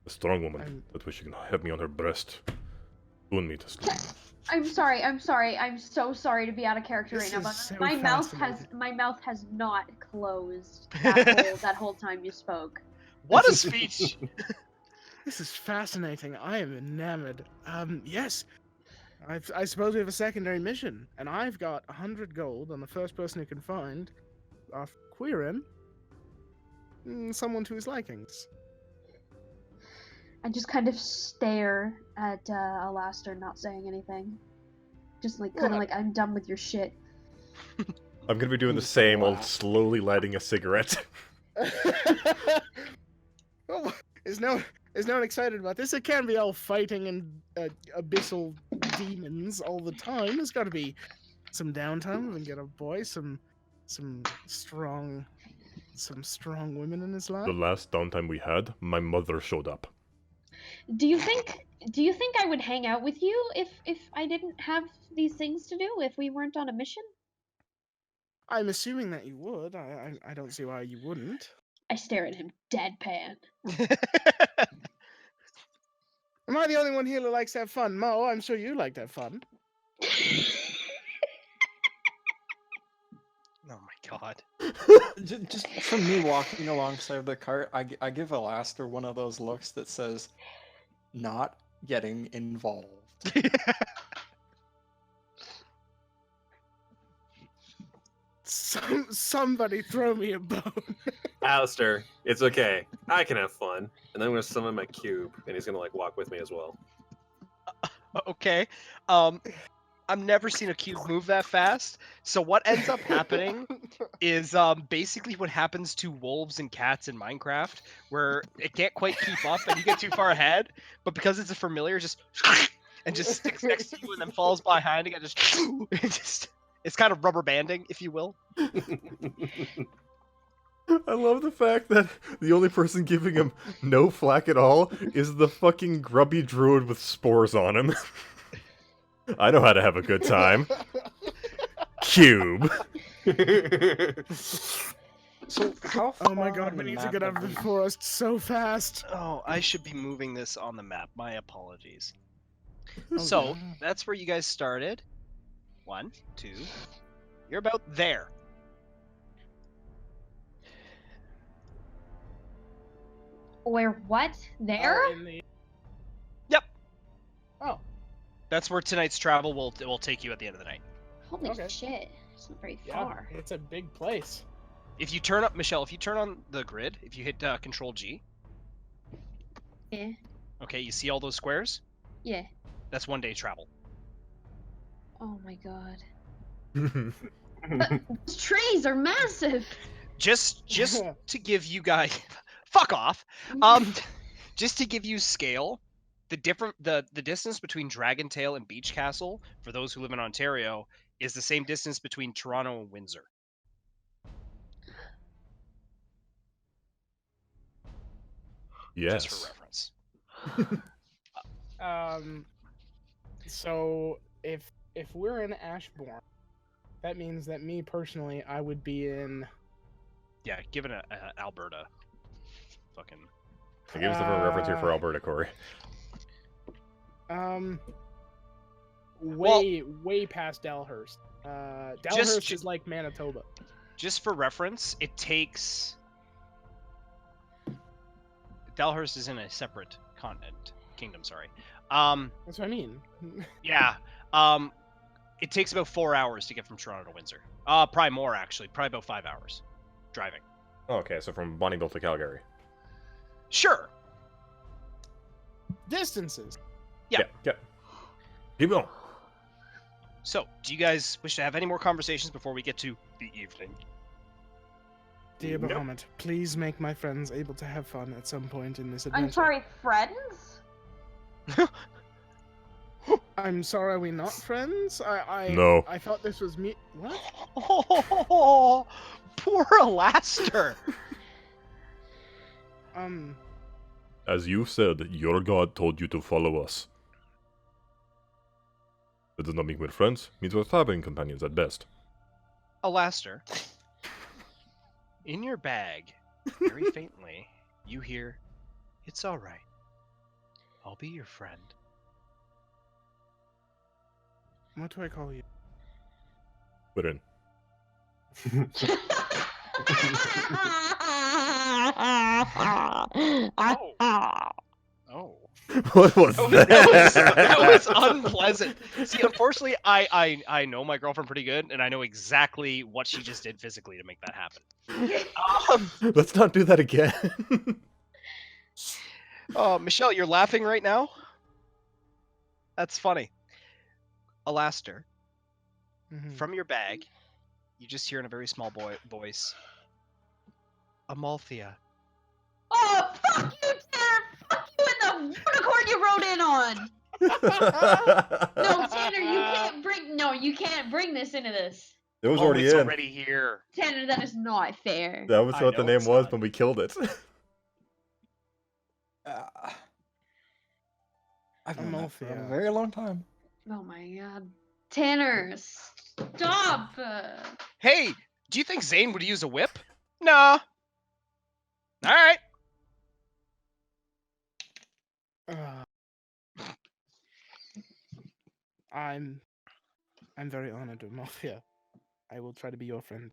A strong woman, that way she can have me on her breast, doing me to sleep. I'm sorry. I'm so sorry to be out of character This right now, is but so my mouth has not closed that whole time you spoke. What a speech! This is fascinating. I am enamored. Yes. I suppose we have a secondary mission, and I've got 100 gold on the first person who can find off Quirren someone to his likings. I just kind of stare at Alastair, not saying anything. Just like kind of like, I'm done with your shit. I'm gonna be doing the same, old slowly lighting a cigarette. Oh, is no one excited about this? It can't be all fighting and abyssal demons all the time. There's got to be some downtime and get a boy, some strong women in his life. The last downtime we had, my mother showed up. Do you think I would hang out with you if I didn't have these things to do, if we weren't on a mission? I'm assuming that you would. I don't see why you wouldn't. I stare at him deadpan. Am I the only one here who likes to have fun? Mo, I'm sure you like to have fun. Oh my god. Just from me walking alongside the cart, I give Alastair one of those looks that says, not getting involved. Somebody throw me a bone. Alistair, it's okay. I can have fun. And then I'm gonna summon my cube, and he's gonna like walk with me as well. Okay. I've never seen a cube move that fast. So what ends up happening is basically what happens to wolves and cats in Minecraft, where it can't quite keep up and you get too far ahead, but because it's a familiar, just sticks next to you and then falls behind again. It's kind of rubber banding, if you will. I love the fact that the only person giving him no flack at all is the fucking grubby druid with spores on him. I know how to have a good time. Cube. So how far Oh my god, on we the need to map get out of have the we- forest so fast. Oh, I should be moving this on the map. My apologies. Oh, So, yeah. that's where you guys started. 1, 2. You're about there. Where what? There? In the... Yep. Oh, That's where tonight's travel will take you at the end of the night. Holy Okay. shit. It's not very yeah, far. it's a big place. If you turn up, Michelle, if you turn on the grid, if you hit Control G, Yeah. okay, you see all those squares? Yeah. That's 1 day travel. Oh my god. Those trees are massive. Just to give you guys, fuck off. Just to give you scale, the distance between Dragontail and Beach Castle for those who live in Ontario is the same distance between Toronto and Windsor. Just for Yes. reference. So if we're in Ashbourne, that means that me personally, I would be in. Yeah, given a Alberta. Fucking. Give us a reference here for Alberta, Corey. Way past Dalhurst. Dalhurst is like Manitoba. Just for reference, it takes. Dalhurst is in a separate continent. Kingdom. Sorry. That's what I mean. Yeah. It takes about 4 hours to get from Toronto to Windsor. Probably more actually. Probably about 5 hours driving. Okay, so from Bonnyville to Calgary. Sure. Distances. Yeah. Yeah. Keep going. So, do you guys wish to have any more conversations before we get to the evening? Dear Nope. Bahamut, please make my friends able to have fun at some point in this adventure. I'm sorry, friends? I'm sorry, are we not friends? No. I thought this was me. What? Oh, poor Alastair. As you said, your god told you to follow us. That does not mean we're friends. Means we're traveling companions at best. Alastair, in your bag, very faintly, you hear, "It's all right. I'll be your friend." What do I call you? We're in. Oh. What was That was unpleasant. See, unfortunately, I know my girlfriend pretty good, and I know exactly what she just did physically to make that happen. Let's not do that again. Michelle, you're laughing right now? That's funny. Alastair, Mhm. from your bag, you just hear in a very small voice, "Amalthea." Oh, fuck you, Tanner! Fuck you in the unicorn you rode in on! No, Tanner, you can't bring this into this. It was Oh, already it's in. already here. Tanner, that is not fair. That was I what the know name it's was not. when we killed it. I've known that for a Amalthea. very long time. Oh my god. Tanner, stop! Hey, do you think Zane would use a whip? Nah. All right. I'm very honored, Amalthea. I will try to be your friend.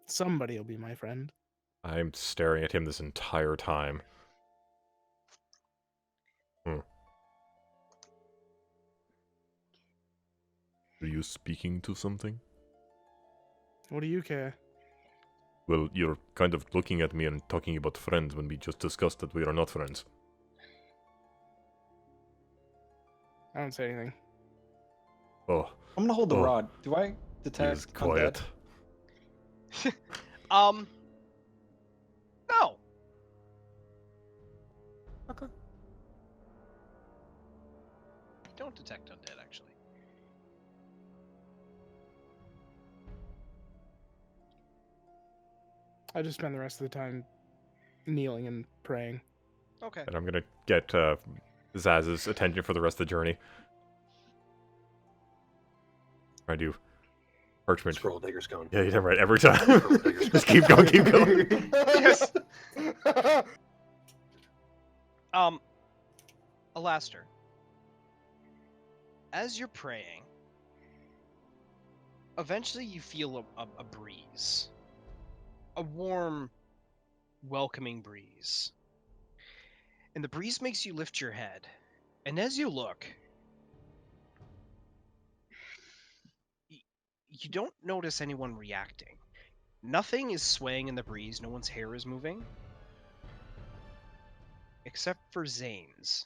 Somebody will be my friend. I'm staring at him this entire time. Are you speaking to something? What do you care? Well, you're kind of looking at me and talking about friends when we just discussed that we are not friends. I don't say anything. Oh, I'm gonna hold the Oh. rod. Do I he detect is quiet. undead? No. Okay. Don't detect undead, actually. I just spend the rest of the time kneeling and praying. Okay. And I'm gonna get Zaz's attention for the rest of the journey. I do. Parchment. Scroll digger's going. Yeah, you're right. Every time. Just keep going, keep going. Yes. Alastair, as you're praying, eventually you feel a breeze. A warm, welcoming breeze. And the breeze makes you lift your head. And as you look, you don't notice anyone reacting. Nothing is swaying in the breeze, no one's hair is moving. Except for Zane's.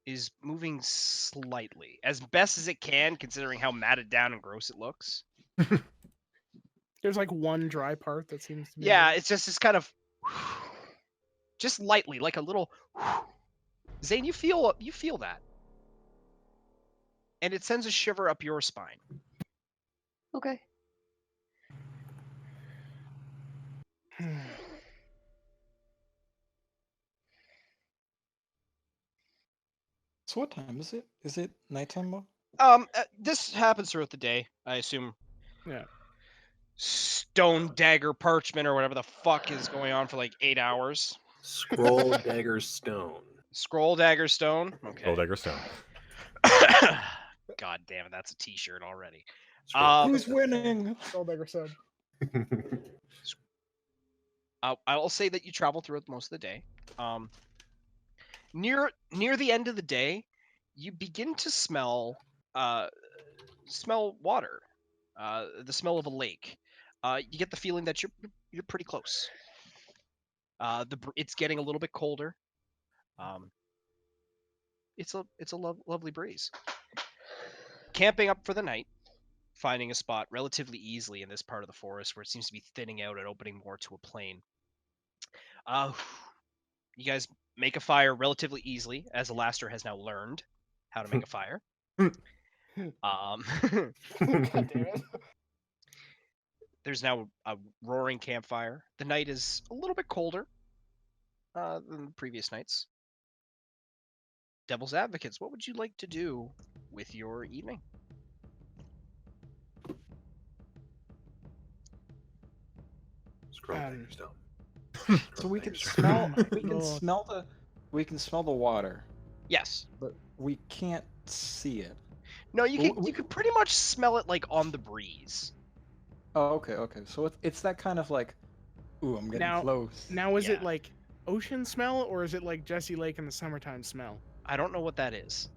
Is moving slightly. As best as it can, considering how matted down and gross it looks. There's like one dry part that seems to be. Yeah, it's just kind of just lightly, like a little Zane, you feel that. And it sends a shiver up your spine. Okay. So what time is it? Is it nighttime now? This happens throughout the day, I assume. Yeah. Stone dagger parchment or whatever the fuck is going on for like 8 hours. Scroll dagger stone. Scroll dagger stone. Okay. Gold Dagger Stone. God damn it, that's a t-shirt already. Scroll Who's winning? Gold Dagger said. I'll say that you travel throughout most of the day. Near the end of the day, you begin to smell water, the smell of a lake. You get the feeling that you're pretty close. It's getting a little bit colder. It's a lovely breeze. Camping up for the night, finding a spot relatively easily in this part of the forest where it seems to be thinning out and opening more to a plain. You guys make a fire relatively easily, as Alastair has now learned how to make a fire. God damn it. There's now a roaring campfire. The night is a little bit colder than the previous nights. Devil's Advocates, what would you like to do with your evening? Scroll fingers down. So we can Scroll smell we can smell the water, Yes. but we can't see it. No, you could pretty much smell it like on the breeze. Oh, okay. So it's that kind of like, ooh, I'm getting close. Now, is it Yeah. like ocean smell, or is it like Jesse Lake in the summertime smell? I don't know what that is.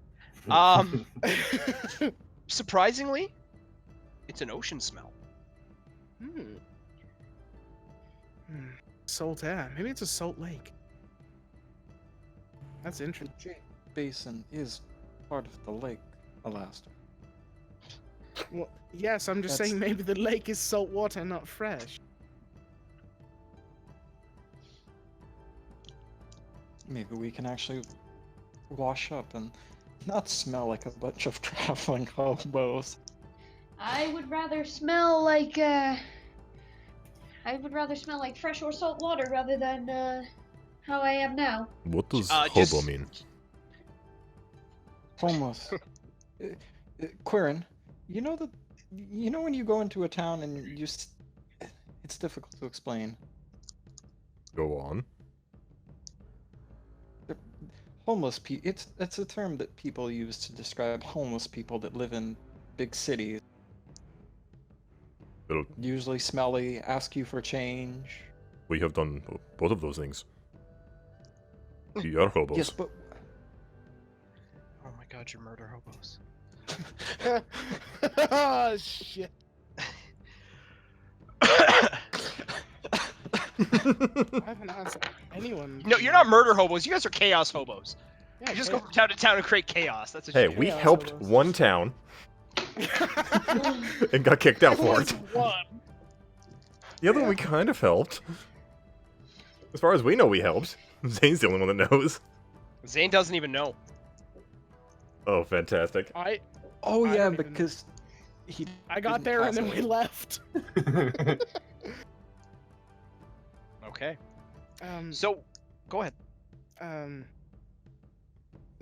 Surprisingly, it's an ocean smell. Salt air. Maybe it's a salt lake. That's interesting. Jade Basin is part of the lake, Alastair. Well, yes, I'm just That's- saying maybe the lake is salt water, not fresh. Maybe we can actually wash up and not smell like a bunch of traveling hobos. I would rather smell like fresh or salt water rather than how I am now. What does hobo just- mean? Homeless. Quirren, you know when you go into a town and it's difficult to explain. Go on. Homeless people. It's a term that people use to describe homeless people that live in big cities. Well, Usually smelly, ask you for change. we have done both of those things. We are hobos. Yes, but Oh my god, you're murder hobos. Oh shit! I haven't asked anyone. No, you're not murder hobos. You guys are chaos hobos. Yeah, You just okay. go from town to town and create chaos. That's what Hey, you do. we Yeah, helped hobos. one town and got kicked out for it. One. The other one we kind of helped. As far as we know, we helped. Zane's the only one that knows. Zane doesn't even know. Oh, fantastic. oh I yeah, don't even- because I got didn't there and pass then we away. left. Okay. Um, So, go ahead.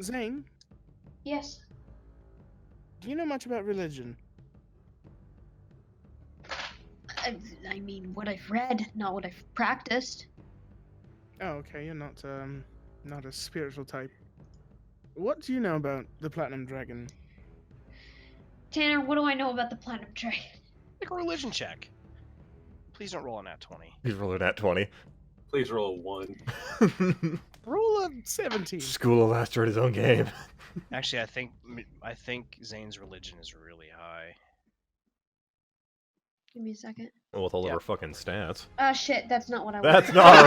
Zane, Yes. do you know much about religion? I mean, what I've read, not what I've practiced. Oh, okay, you're not a spiritual type. What do you know about the Platinum Dragon? Tanner, what do I know about the Platinum Dragon? Make a religion check. Please don't roll on that 20. He's rolling at 20. Please roll a 1. Roll a 17. School of Alastair at his own game. Actually, I think Zane's religion is really high. Give me a second. Well, with all Yeah. of our fucking stats. Ah, shit, that's not what I That's wanted. not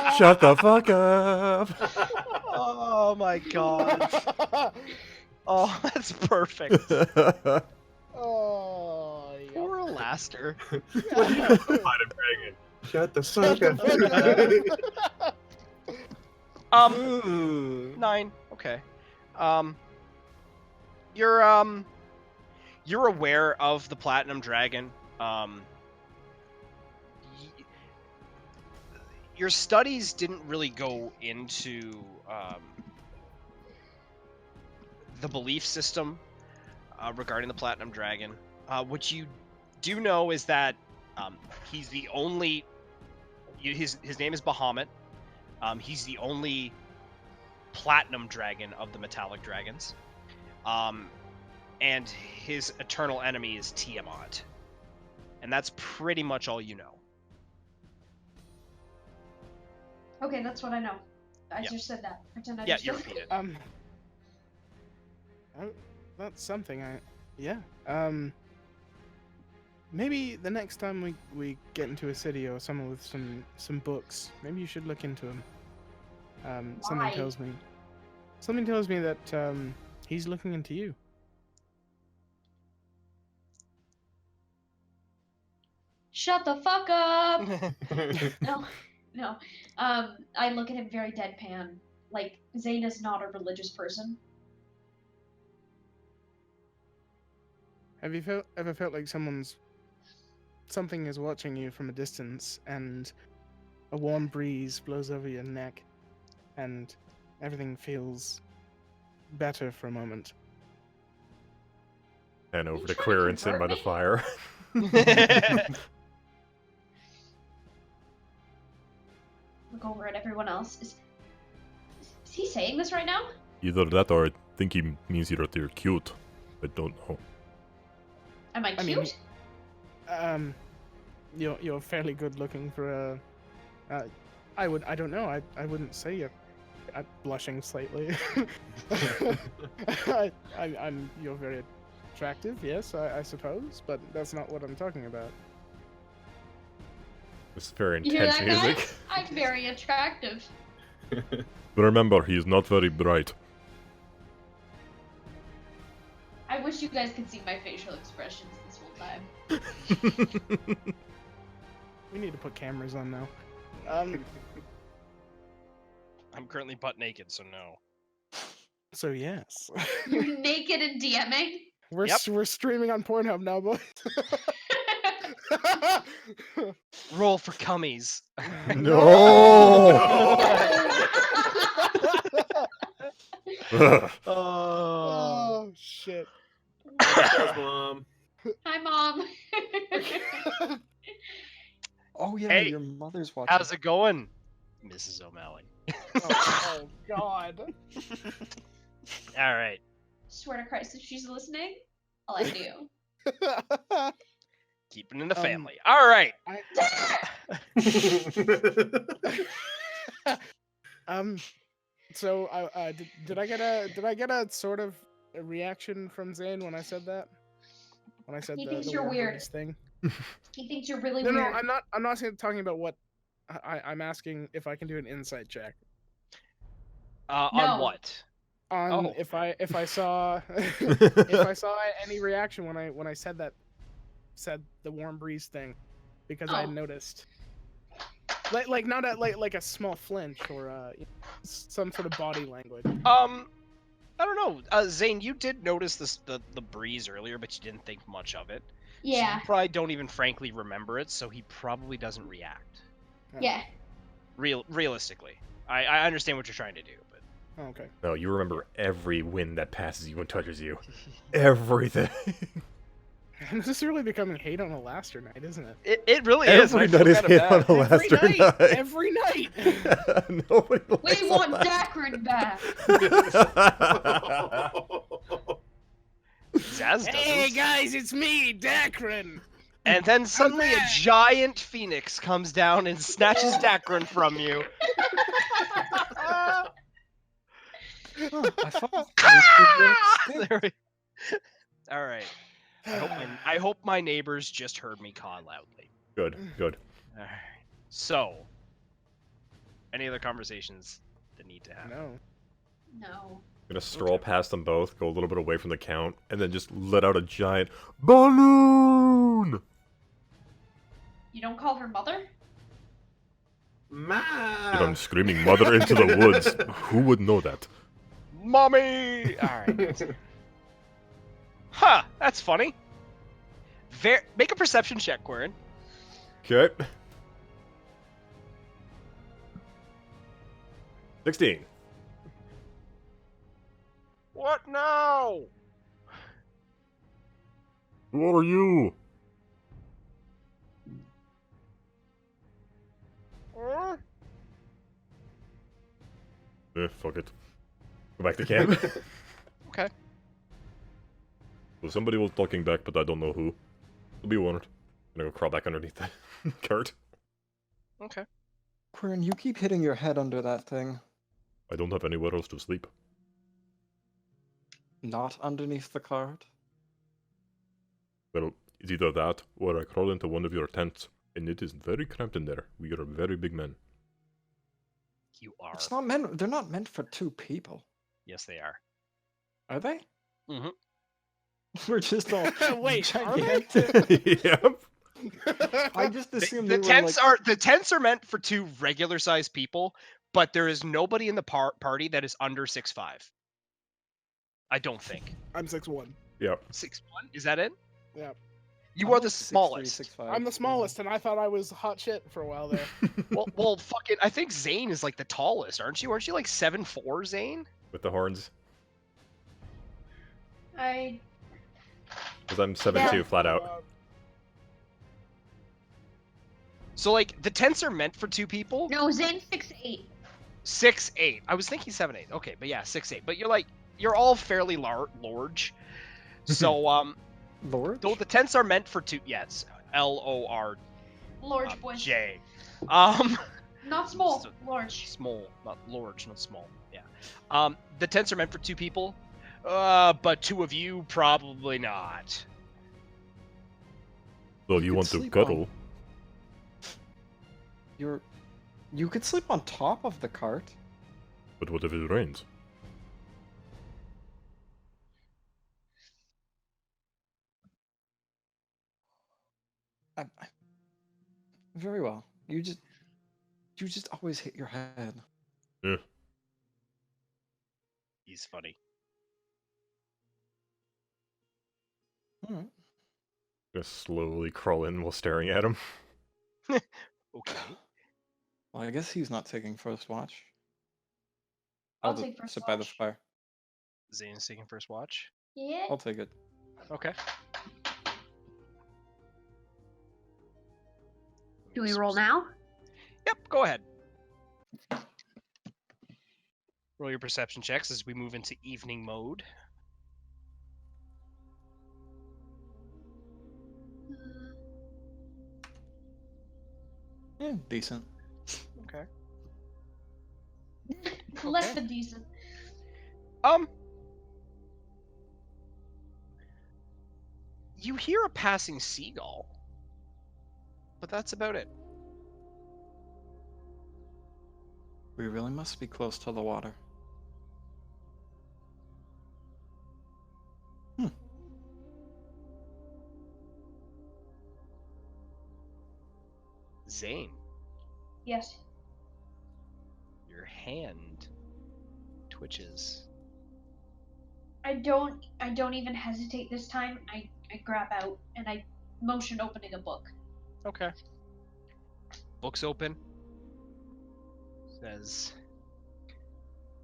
right. Shut the fuck up. Oh my god. Oh, that's perfect. Oh, Poor Alastair. yeah. Dragon. Shut the fuck up. 9. Okay. You're aware of the Platinum Dragon. Your studies didn't really go into the belief system regarding the Platinum Dragon. What you do know is that he's the only. His name is Bahamut. He's the only Platinum Dragon of the Metallic Dragons. And his eternal enemy is Tiamat. and that's pretty much all you know. Okay, that's what I know. I Yeah. just said that. Pretend I Yeah, just you did. repeat it. That's something. Yeah. Maybe the next time we get into a city or someone with some books, maybe you should look into him. Something Why? tells me that he's looking into you. Shut the fuck up! No. I look at him very deadpan. Like, Zane is not a religious person. Have you ever felt like something is watching you from a distance, and a warm breeze blows over your neck, and everything feels better for a moment? And over You to trying to Quirrens sitting by convert the fire. Look over at everyone else. Is he saying this right now? Either that or I think he means you're cute. I don't know. Am I I cute? mean, you're fairly good looking for a. I don't know. I wouldn't say you're. I'm blushing slightly. You're very attractive, yes, I suppose, but that's not what I'm talking about. It's very You hear intense that, music. guys? I'm very attractive. But remember, he is not very bright. I wish you guys could see my facial expressions this whole time. We need to put cameras on now. I'm currently butt naked, so no. So yes, You're naked and DMing? we're streaming on Pornhub now, boys. Roll for cummies. No! Ugh. Oh shit. Thanks, Mom. Hi, Mom. Oh yeah, Hey, your mother's watching. How's it going, Mrs. O'Malley? Oh god. All right. Swear to Christ, if she's listening, I'll end you. Keeping in the Um, family. All right. So did I get a sort of a reaction from Zane when I said that? When I said He the thinks you're weird. Warburgs thing? He thinks you're really No, weird. I'm not talking about what I'm asking if I can do an insight check No. On what? on Oh. if I saw if I saw any reaction when I said the warm breeze thing, because I had Oh. noticed like not like a small flinch or some sort of body language. I don't know. Zane, you did notice the breeze earlier, but you didn't think much of it. So Yeah. you probably don't even frankly remember it, so he probably doesn't react. Yeah. Realistically. I understand what you're trying to do, but Oh, okay. No, you remember every wind that passes you and touches you. Everything. This is really becoming hate on a Laster night, isn't it? it really is. Every I feel night is kinda hit bad. on a Laster night. Every night. Nobody likes We a want Laster. Dacron back. Zaz doesn't. Hey guys, it's me, Dacron. And then suddenly a back. giant phoenix comes down and snatches Dacron from you. I thought There we- All right. I hope my neighbors just heard me caw loudly. Good, good. All right. So, any other conversations that need to happen? No. No. Gonna stroll past them both, go a little bit away from the count, and then just let out a giant balloon. You don't call her mother? If Mom. I'm screaming mother into the woods, who would know that? Mommy! All right. Huh, that's funny. Make a perception check, Quirren. Okay. 16. What now? Who are you? Huh? Fuck it. Go back to camp. Okay. So somebody was talking back, but I don't know who. I'll be warned. gonna go crawl back underneath the cart. Okay. Quirren, you keep hitting your head under that thing. I don't have anywhere else to sleep. Not underneath the cart. Well, it's either that, or I crawl into one of your tents, and it is very cramped in there. We are very big men. You are. It's not meant. They're not meant for 2 people. Yes, they are. Are they? Mm-hmm. We're just all Wait, are they? gigantic. Yep. I just assumed The they were tents like, are the tents are meant for 2 regular-sized people, but there is nobody in the party that is under 6'5". I don't think. I'm 6'1". Yep. 6'1"? Is that it? Yeah. You I'm are the like 6'3", smallest. 6'5". I'm the smallest, and I thought I was hot shit for a while there. Well, fucking. I think Zane is like the tallest, aren't you? Aren't you like 7'4", Zane? With the horns. I Because I'm 7'2", Yeah. flat out. So like the tents are meant for 2 people. no, Zane's 6'8". 6'8". I was thinking 7'8". Okay, but yeah, 6'8". But you're all fairly large. So Lord? though the tents are meant for 2. Yes, LORJ. Large boy. Not small. So- Large. Small, not large, not small. Yeah. The tents are meant for 2 people. But 2 of you probably not. Well, You you could want to sleep cuddle. You could sleep on top of the cart. But what if it rains? Very well. You just always hit your head. He's funny. Alright. Just slowly crawl in while staring at him. Okay. Well, I guess he's not taking first watch. I'll just take first sit by the watch. fire. Zane's taking first watch. Yeah. I'll take it. Okay. Do we roll now? Yep, go ahead. Roll your perception checks as we move into evening mode. Yeah, decent. Okay. Less Okay. than decent. You hear a passing seagull, but that's about it. We really must be close to the water. Zane, Yes. your hand twitches. I don't even hesitate this time. I grab out and I motion opening a book. Okay. Book's open. Says,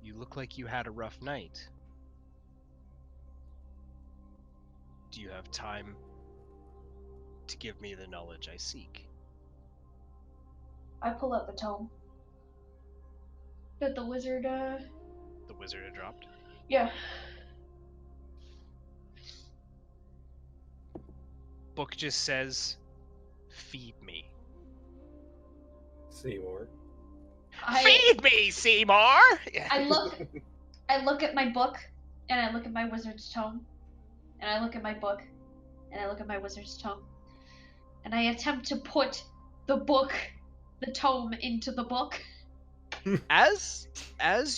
"You look like you had a rough night. Do you have time to give me the knowledge I seek?" I pull out the tome that the wizard The wizard had dropped. yeah. Book just says, "Feed me." Seymour. Feed me, Seymour! I look at my book and I look at my wizard's tome and I look at my book and I look at my wizard's tome and I attempt to put the tome into the book. As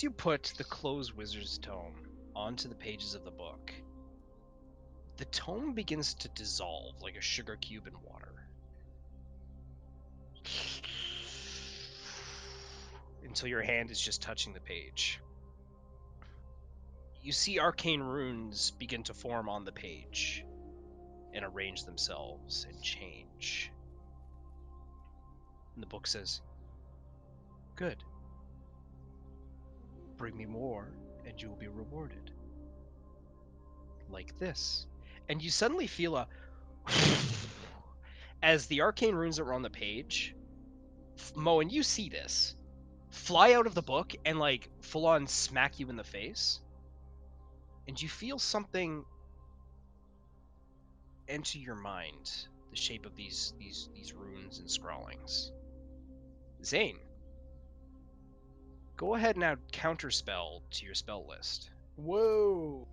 you put the closed wizard's tome onto the pages of the book, the tome begins to dissolve like a sugar cube in water. Until your hand is just touching the page. You see arcane runes begin to form on the page and arrange themselves and change. And the book says, "Good. Bring me more, and you will be rewarded." Like this. And you suddenly feel a as the arcane runes that were on the page, Mo, and you see this, fly out of the book and like full on smack you in the face. And you feel something enter your mind the shape of these runes and scrawlings. Zane, go ahead and add counterspell to your spell list. Whoa.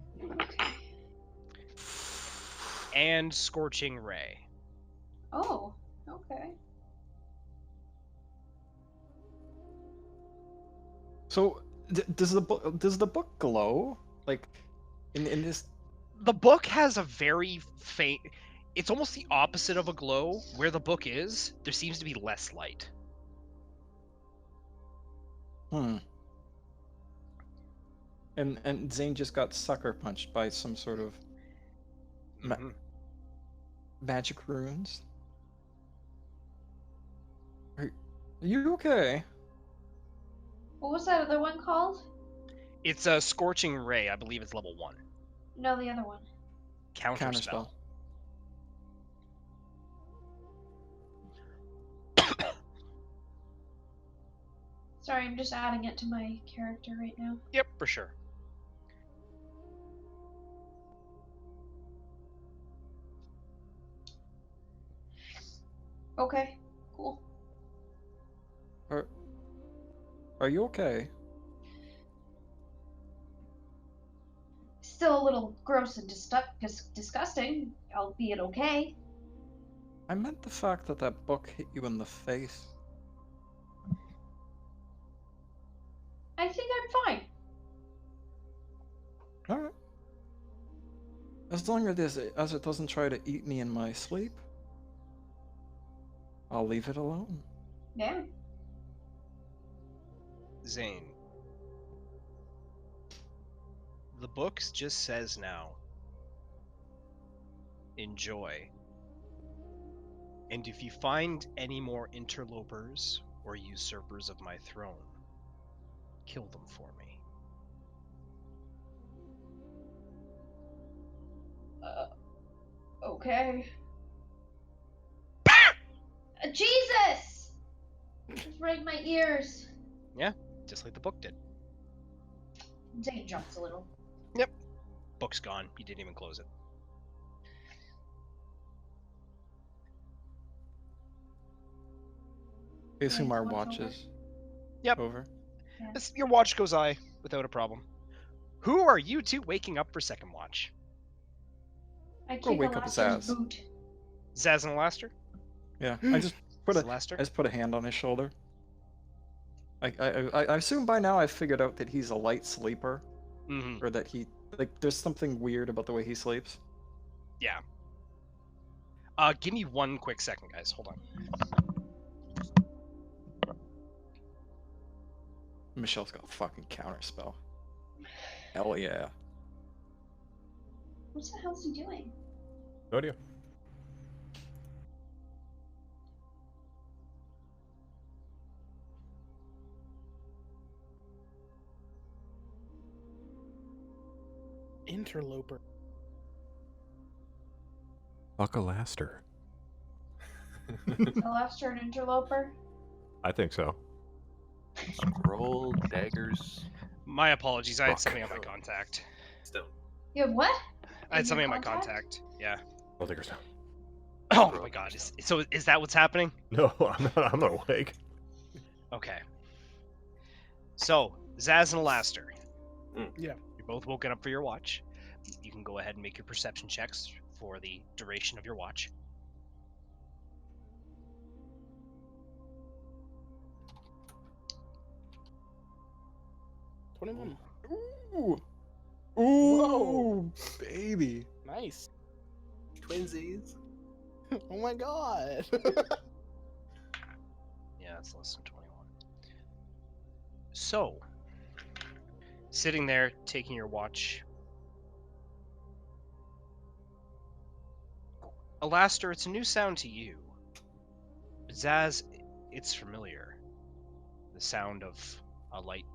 And Scorching Ray. Oh, okay. So, does the book glow? Like, in this? The book has a very faint. It's almost the opposite of a glow. Where the book is, there seems to be less light. And Zane just got sucker punched by some sort of Mhm. magic runes. Are you okay? What was that other one called? It's a Scorching Ray. I believe it's level 1. No, the other one. Counterspell. Sorry, I'm just adding it to my character right now. Yep, for sure. Okay, cool. Are you okay? Still a little gross and disgusting, albeit okay. I meant the fact that that book hit you in the face. I think I'm fine. Alright. As long as it doesn't try to eat me in my sleep, I'll leave it alone. Yeah. Zane. The book just says now, enjoy. And if you find any more interlopers or usurpers of my throne, kill them for me. Okay. Jesus! It's right in my ears. Yeah, just like the book did. Zane jumps a little. Book's gone. You didn't even close it. I assume our Watch over. watch is Yep. over. Your watch goes by without a problem. Who are you two waking up for second watch? I Go kick wake up Alastair's Zaz. boot. Zaz and Alastair? Yeah, I just put a Alastair? hand on his shoulder. I assume by now I've figured out that he's a light sleeper, Mm-hmm. or that there's something weird about the way he sleeps. Yeah. Give me 1 quick second, guys. Hold on. Michelle's got a fucking counterspell. Hell yeah. What the hell's he doing? No idea. Interloper. Fuck Alastair. Alastair an interloper? I think so. Scroll, daggers, My apologies. I had Fuck. something on my contact. stone. You have what? I had In something your on my contact. Yeah. I'll take her down. Oh my god. So is that what's happening? No, I'm not awake. Okay. So, Zaz and Alastair. Yeah. You're both woken up for your watch. You can go ahead and make your perception checks for the duration of your watch. $21. Ooh. Ooh, Whoa. baby. Nice. Twinsies. Oh my god. Yeah, that's less than 21. So, sitting there, taking your watch. Alastair, it's a new sound to you. But Zaz, it's familiar. The sound of a light.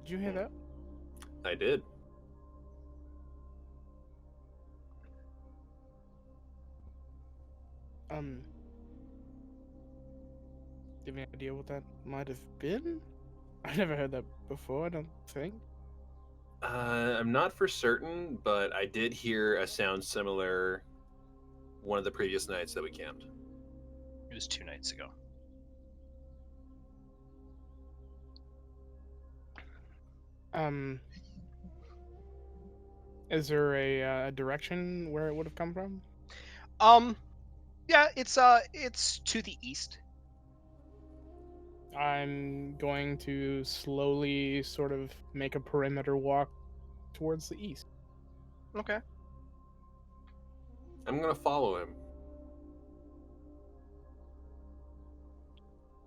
Did you hear that? I did. Do you have any idea what that might have been? I never heard that before, I don't think. I'm not for certain, but I did hear a sound similar one of the previous nights that we camped. It was 2 nights ago. Is there a direction where it would have come from? Yeah, it's to the east. I'm going to slowly sort of make a perimeter walk towards the east. Okay. I'm gonna follow him.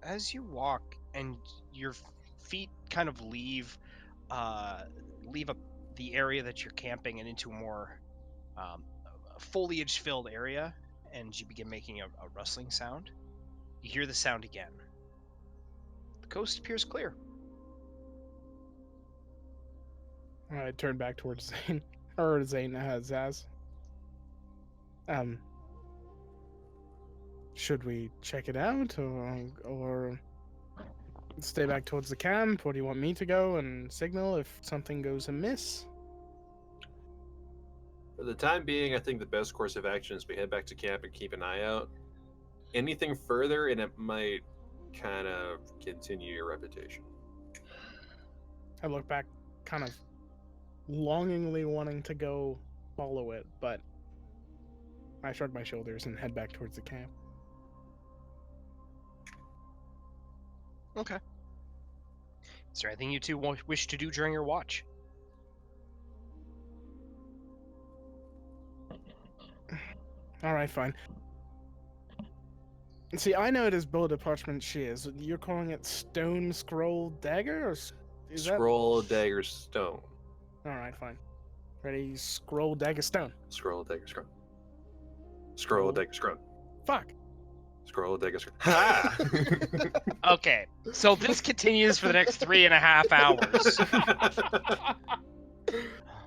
As you walk and your feet kind of leave the area that you're camping and into a more foliage-filled area, and you begin making a rustling sound, you hear the sound again. The coast appears clear. I turn back towards Zane, or Zaz. Should we check it out, or stay back towards the camp? Or do you want me to go and signal if something goes amiss? For the time being, I think the best course of action is we head back to camp and keep an eye out. Anything further, and it might kind of continue your reputation. I look back, kind of longingly wanting to go follow it, but I shrug my shoulders and head back towards the camp. Okay. Is there anything you two wish to do during your watch? All right, fine. See, I know it as bullet parchment shears. You're calling it stone scroll dagger, or is Scroll, dagger, stone. All right, fine. Ready? Scroll, dagger, stone. Scroll, dagger, scroll. Scroll, dagger, scroll. Fuck. Scroll, dagger, scroll. Ha! Okay, so this continues for the next 3.5 hours. Oh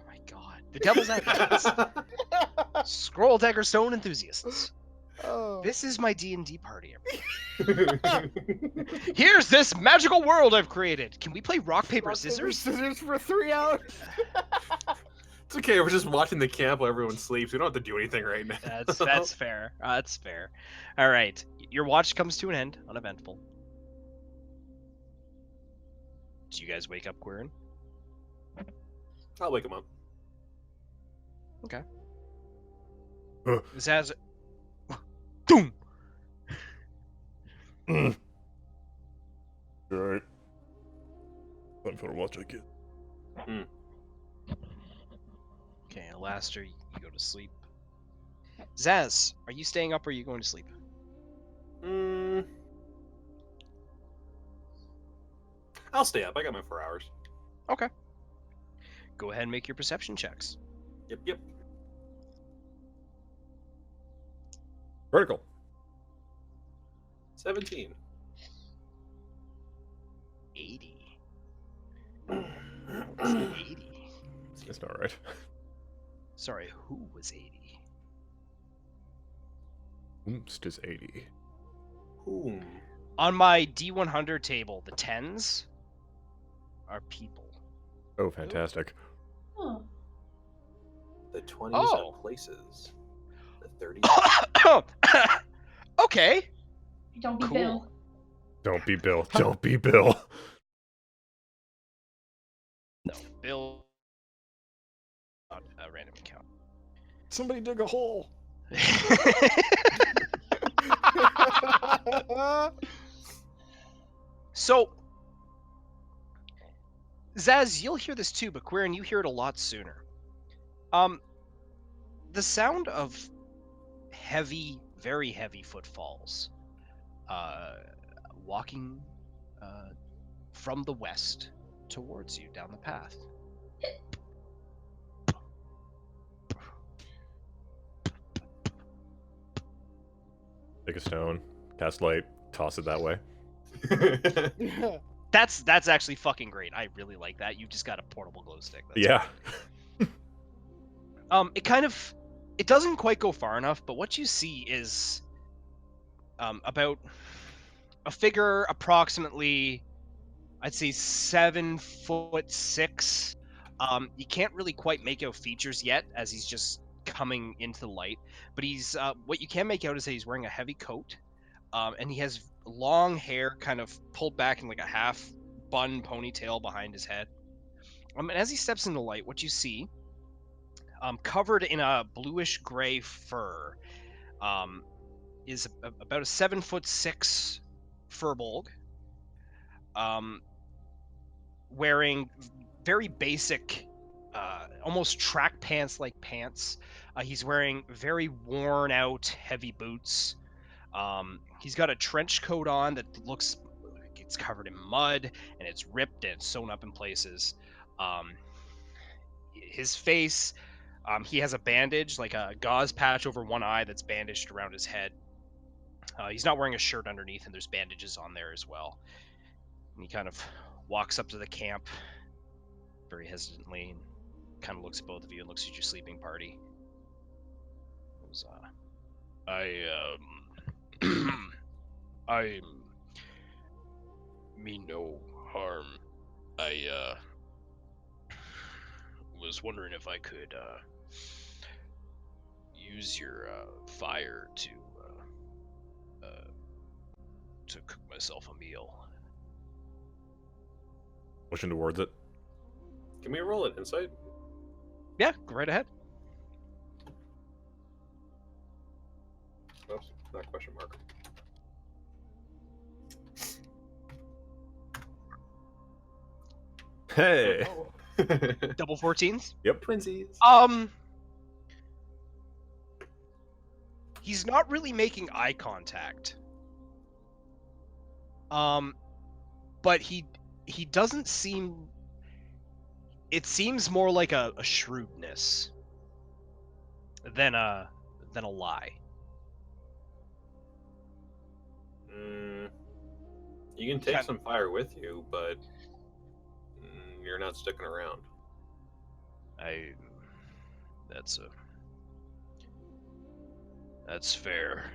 my god. The devil's advocates. Scroll, dagger, stone enthusiasts. Oh. This is my D&D party. Here's this magical world I've created. Can we play rock, paper, scissors? Scissors for 3 hours. It's okay. We're just watching the camp while everyone sleeps. We don't have to do anything right now. That's fair. That's fair. All right. Your watch comes to an end, uneventful. Do you guys wake up, Quirren? I'll wake him up. Okay. Uh. This has. Boom. Alright. Time for a watch again. Okay, Alastair, you go to sleep. Zaz, are you staying up or are you going to sleep? I'll stay up. I got my 4 hours. Okay. Go ahead and make your perception checks. Yep. Vertical. 17. 80. 80. That's not right. Sorry, who was 80? Oops, is 80. Whom? On my D100 table, the 10s are people. Oh, fantastic. Oh. The 20s Oh. are places. The 30s. Okay. Don't be Cool. Bill. Don't be Bill. Don't be Bill. No, Bill. Not a random account. Somebody dig a hole. So, Zaz, you'll hear this too, but Quirren, you hear it a lot sooner. The sound of heavy, very heavy footfalls, walking from the west towards you down the path. Take a stone, cast light, toss it that way. That's actually fucking great. I really like that. You've just got a portable glow stick. That's Yeah. It doesn't quite go far enough, but what you see is about a figure approximately, I'd say 7'6", You can't really quite make out features yet, as he's just coming into the light. But he's what you can make out is that he's wearing a heavy coat, and he has long hair, kind of pulled back in like a half bun ponytail behind his head. And as he steps in the light, what you see, covered in a bluish gray fur, is about a 7'6" furbolg, wearing very basic, almost track pants like pants. He's wearing very worn out heavy boots. He's got a trench coat on that looks like it's covered in mud and it's ripped and sewn up in places. His face, he has a bandage, like a gauze patch over one eye that's bandaged around his head. He's not wearing a shirt underneath, and there's bandages on there as well. And he kind of walks up to the camp very hesitantly and kind of looks at both of you and looks at your sleeping party. He goes, I mean no harm. I was wondering if I could use your fire to cook myself a meal. Pushing towards it. Can we roll it insight? Yeah, go right ahead. Oops, not question mark. Hey! Double 14s? Yep. Twinsies. He's not really making eye contact. But he doesn't seem. It seems more like a shrewdness than a lie. You can take some fire with you, but you're not sticking around. That's fair.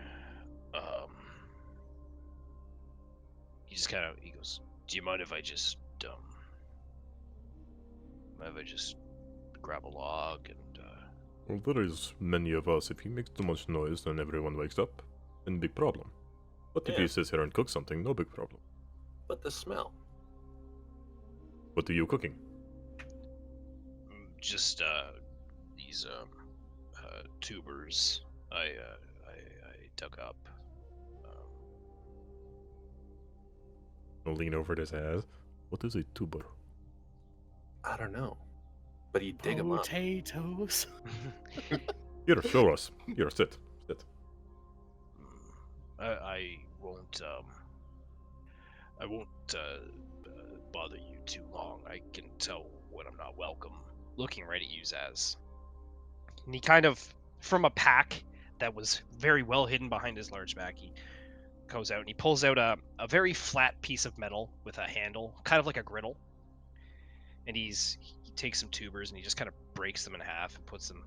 He goes, do you mind if I just grab a log and Well, there is many of us. If he makes too much noise, then everyone wakes up. And big problem. But if he sits here and cooks something, no big problem. But the smell. What are you cooking? just these tubers I dug up. I'll lean over at his ass. What is a tuber? I don't know, but you dig them up. Potatoes. Here, show us. Here, sit. I won't bother you too long. I can tell when I'm not welcome. Looking right at you, Zaz. And he kind of, from a pack that was very well hidden behind his large back, he goes out and he pulls out a very flat piece of metal with a handle, kind of like a griddle. And he takes some tubers and he just kind of breaks them in half and puts them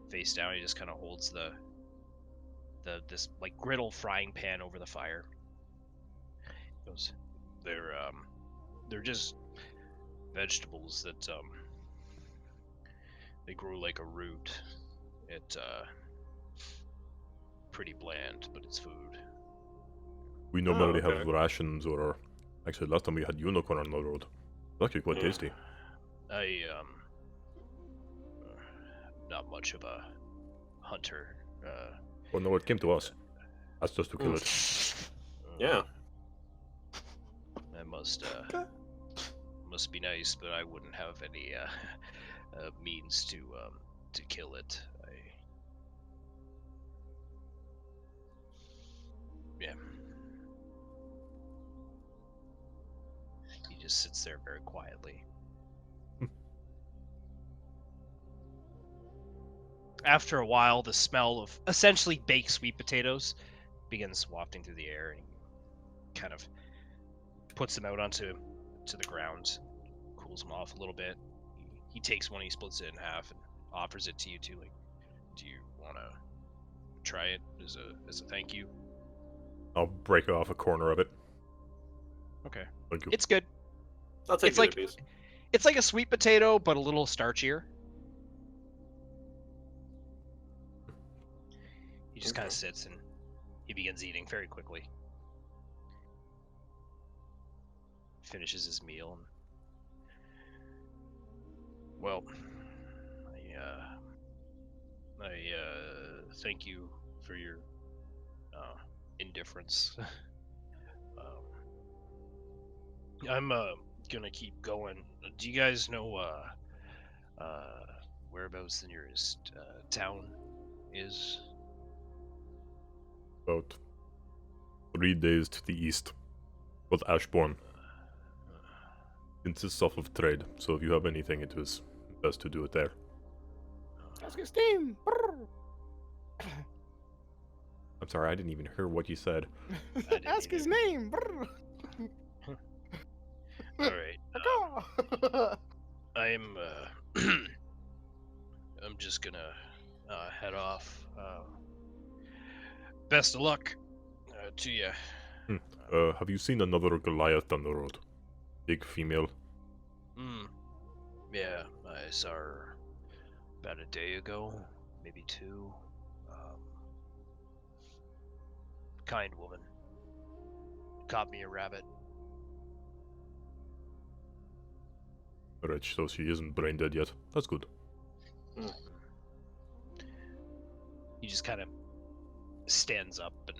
face down. He just kind of holds this like griddle frying pan over the fire. He goes, they're just vegetables that they grow like a root. It pretty bland, but it's food. We normally have rations, or actually last time we had unicorn on the road. It's actually quite tasty. I not much of a hunter. Well, no, it came to us. That's just to kill it. Yeah. That must be nice, but I wouldn't have any means to kill it. Yeah. He just sits there very quietly. After a while, the smell of essentially baked sweet potatoes begins wafting through the air, and he kind of puts them out onto the ground, cools them off a little bit. He takes one, he splits it in half, and offers it to you two. Like, do you want to try it as a thank you? I'll break off a corner of it. Okay. Thank you. It's good. I'll take It's the like other piece. It's like a sweet potato, but a little starchier. He just kind of sits and he begins eating very quickly. Finishes his meal. And... Well, I thank you for your indifference. I'm gonna keep going. Do you guys know whereabouts the nearest town is? About 3 days to the east. Called Ashbourne. Consists off of trade, so if you have anything, it was best to do it there. Ask his name. I'm sorry, I didn't even hear what you said. Ask his name. All right. I'm I'm just gonna head off. Best of luck to you. Have you seen another Goliath down the road? Big female. Yeah, I saw her about a day ago, maybe 2. Kind woman. Caught me a rabbit. Right, so she isn't brain dead yet. That's good. He just kind of stands up and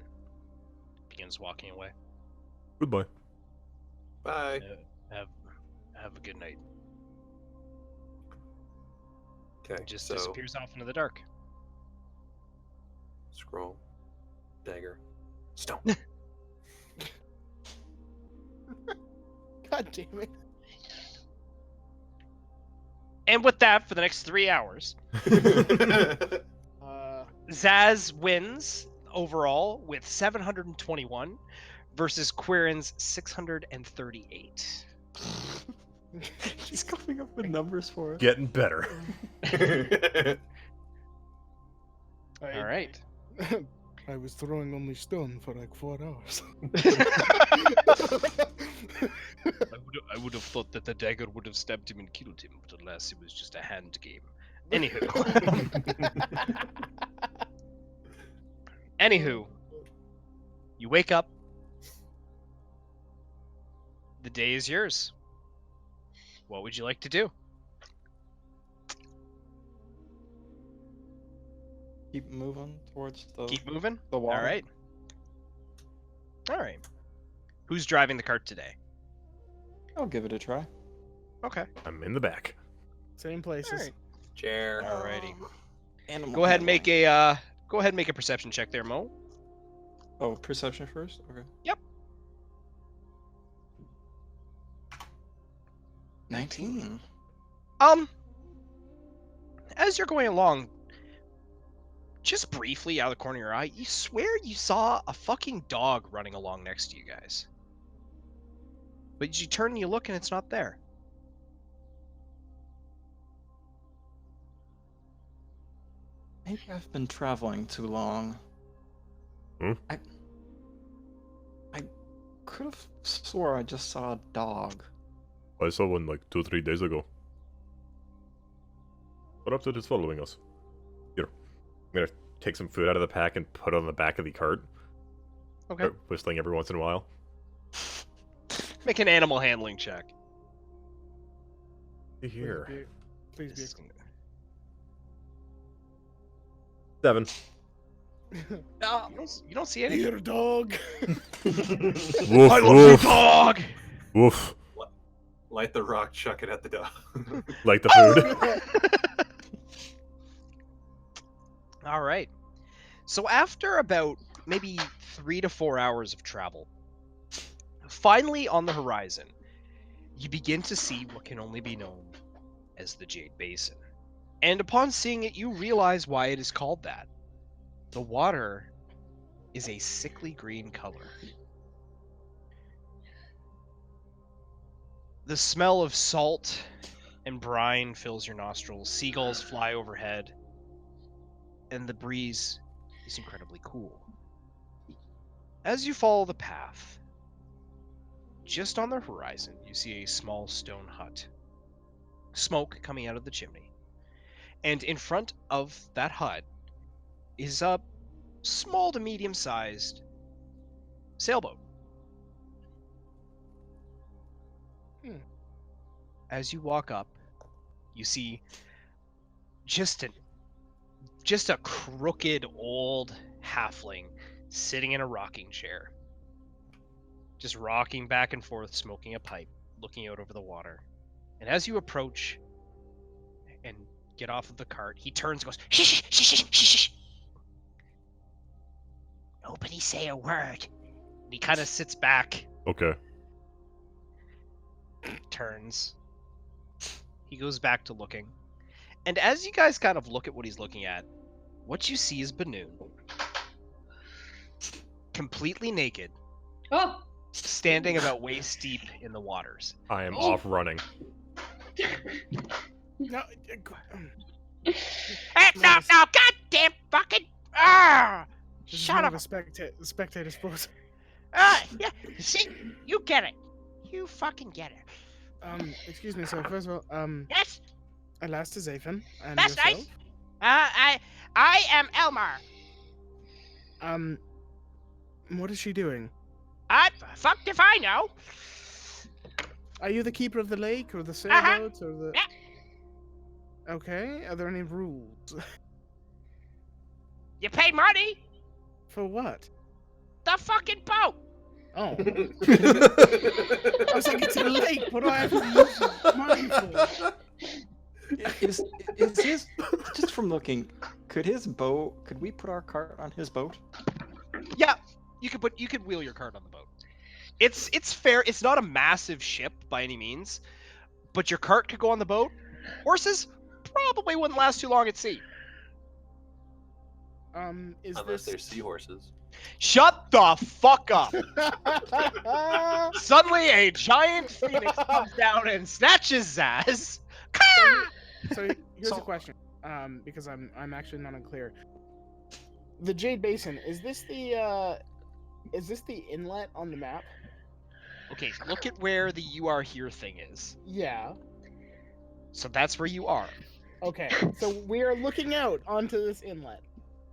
begins walking away. Goodbye. Bye. Have a good night. Okay. Just so disappears off into the dark. scroll, dagger, stone. God damn it. And with that, for the next 3 hours, Zaz wins overall with 721 versus Quirrens 638. He's coming up with numbers for us. Getting better. All right. I was throwing only stone for like 4 hours. I would have thought that the dagger would have stabbed him and killed him, but alas, it was just a hand game. Anywho, you wake up. The day is yours. What would you like to do? Keep moving towards the Keep moving? the water. All right. All right. Who's driving the cart today? I'll give it a try. Okay. I'm in the back. Same places. All right. Chair. Alrighty. Animal Go ahead and make handling. a perception check there, Mo. Oh, perception first? Okay. Yep. 19. As you're going along, just briefly out of the corner of your eye, you swear you saw a fucking dog running along next to you guys. But you turn and you look and it's not there. Maybe I've been traveling too long. Hmm? I could have swore I just saw a dog. I saw one like 2-3 days ago. Perhaps it is following us. Here, I'm gonna take some food out of the pack and put it on the back of the cart. Okay. Start whistling every once in a while. Make an animal handling check. Here. Please be. 7. You don't see anything. Here, dog. Woof, I love woof, you, dog! woof. Light the rock, chuck it at the dog. Like the food. All right. So after about maybe 3 to 4 hours of travel, finally on the horizon, you begin to see what can only be known as the Jade Basin. And upon seeing it, you realize why it is called that. The water is a sickly green color. The smell of salt and brine fills your nostrils. Seagulls fly overhead. And the breeze is incredibly cool. As you follow the path, just on the horizon, you see a small stone hut smoke coming out of the chimney. And in front of that hut is a small to medium-sized sailboat. As you walk up, you see just a crooked old halfling sitting in a rocking chair, just rocking back and forth, smoking a pipe, looking out over the water. And as you approach and get off of the cart, he turns and goes, shh, shh, shh, shh, shh, shh. Nobody say a word. And he kind of sits back, Okay. turns. He goes back to looking. And as you guys kind of look at what he's looking at, what you see is Bahnoon. Completely naked, Oh, standing about waist deep in the waters. I am off running. No, Hey, no, goddamn fucking... Ah! this is Shut more up! of a spectator sport. Yeah, see? You get it. You fucking get it. Excuse me, so first of all, Yes, Alas to Zathan, and that's yourself. nice. I am Elmar. What is she doing? Fucked if I know. Are you the keeper of the lake, or the sailboat, or the... Yeah. Okay, are there any rules? You pay money? For what? The fucking boat. Oh. I was like, it's a lake, what do I have to use money for? Is his, just from looking, could we put our cart on his boat? Yeah, you could wheel your cart on the boat. It's fair. It's not a massive ship by any means, but your cart could go on the boat. Horses probably wouldn't last too long at sea. Is Unless they're this... seahorses. Shut the fuck up! Suddenly, a giant phoenix comes down and snatches Zaz. So here's a question, because I'm actually not unclear. The Jade Basin, is this the inlet on the map? Okay, look at where the "you are here" thing is. Yeah. So that's where you are. Okay, so we are looking out onto this inlet.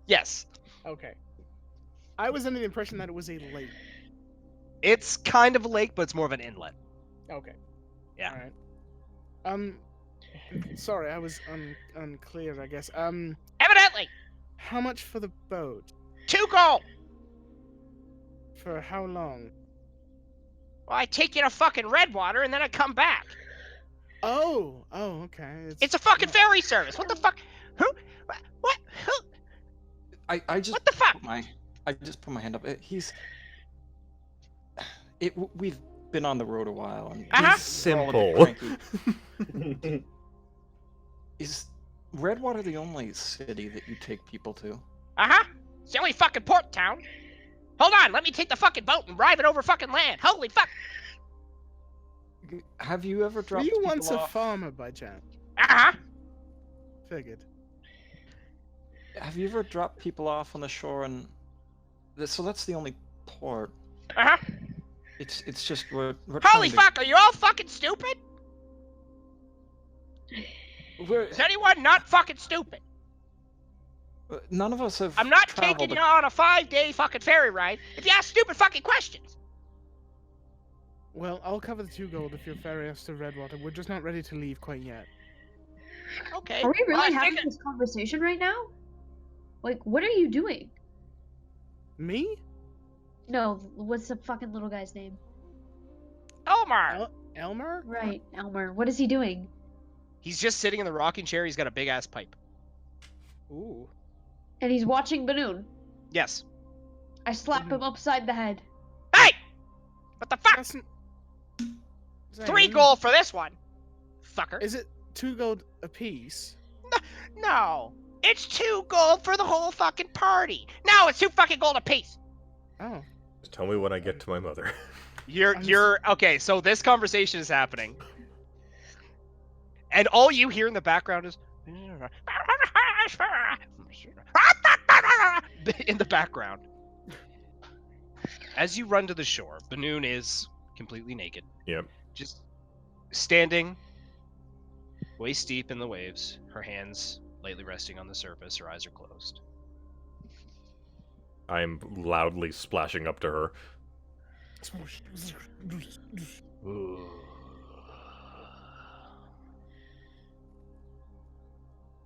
Yes, Okay. I was under the impression that it was a lake. it's kind of a lake, but it's more of an inlet. Okay. Yeah. All right. Sorry, I was unclear, I guess. Evidently, How much for the boat? 2 gold. For how long? Well, I take you to fucking Redwater and then I come back. Oh, okay. It's a fucking ferry service. What the fuck? Who? What? Who? I just What the fuck? I just put my hand up. We've been on the road a while, and Uh-huh. we're all a bit Simple. cranky. Is Redwater the only city that you take people to? Uh-huh. It's the only fucking port town. Hold on, let me take the fucking boat and drive it over fucking land. Holy fuck. Have you ever Were dropped you people once a off? farmer by chance? Uh-huh. Figured. Have you ever dropped people off on the shore and... So that's the only port. Uh-huh. It's just we're Holy trying to- fuck, are you all fucking stupid? We're, Is anyone not fucking stupid? none of us have I'm not traveled taking you on a 5-day fucking ferry ride if you ask stupid fucking questions. Well, I'll cover the 2 gold if you'll ferry us to Redwater. We're just not ready to leave quite yet. Okay. are we well, I really having figured- this conversation right now? Like, what are you doing? Me? No, what's the fucking little guy's name? Omar! Elmer? Right, Elmer. What is he doing? He's just sitting in the rocking chair. He's got a big-ass pipe. Ooh. And he's watching Bahnoon. Yes. I slap him upside the head. Hey! What the fuck? That's... 3 gold for this one. Fucker. Is it 2 gold apiece? No. It's 2 gold for the whole fucking party. No, it's 2 fucking gold apiece. Oh. Just tell me when I get to my mother. You're okay, so this conversation is happening. And all you hear in the background is in the background. As you run to the shore, Bahnoon is completely naked. Yep. Just standing waist deep in the waves, her hands lightly resting on the surface, her eyes are closed. I am loudly splashing up to her.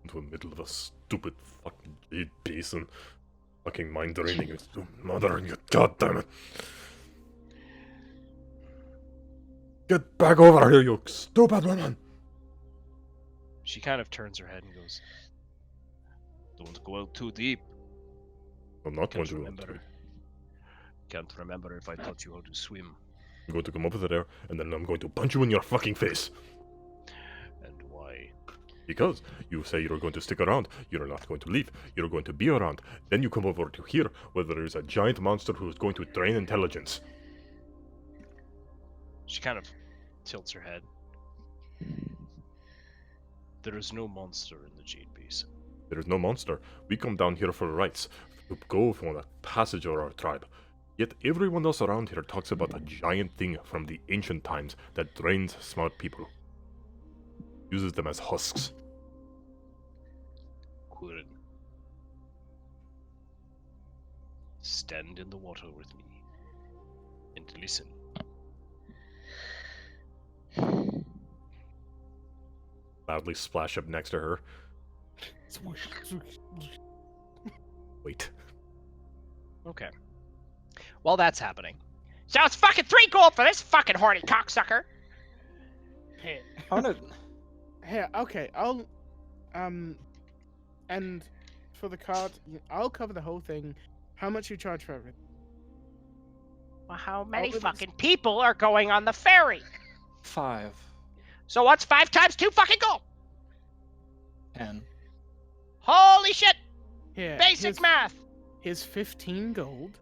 Into the middle of a stupid fucking Jade Basin. Fucking mind draining. Mother and your goddamn it. Get back over here, you stupid woman! She kind of turns her head and goes, "Don't go out too deep. I'm not going Can't to. remember. Can't remember if I taught you how to swim. I'm going to come over there, and then I'm going to punch you in your fucking face. And why? Because you say you're going to stick around, you're not going to leave, you're going to be around. Then you come over to here, where there is a giant monster who is going to drain intelligence. She kind of tilts her head. There is no monster in the Jade Basin. There is no monster. We come down here for rights, to go for the passage of our tribe. Yet everyone else around here talks about a giant thing from the ancient times that drains smart people. Uses them as husks. Quirren, stand in the water with me and listen. Loudly splash up next to her. Wait. Okay. While that's happening, so it's fucking 3 gold for this fucking horny cocksucker. Hey, I wanna... hey, okay, I'll, and for the cart, I'll cover the whole thing. How much you charge for everything? Well, how many Obyrith- fucking people are going on the ferry? 5. So what's 5 times 2 fucking gold? 10. Holy shit! Here, Basic math. Here's 15 gold.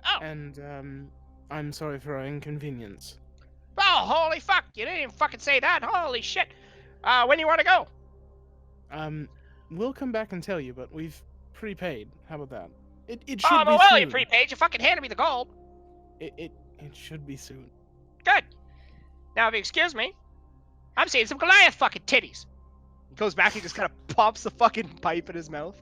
Oh. And, I'm sorry for our inconvenience. Oh, holy fuck! You didn't even fucking say that. Holy shit! When do you want to go? We'll come back and tell you, but we've prepaid. How about that? It should Oh, be well, soon. you prepaid. You fucking handed me the gold. It should be soon. Good. Now, if you excuse me, I'm seeing some Goliath fucking titties. He goes back, he just kind of pops the fucking pipe in his mouth.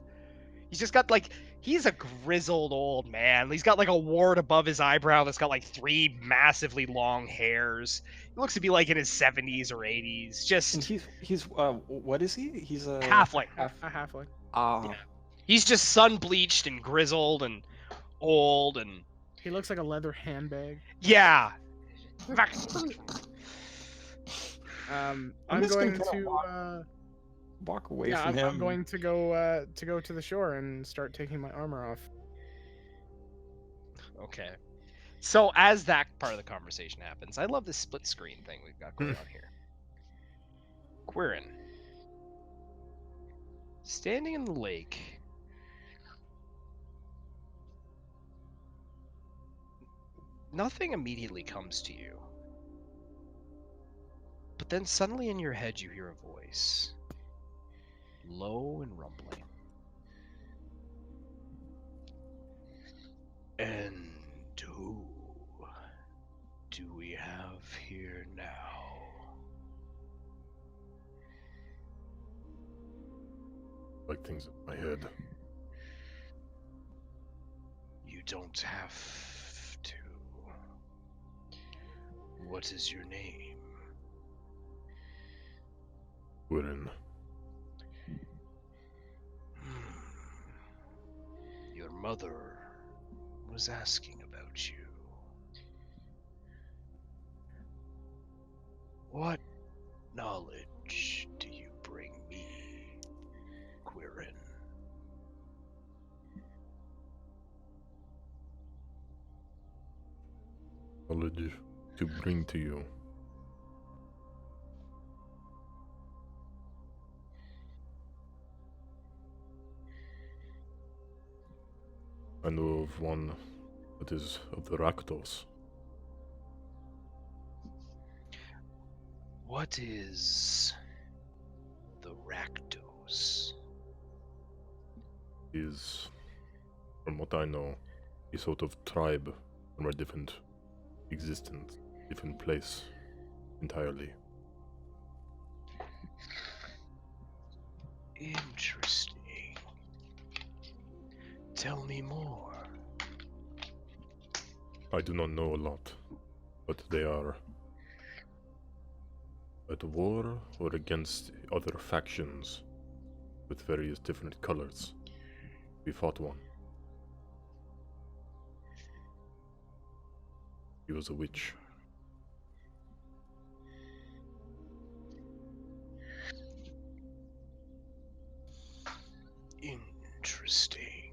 He's just got like, he's a grizzled old man. He's got like a wart above his eyebrow that's got like 3 massively long hairs. He looks to be like in his 70s or 80s. And Just he's what is he? He's a... halfling. A halfling. Ah. Yeah. He's just sun bleached and grizzled and old and He looks like a leather handbag. yeah. I'm just gonna going kinda to Walk away yeah, from him. I'm going to go to the shore and start taking my armor off. Okay. So as that part of the conversation happens, I love this split screen thing we've got going on here. Quirren, standing in the lake, nothing immediately comes to you. But then suddenly in your head you hear a voice, low and rumbling. And who do we have here now? Like things in my head. You don't have to. What is your name? Quirren. Your mother was asking about you. What knowledge do you bring me, Quirren? Knowledge to bring to you. I know of one that is of the Rakdos. What is the Rakdos? Is, from what I know, a sort of tribe from a different existence, different place entirely. Interesting. Tell me more. I do not know a lot, but they are at war or against other factions with various different colors. We fought one. He was a witch. Interesting.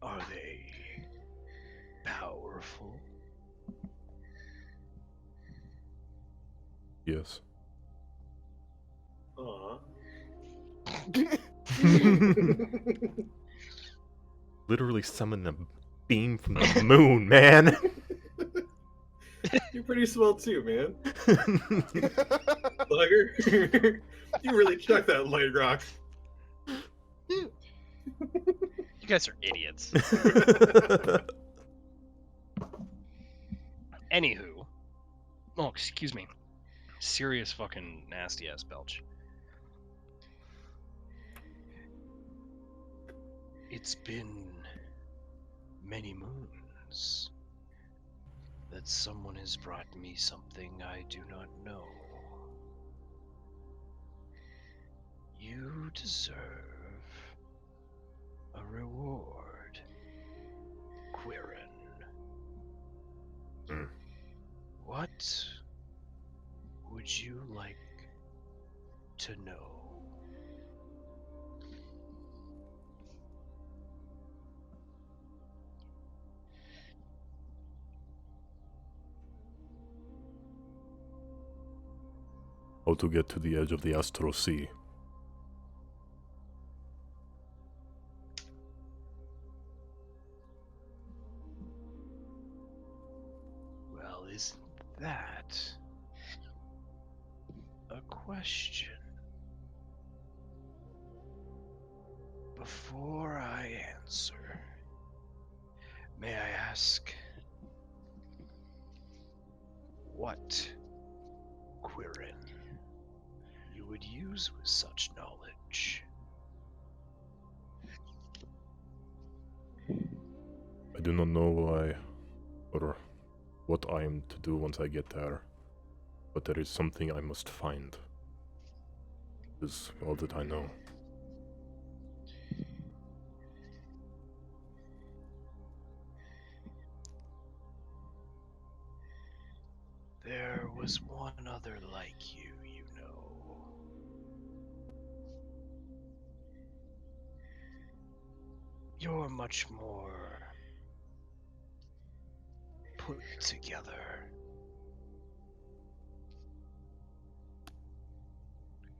Are they powerful? Yes. Aw. Literally summoned a beam from the moon, man. You're pretty swell too, man. Slugger. You really chucked that light rock. You guys are idiots. Anywho. Oh, excuse me. Serious fucking nasty ass belch. It's been many moons that someone has brought me something I do not know. You deserve a reward, Quirren. Hmm. What would you like to know? How to get to the edge of the Astral Sea. Well, isn't that a question? Before I answer, may I ask what Quirren you would use with such knowledge? I do not know why or what I am to do once I get there, but there is something I must find. This is all that I know. There was one other like you, you know. You're much more put together.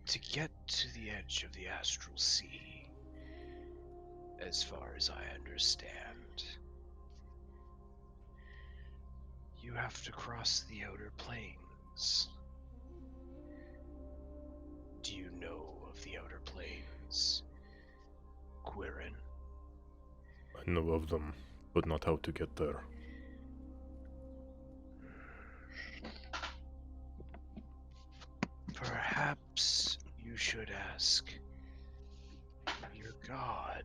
To get to the edge of the Astral Sea, as far as I understand, you have to cross the outer plains. Do you know of the outer plains, Quirren? I know of them, but not how to get there. Perhaps you should ask your god.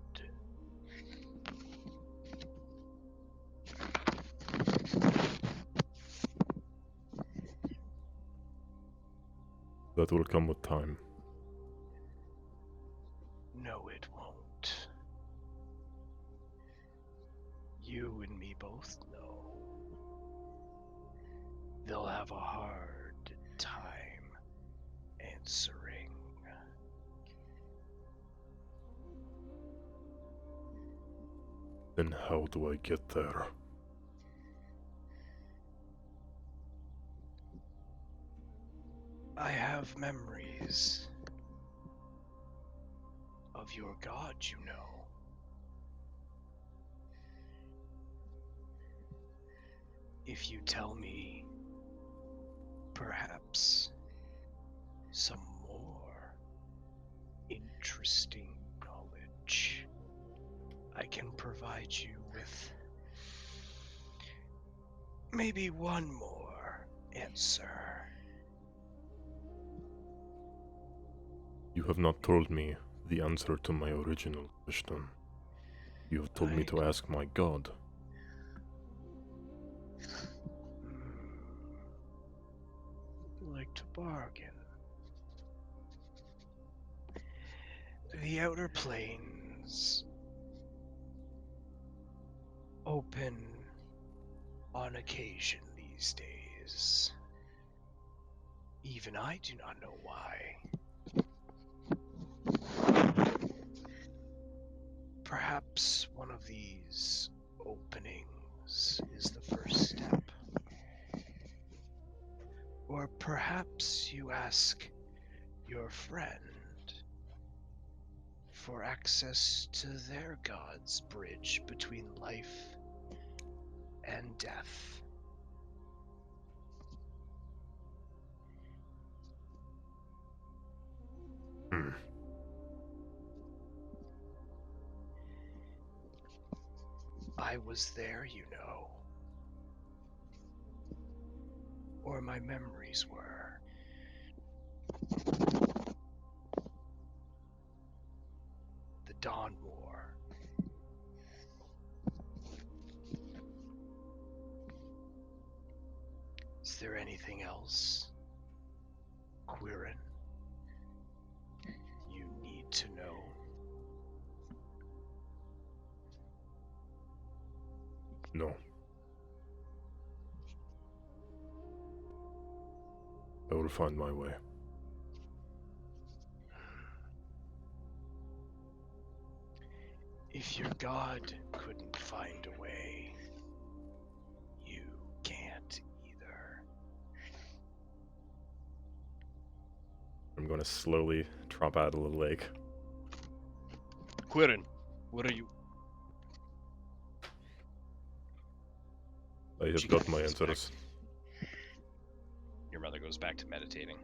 That will come with time. No, it won't. You and me both know. They'll have a hard time answering. Then how do I get there? I have memories of your god, you know. If you tell me, perhaps, some more interesting knowledge, I can provide you with maybe one more answer. You have not told me the answer to my original question. You have told me to ask my god. Like to bargain. The Outer Plains open on occasion these days. Even I do not know why. Perhaps one of these openings is the first step. Or perhaps you ask your friend for access to their god's bridge between life and death. I was there, you know. Or my memories were. The Dawn War. Is there anything else, Quirren, you need to know? No. I will find my way. If your god couldn't find a way, you can't either. I'm going to slowly drop out of the lake. Quirren, what are you? I have got my answers. Your mother goes back to meditating.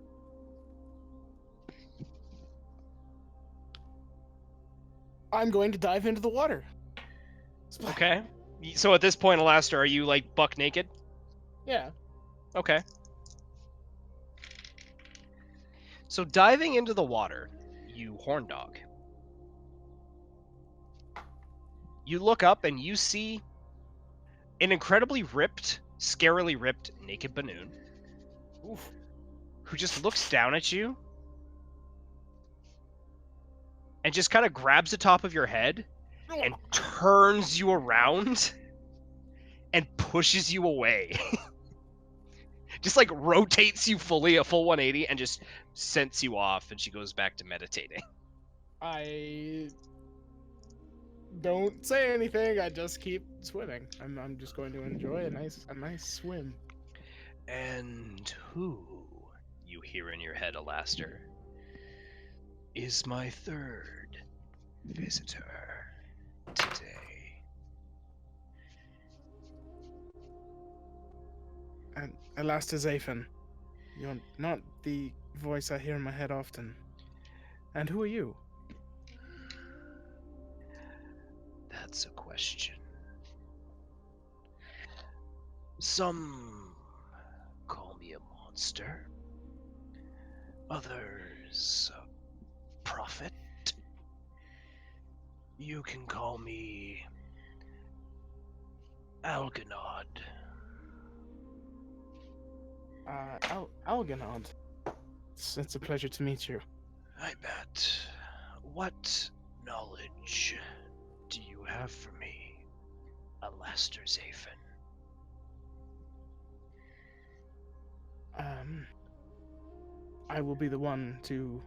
I'm going to dive into the water. Okay. So at this point, Alastair, are you like buck naked? Yeah. Okay. So diving into the water, you horn dog. You look up and you see an incredibly ripped, scarily ripped, naked Bahnoon. Oof. Who just looks down at you and just kind of grabs the top of your head and turns you around and pushes you away. Just like rotates you fully, a full 180, and just sends you off, and she goes back to meditating. I don't say anything. I just keep swimming. I'm just going to enjoy a nice swim. And who, you hear in your head, Alastair, is my third visitor today? And Alastair Zafin, you're not the voice I hear in my head often. And who are you? That's a question. Some call me a monster. Others a prophet. You can call me Algenod. Algenod. It's a pleasure to meet you. I bet. What knowledge do you have for me, Alastair Zafin? I will be the one to...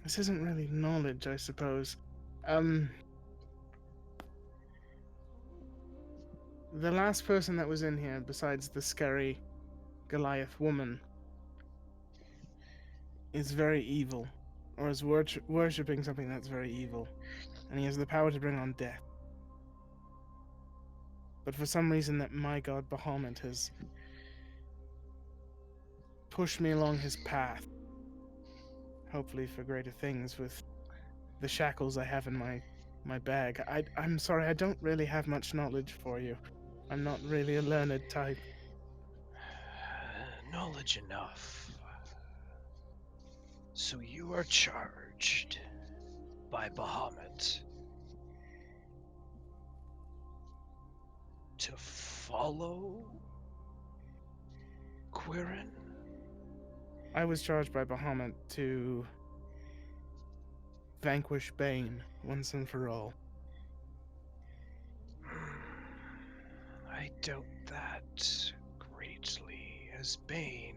This isn't really knowledge, I suppose. The last person that was in here, besides the scary Goliath woman, is very evil, or is worshipping something that's very evil, and he has the power to bring on death. But for some reason that my god Bahamut has pushed me along his path, hopefully for greater things with the shackles I have in my bag. I'm sorry, I don't really have much knowledge for you. I'm not really a learned type. Knowledge enough. So you are charged by Bahamut to follow Quirren? I was charged by Bahamut to vanquish Bane once and for all. I doubt that greatly, as Bane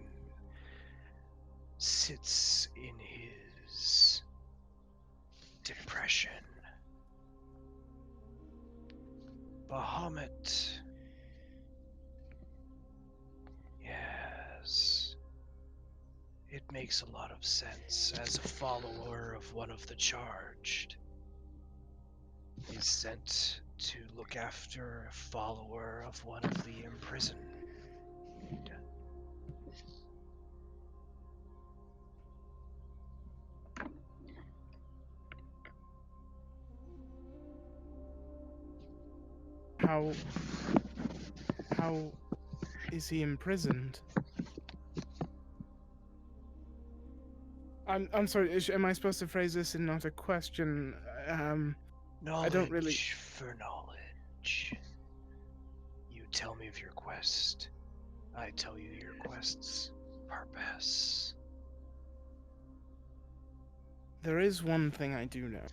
sits in his depression. Bahamut. Yes. It makes a lot of sense as a follower of one of the charged. Is sent to look after a follower of one of the imprisoned. How is he imprisoned? I'm sorry. Am I supposed to phrase this in not a question? Knowledge I don't really. for knowledge. You tell me of your quest. I tell you your quest's purpose. There is one thing I do know.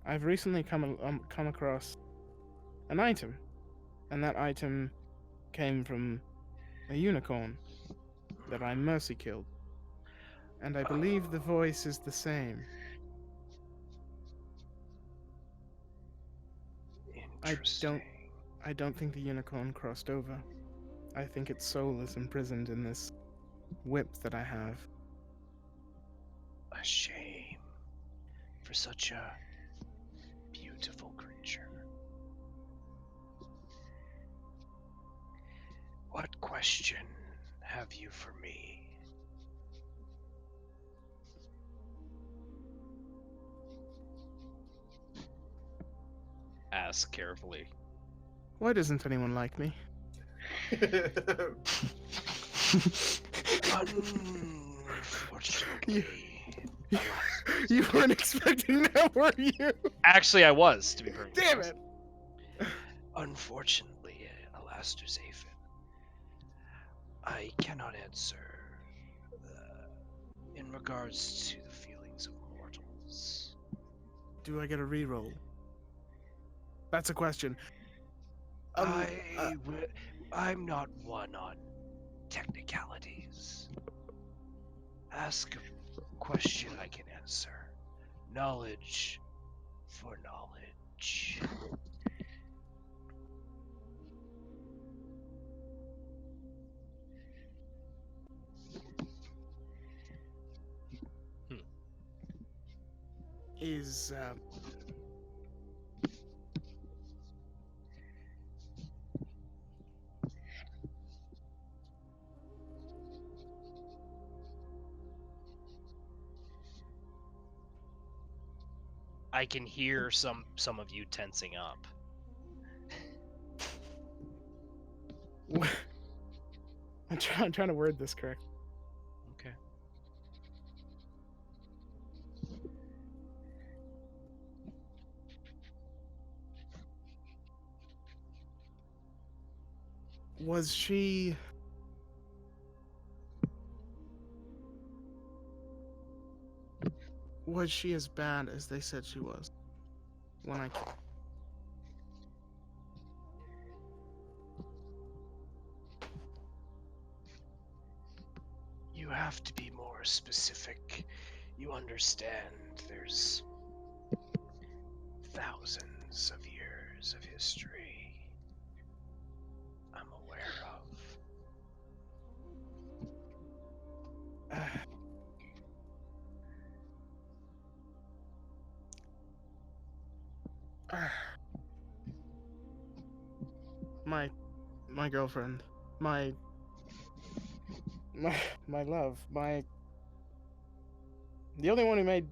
I've recently come across an item, and that item came from a unicorn that I mercy killed. And I believe the voice is the same. Interesting. I don't think the unicorn crossed over. I think its soul is imprisoned in this whip that I have. A shame for such a beautiful creature. What question have you for me? Ask carefully. Why doesn't anyone like me? Unfortunately. You weren't expecting that, were you? Actually, I was, to be perfectly Damn honest. it! Unfortunately, Alastair Zafin, I cannot answer in regards to the feelings of mortals. Do I get a reroll? That's a question. I'm not one on technicalities. Ask a question I can answer. Knowledge for knowledge. Is I can hear some of you tensing up. I'm trying to word this correct. Okay. Was she as bad as they said she was when I came? You have to be more specific. You understand there's thousands of years of history I'm aware of. My girlfriend, my love, the only one who made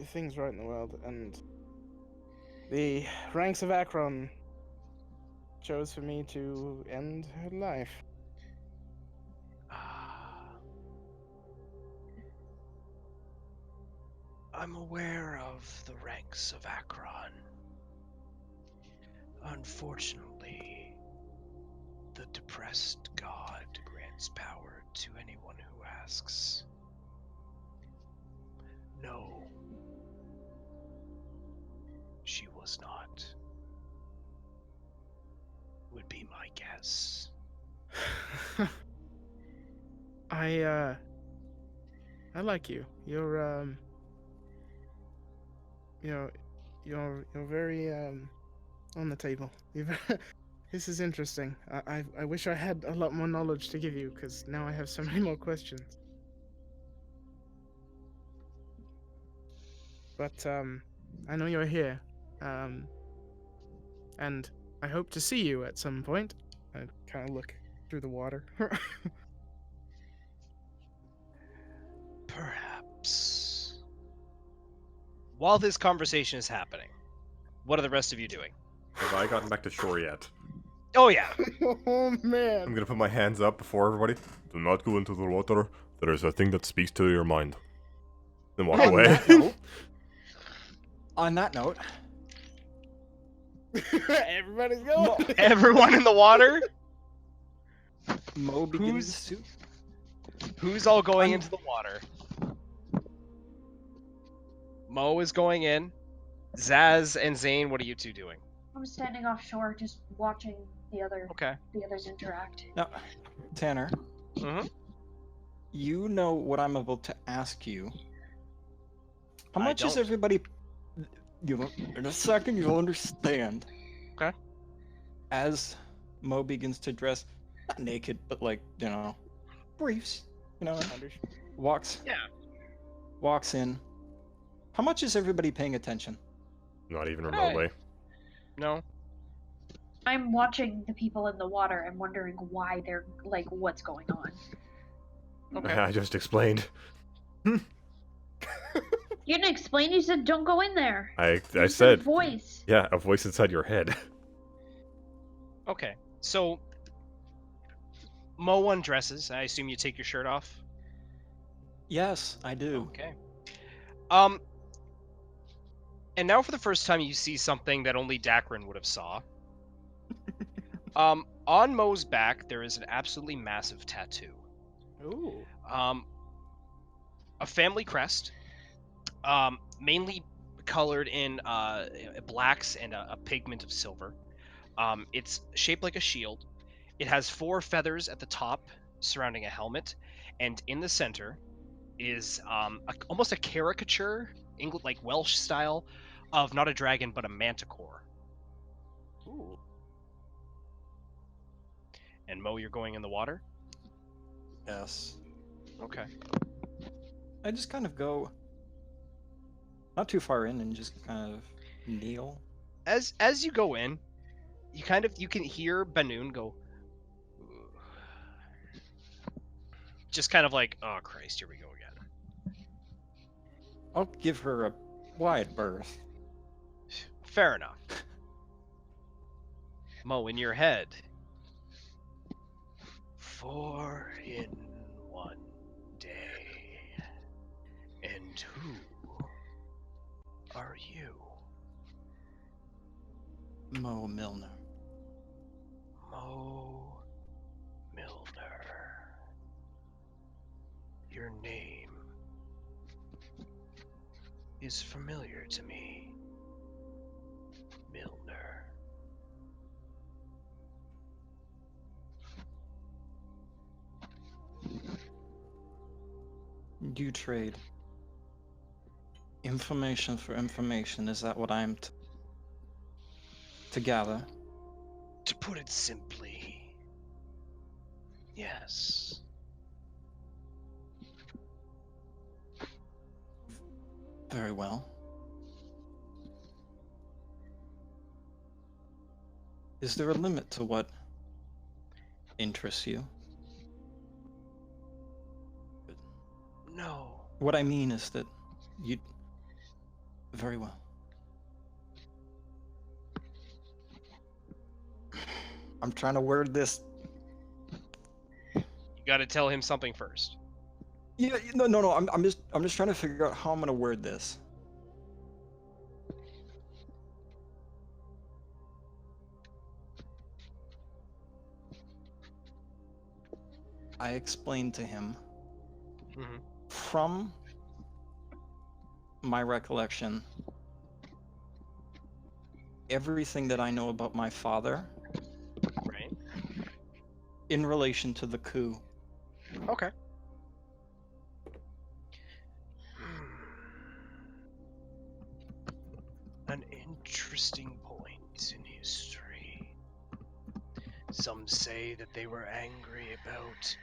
things right in the world, and the ranks of Akron chose for me to end her life. I'm aware of the ranks of Akron. Unfortunately, the depressed god grants power to anyone who asks. No, she was not. Would be my guess. I like you. You're you're very on the table. This is interesting. I wish I had a lot more knowledge to give you, because now I have so many more questions. But I know you're here, and I hope to see you at some point. I kind of look through the water. Perhaps. While this conversation is happening, what are the rest of you doing? Have I gotten back to shore yet? Oh yeah. Oh I'm man! gonna put my hands up before everybody. Do not go into the water. There is a thing that speaks to your mind. Then walk On away. that note, on that note, Everybody's going. Everyone in the water? Mo begins to. Who's all going I'm- into the water? Mo is going in. Zaz and Zane, what are you two doing? I'm standing offshore, just watching the Okay. others interact. Now, Tanner, Mm-hmm. you know what I'm about to ask you. How I much is don't. everybody? In a second, you'll understand. Okay. As Mo begins to dress, not naked, but like, briefs, walks in. How much is everybody paying attention? Not even remotely. No. I'm watching the people in the water and wondering why they're like, what's going on. Okay. I just explained. You didn't explain. You said don't go in there. I You said said, voice. yeah, a voice inside your head. Okay. So Mo undresses. I assume you take your shirt off. Yes, I do. Okay. And now for the first time you see something that only Dakrin would have saw. On Mo's back there is an absolutely massive tattoo. Ooh. A family crest. Mainly colored in blacks and a pigment of silver. It's shaped like a shield. It has 4 feathers at the top surrounding a helmet, and in the center is almost a caricature, like Welsh style, of not a dragon but a manticore. Ooh. And Mo, you're going in the water? Yes. Okay. I just kind of go not too far in and just kind of kneel. As you go in, you can hear Bahnoon go, just kind of like, oh Christ, here we go again. I'll give her a wide berth. Fair enough. Mo, in your head. 4 in one day. And who are you? Mo Milner. Mo Milner. Your name is familiar to me. Milner. You trade information for information. Is that what I'm to gather? To put it simply, yes. Very well. Is there a limit to what interests you? No. What I mean is that you... Very well. I'm trying to word this. You gotta tell him something first. Yeah, no. I'm just trying to figure out how I'm gonna word this. I explained to him, Mhm. from my recollection, everything that I know about my father Right. in relation to the coup. Okay. An interesting point in history. Some say that they were angry about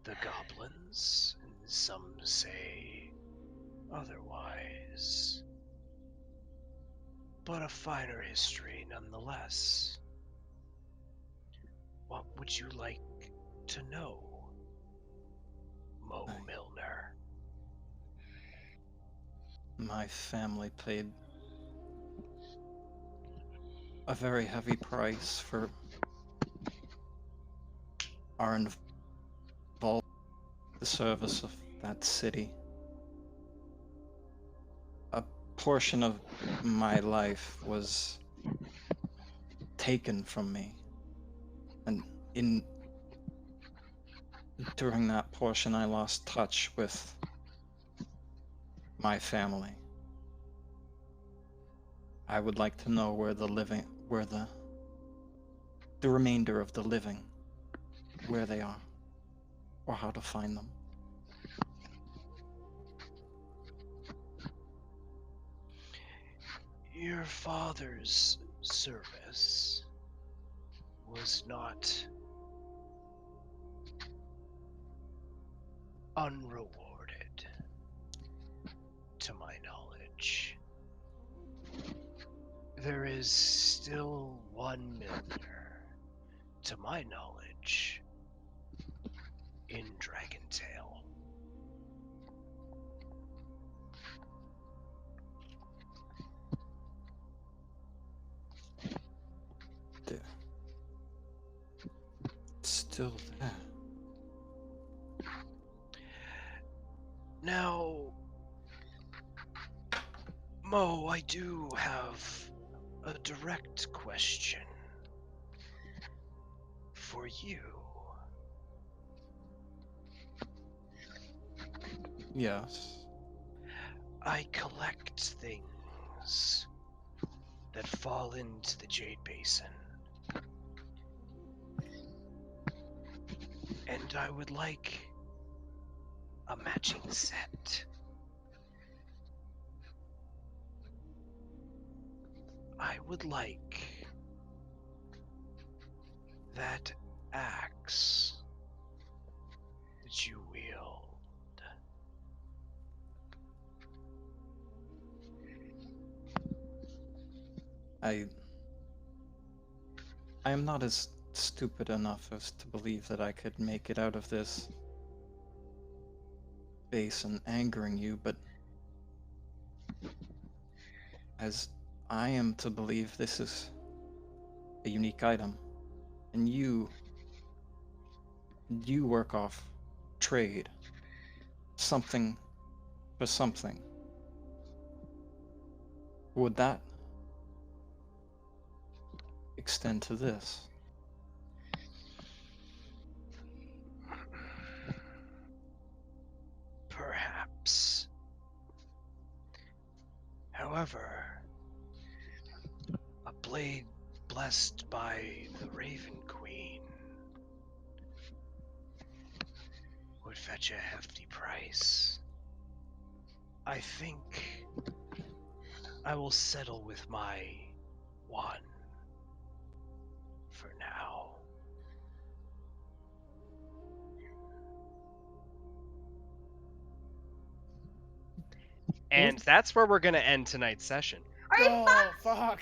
the goblins, and some say otherwise. But a finer history nonetheless. What would you like to know, Mo Milner? My family paid a very heavy price for our involvement in the service of that city. A portion of my life was taken from me, and during that portion I lost touch with my family. I would like to know where the remainder of the living, where they are, or how to find them. Your father's service was not unrewarded, to my knowledge. There is still one Milner, to my knowledge, in Dragentail. It's still there. Now, Mo, I do have a direct question for you. Yes. I collect things that fall into the Jade Basin. And I would like a matching set. I would like that axe that you wield. I am not as stupid enough as to believe that I could make it out of this basin angering you, but as I am to believe this is a unique item, and you work off trade, something for something. Would that extend to this? Perhaps. However, a blade blessed by the Raven Queen would fetch a hefty price. I think I will settle with my one for now. And that's where we're going to end tonight's session. Are you Oh, fuck.